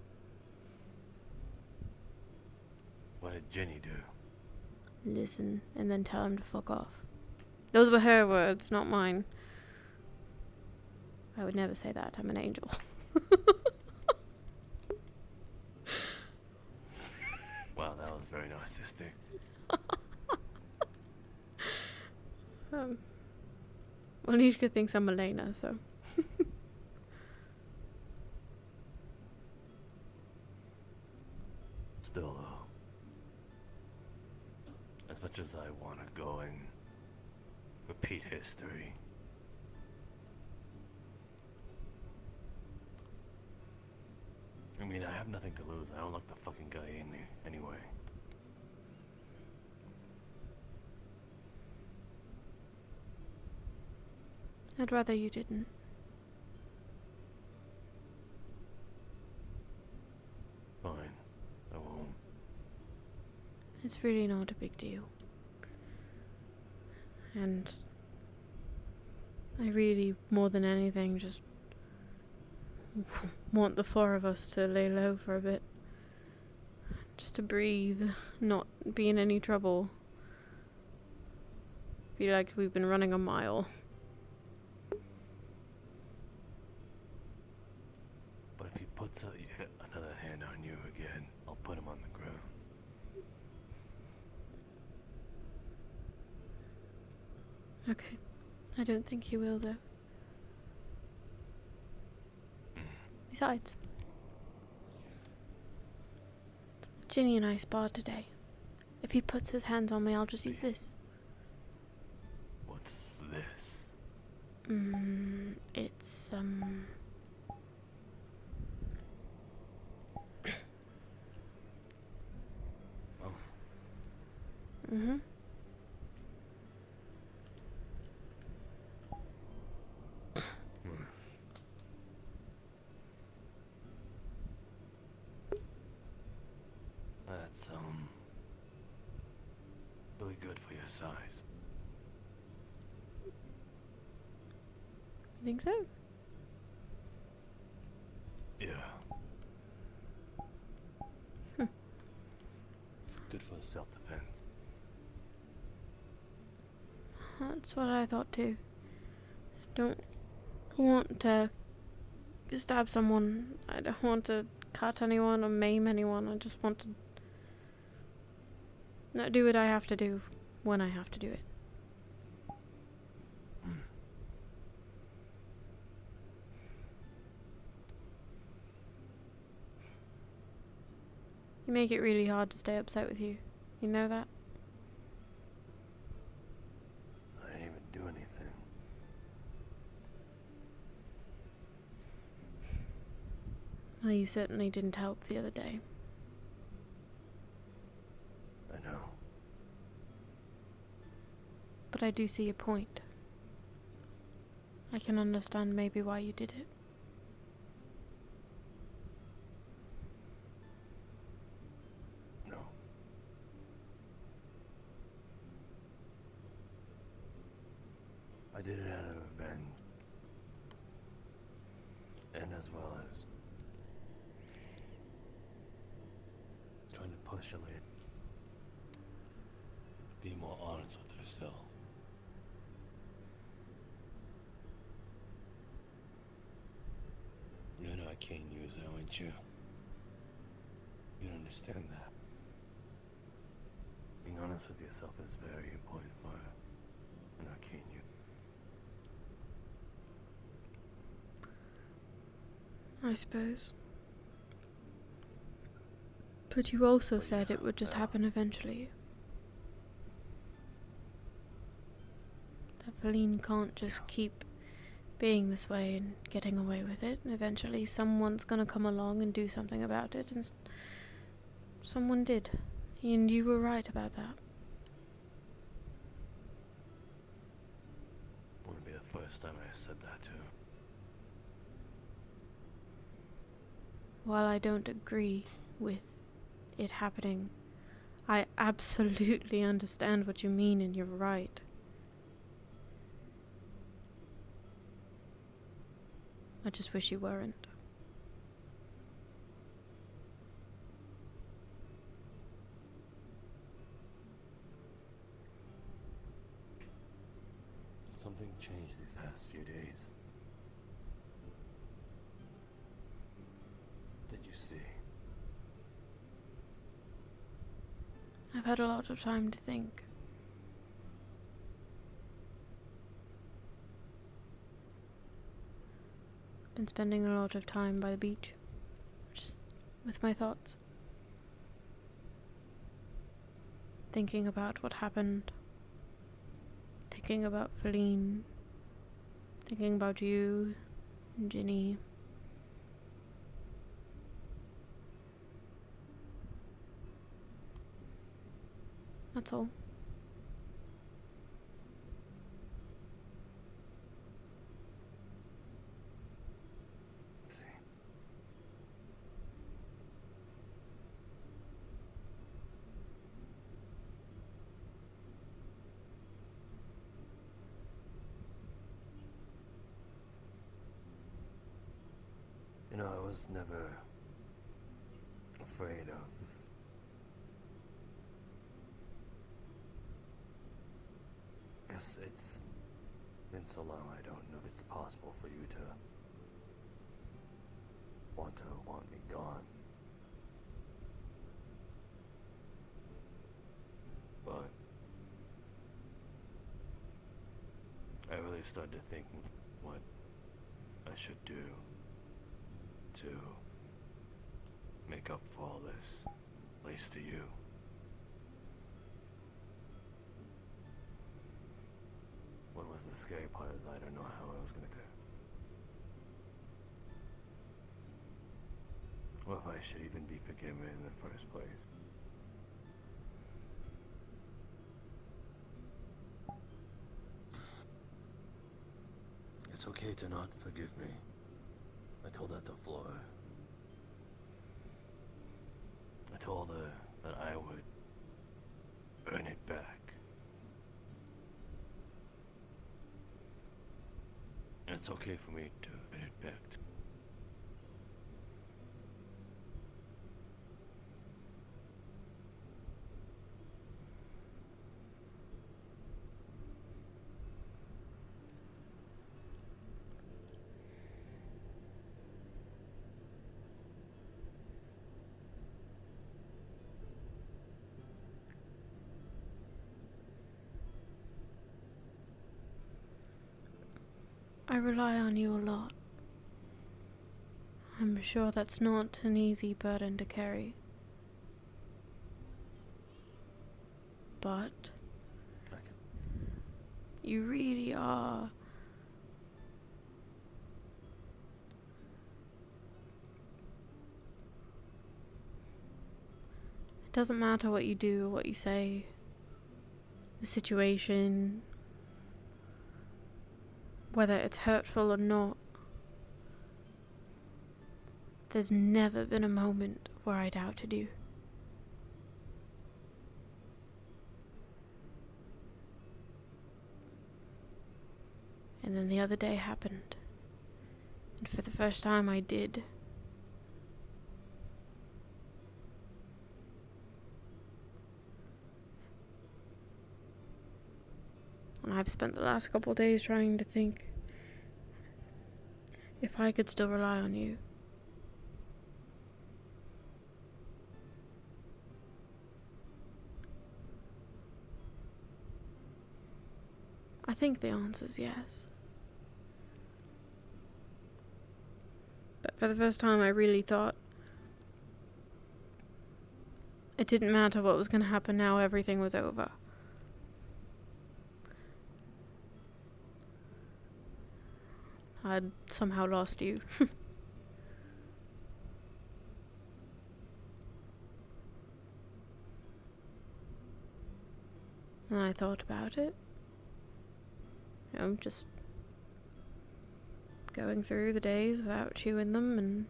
H: What did Ginny do?
C: Listen, and then tell him to fuck off. Those were her words, not mine. I would never say that. I'm an angel.
H: Wow, that was very narcissistic.
C: Well, Nishka thinks I'm Elena, so.
H: Still, though, as much as I want to go and repeat history, I mean, I have nothing to lose. I don't like the fucking guy in there anyway.
C: I'd rather you didn't.
H: Fine, I won't.
C: It's really not a big deal. And I really, more than anything, just want the four of us to lay low for a bit. Just to breathe, not be in any trouble. Be like we've been running a mile.
H: But if he puts another hand on you again, I'll put him on the ground.
C: Okay. I don't think he will, though. Besides, Ginny and I sparred today. If he puts his hands on me, I'll just use this.
H: What's this?
C: It's,
H: Oh.
C: Mm-hmm.
H: That's, really good for your size.
C: I think so.
H: Yeah. Good for self-defense.
C: That's what I thought too. Don't want to stab someone. I don't want to cut anyone or maim anyone. I just want to not do what I have to do when I have to do it. You make it really hard to stay upset with you. You know that?
H: I didn't even do anything.
C: Well, you certainly didn't help the other day.
H: I know.
C: But I do see your point. I can understand maybe why you did it.
H: No. I did it out of revenge. And as well as trying to push Elena to be more honest with herself. You know I can't use her, aren't you? You don't understand that. Being honest with yourself is very important for her. And I can't use.
C: I suppose. But you also said it would just happen eventually. That Feline can't just keep being this way and getting away with it. And eventually someone's gonna come along and do something about it. And someone did. And you were right about that.
H: Wouldn't be the first time I said that too.
C: While I don't agree with it happening, I absolutely understand what you mean, and you're right. I just wish you weren't.
H: Something changed these past few days. Did you see?
C: I've had a lot of time to think. Been spending a lot of time by the beach, just with my thoughts. Thinking about what happened. Thinking about Feline. Thinking about you and Ginny. That's all.
H: You know, I was never afraid of guess it's been so long I don't know if it's possible for you to want me gone. But I really started thinking what I should do to make up for all this, at least to you. What was the scary part is I don't know how I was gonna do. Or if I should even be forgiven in the first place. It's okay to not forgive me. I told that to Flora. I told her that I would earn it back. And it's okay for me to earn it back.
C: I rely on you a lot. I'm sure that's not an easy burden to carry. but you really are. It doesn't matter what you do or what you say, the situation, whether it's hurtful or not. There's never been a moment where I doubted you. And then the other day happened. And for the first time I did. And I've spent the last couple of days trying to think if I could still rely on you. I think the answer's yes. But for the first time I really thought it didn't matter what was going to happen now, everything was over. I'd somehow lost you. And I thought about it. You know, just going through the days without you in them, and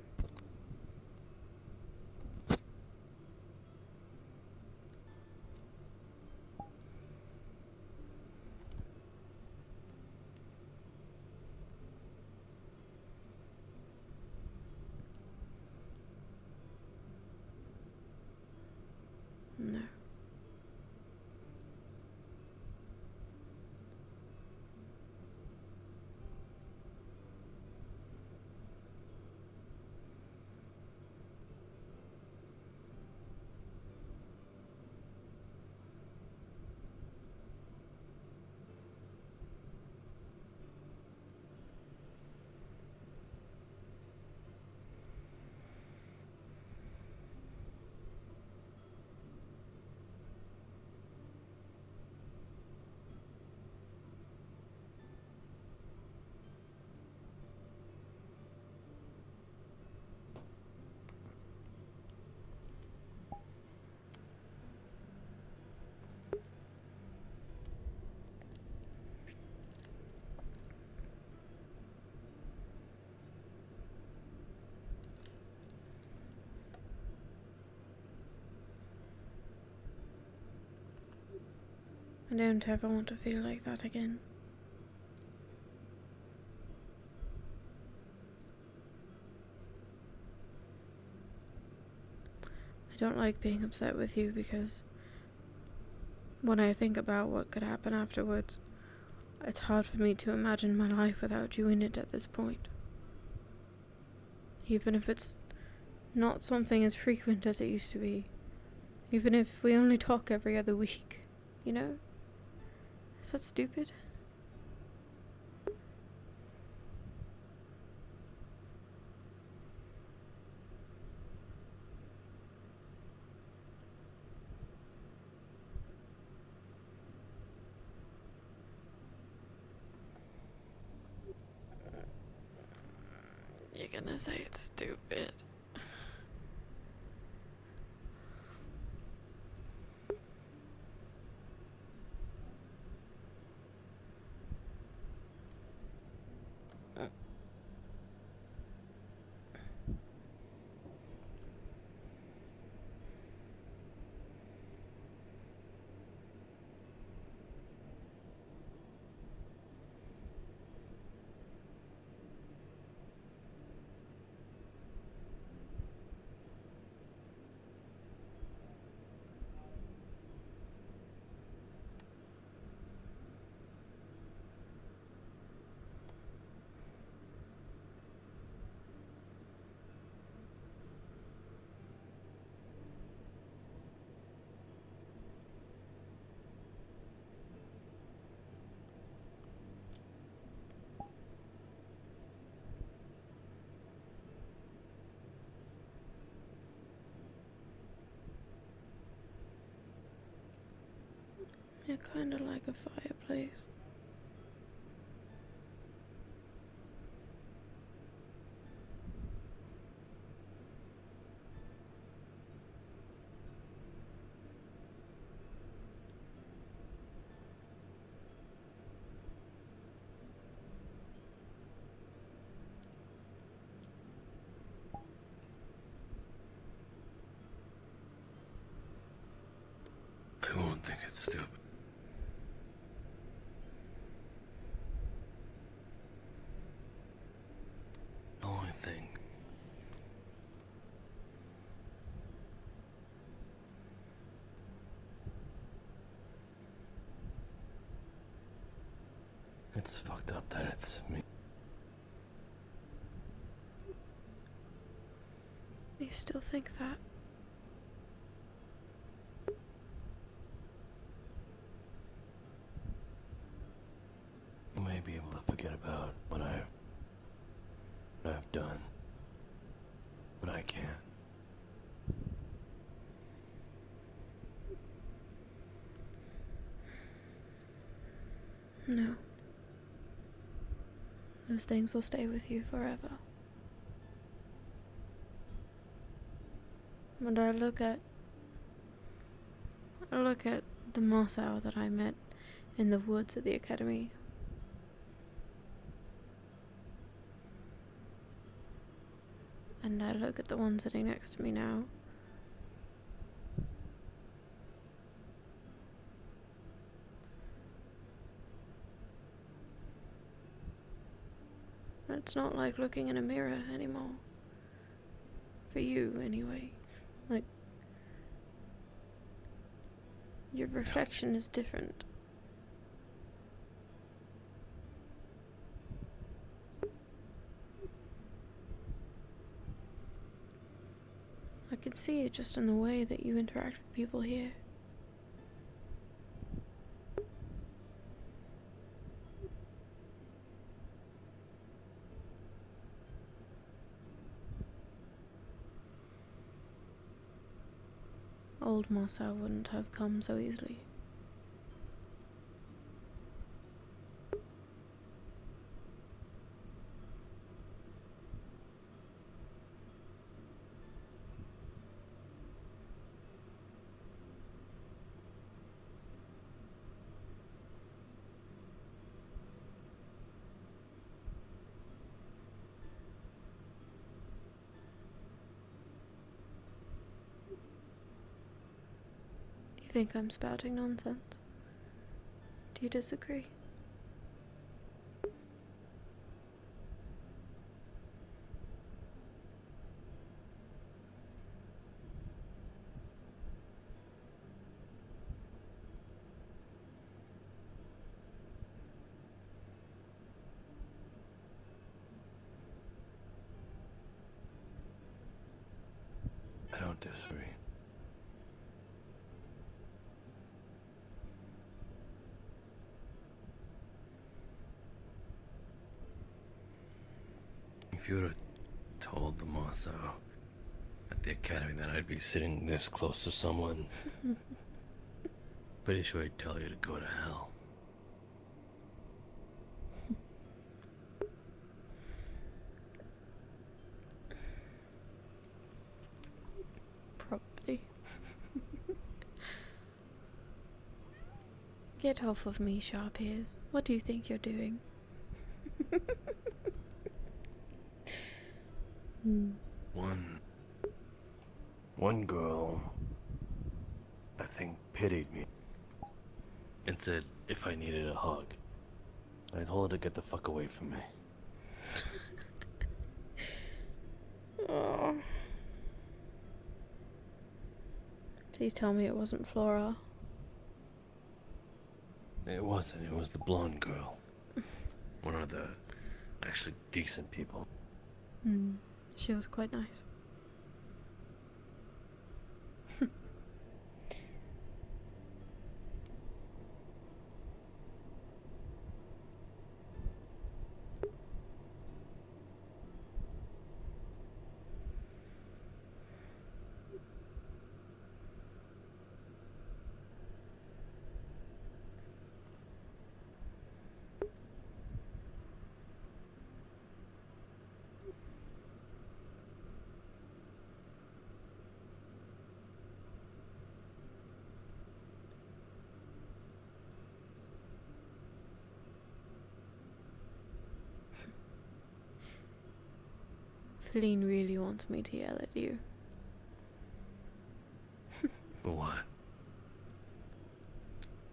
C: no. I don't ever want to feel like that again. I don't like being upset with you because when I think about what could happen afterwards, it's hard for me to imagine my life without you in it at this point. Even if it's not something as frequent as it used to be. Even if we only talk every other week, you know? Is that stupid? You're gonna say it's stupid. You're kind of like a fireplace.
H: I won't think it's stupid. The only thing. It's fucked up that it's me.
C: You still think that?
H: You may be able to forget about what I've done, but I can't.
C: No. Those things will stay with you forever. When I look at the moss owl that I met in the woods at the academy. And I look at the one sitting next to me now. It's not like looking in a mirror anymore. For you, anyway. Like, your reflection is different. I can see it just in the way that you interact with people here. Old Mossa wouldn't have come so easily. You think I'm spouting nonsense? Do you disagree?
H: I don't disagree. If you would have told the Mosso at the academy that I'd be sitting this close to someone, pretty sure I'd tell you to go to hell.
C: Probably. Get off of me, sharp ears. What do you think you're doing?
H: One girl, I think, pitied me and said if I needed a hug. I told her to get the fuck away from me.
C: Oh. Please tell me it wasn't Flora.
H: It wasn't. It was the blonde girl. One of the actually decent people.
C: She was quite nice. Feline really wants me to yell at you.
H: What?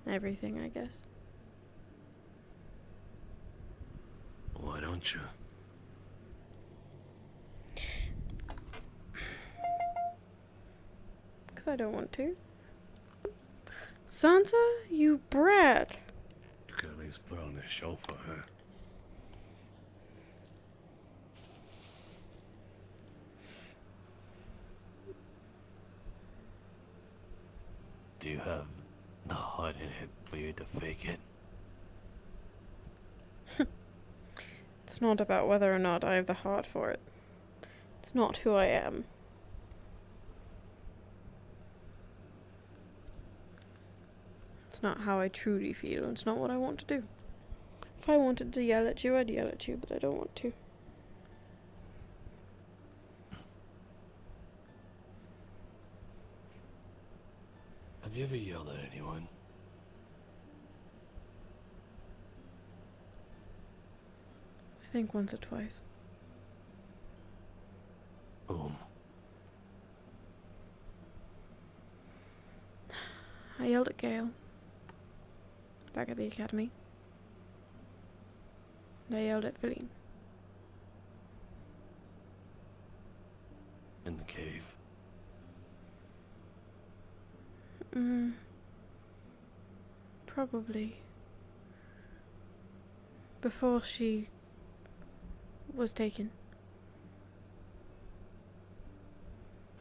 C: Everything, I guess.
H: Why don't you?
C: Because I don't want to. Sansa, you brat!
H: You could at least put on a show for her.
R: Do you have the heart in it for you to fake it?
C: It's not about whether or not I have the heart for it. It's not who I am. It's not how I truly feel, and it's not what I want to do. If I wanted to yell at you, I'd yell at you, but I don't want to.
R: Have you ever yelled at anyone?
C: I think once or twice.
R: Whom?
C: I yelled at Gale. Back at the academy. And I yelled at Feline.
R: In the cave?
C: Probably. Before she was taken.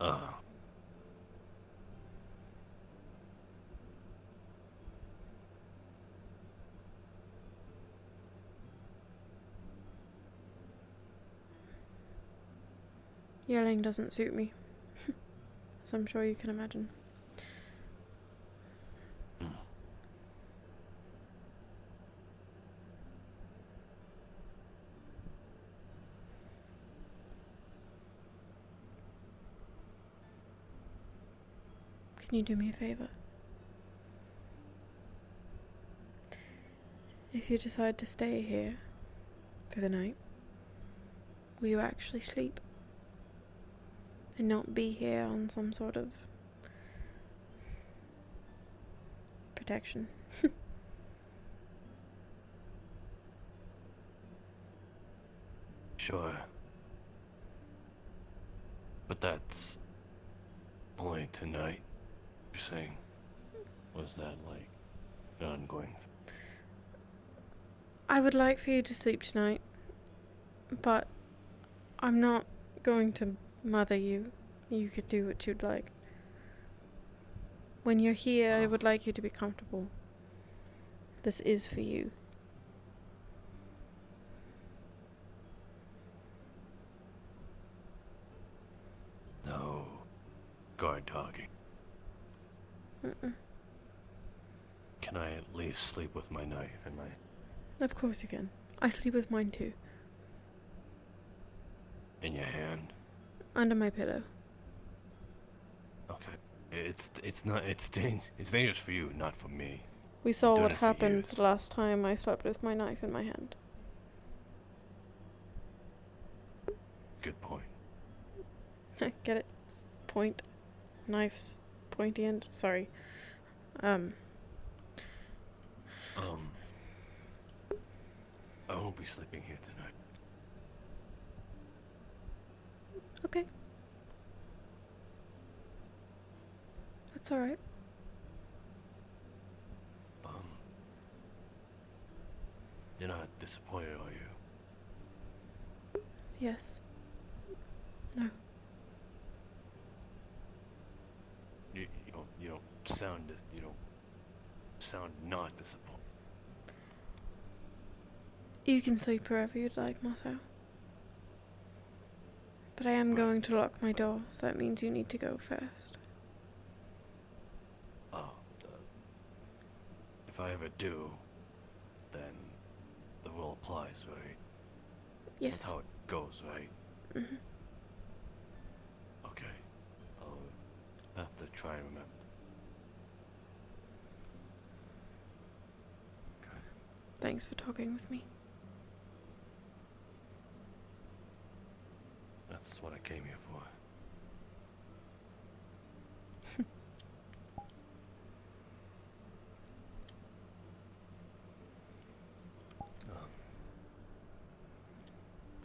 R: Ah.
C: Yelling doesn't suit me. As I'm sure you can imagine. Can you do me a favor? If you decide to stay here for the night, will you actually sleep? And not be here on some sort of protection?
R: Sure. But that's only tonight, you're saying? Was that like an ongoing thing?
C: I would like for you to sleep tonight, but I'm not going to mother you. You could do what you'd like. When you're here, I would like you to be comfortable. This is for you.
R: No guard dogging. Can I at least sleep with my knife in my...
C: Of course you can. I sleep with mine too.
R: in your hand?
C: Under my pillow.
R: Okay. It's dangerous for you, not for me.
C: We saw
R: Doing
C: what
R: it for
C: happened
R: years.
C: the last time I slept with my knife in my hand.
R: Good point.
C: Get it? Point. Knives. Pointy end. Sorry.
R: I won't be sleeping here tonight.
C: Okay. That's alright.
R: You're not disappointed, are you?
C: Yes. No.
R: You don't sound not disappointed.
C: You can sleep wherever you'd like, Marcel. But I am going to lock my door, so that means you need to go first.
R: Oh, if I ever do, then the rule applies, right?
C: Yes.
R: That's how it goes, right?
C: Mm-hmm.
R: Okay. I'll have to try and remember.
C: Thanks for talking with me.
R: That's what I came here for.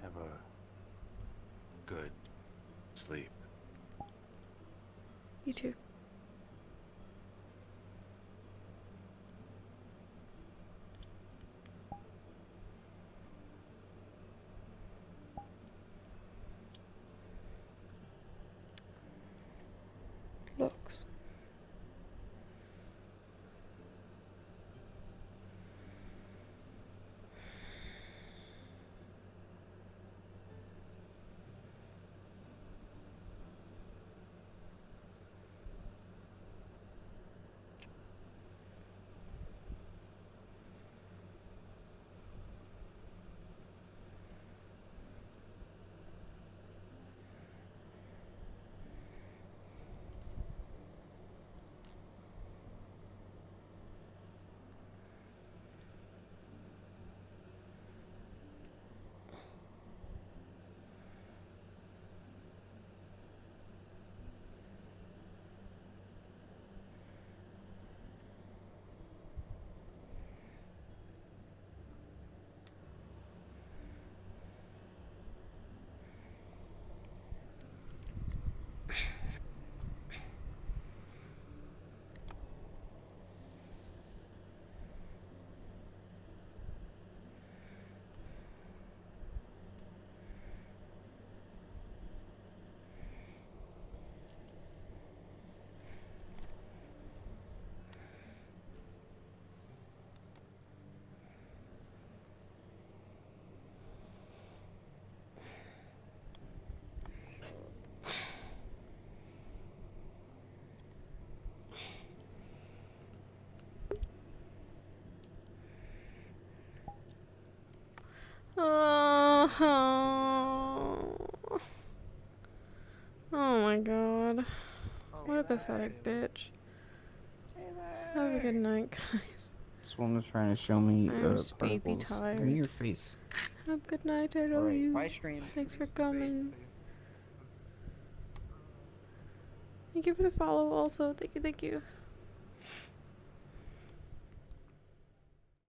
R: Have a good sleep.
C: You too. Looks. Oh my god. What a pathetic bitch. Have a good night, guys.
S: This woman's trying to show me
C: I'm sleepy
S: particles.
C: tired.
S: Give me your face.
C: Have a good night, I love
S: Alright,
C: you.
S: bye, stream.
C: Thanks for coming. Thank you for the follow also. Thank you, thank you.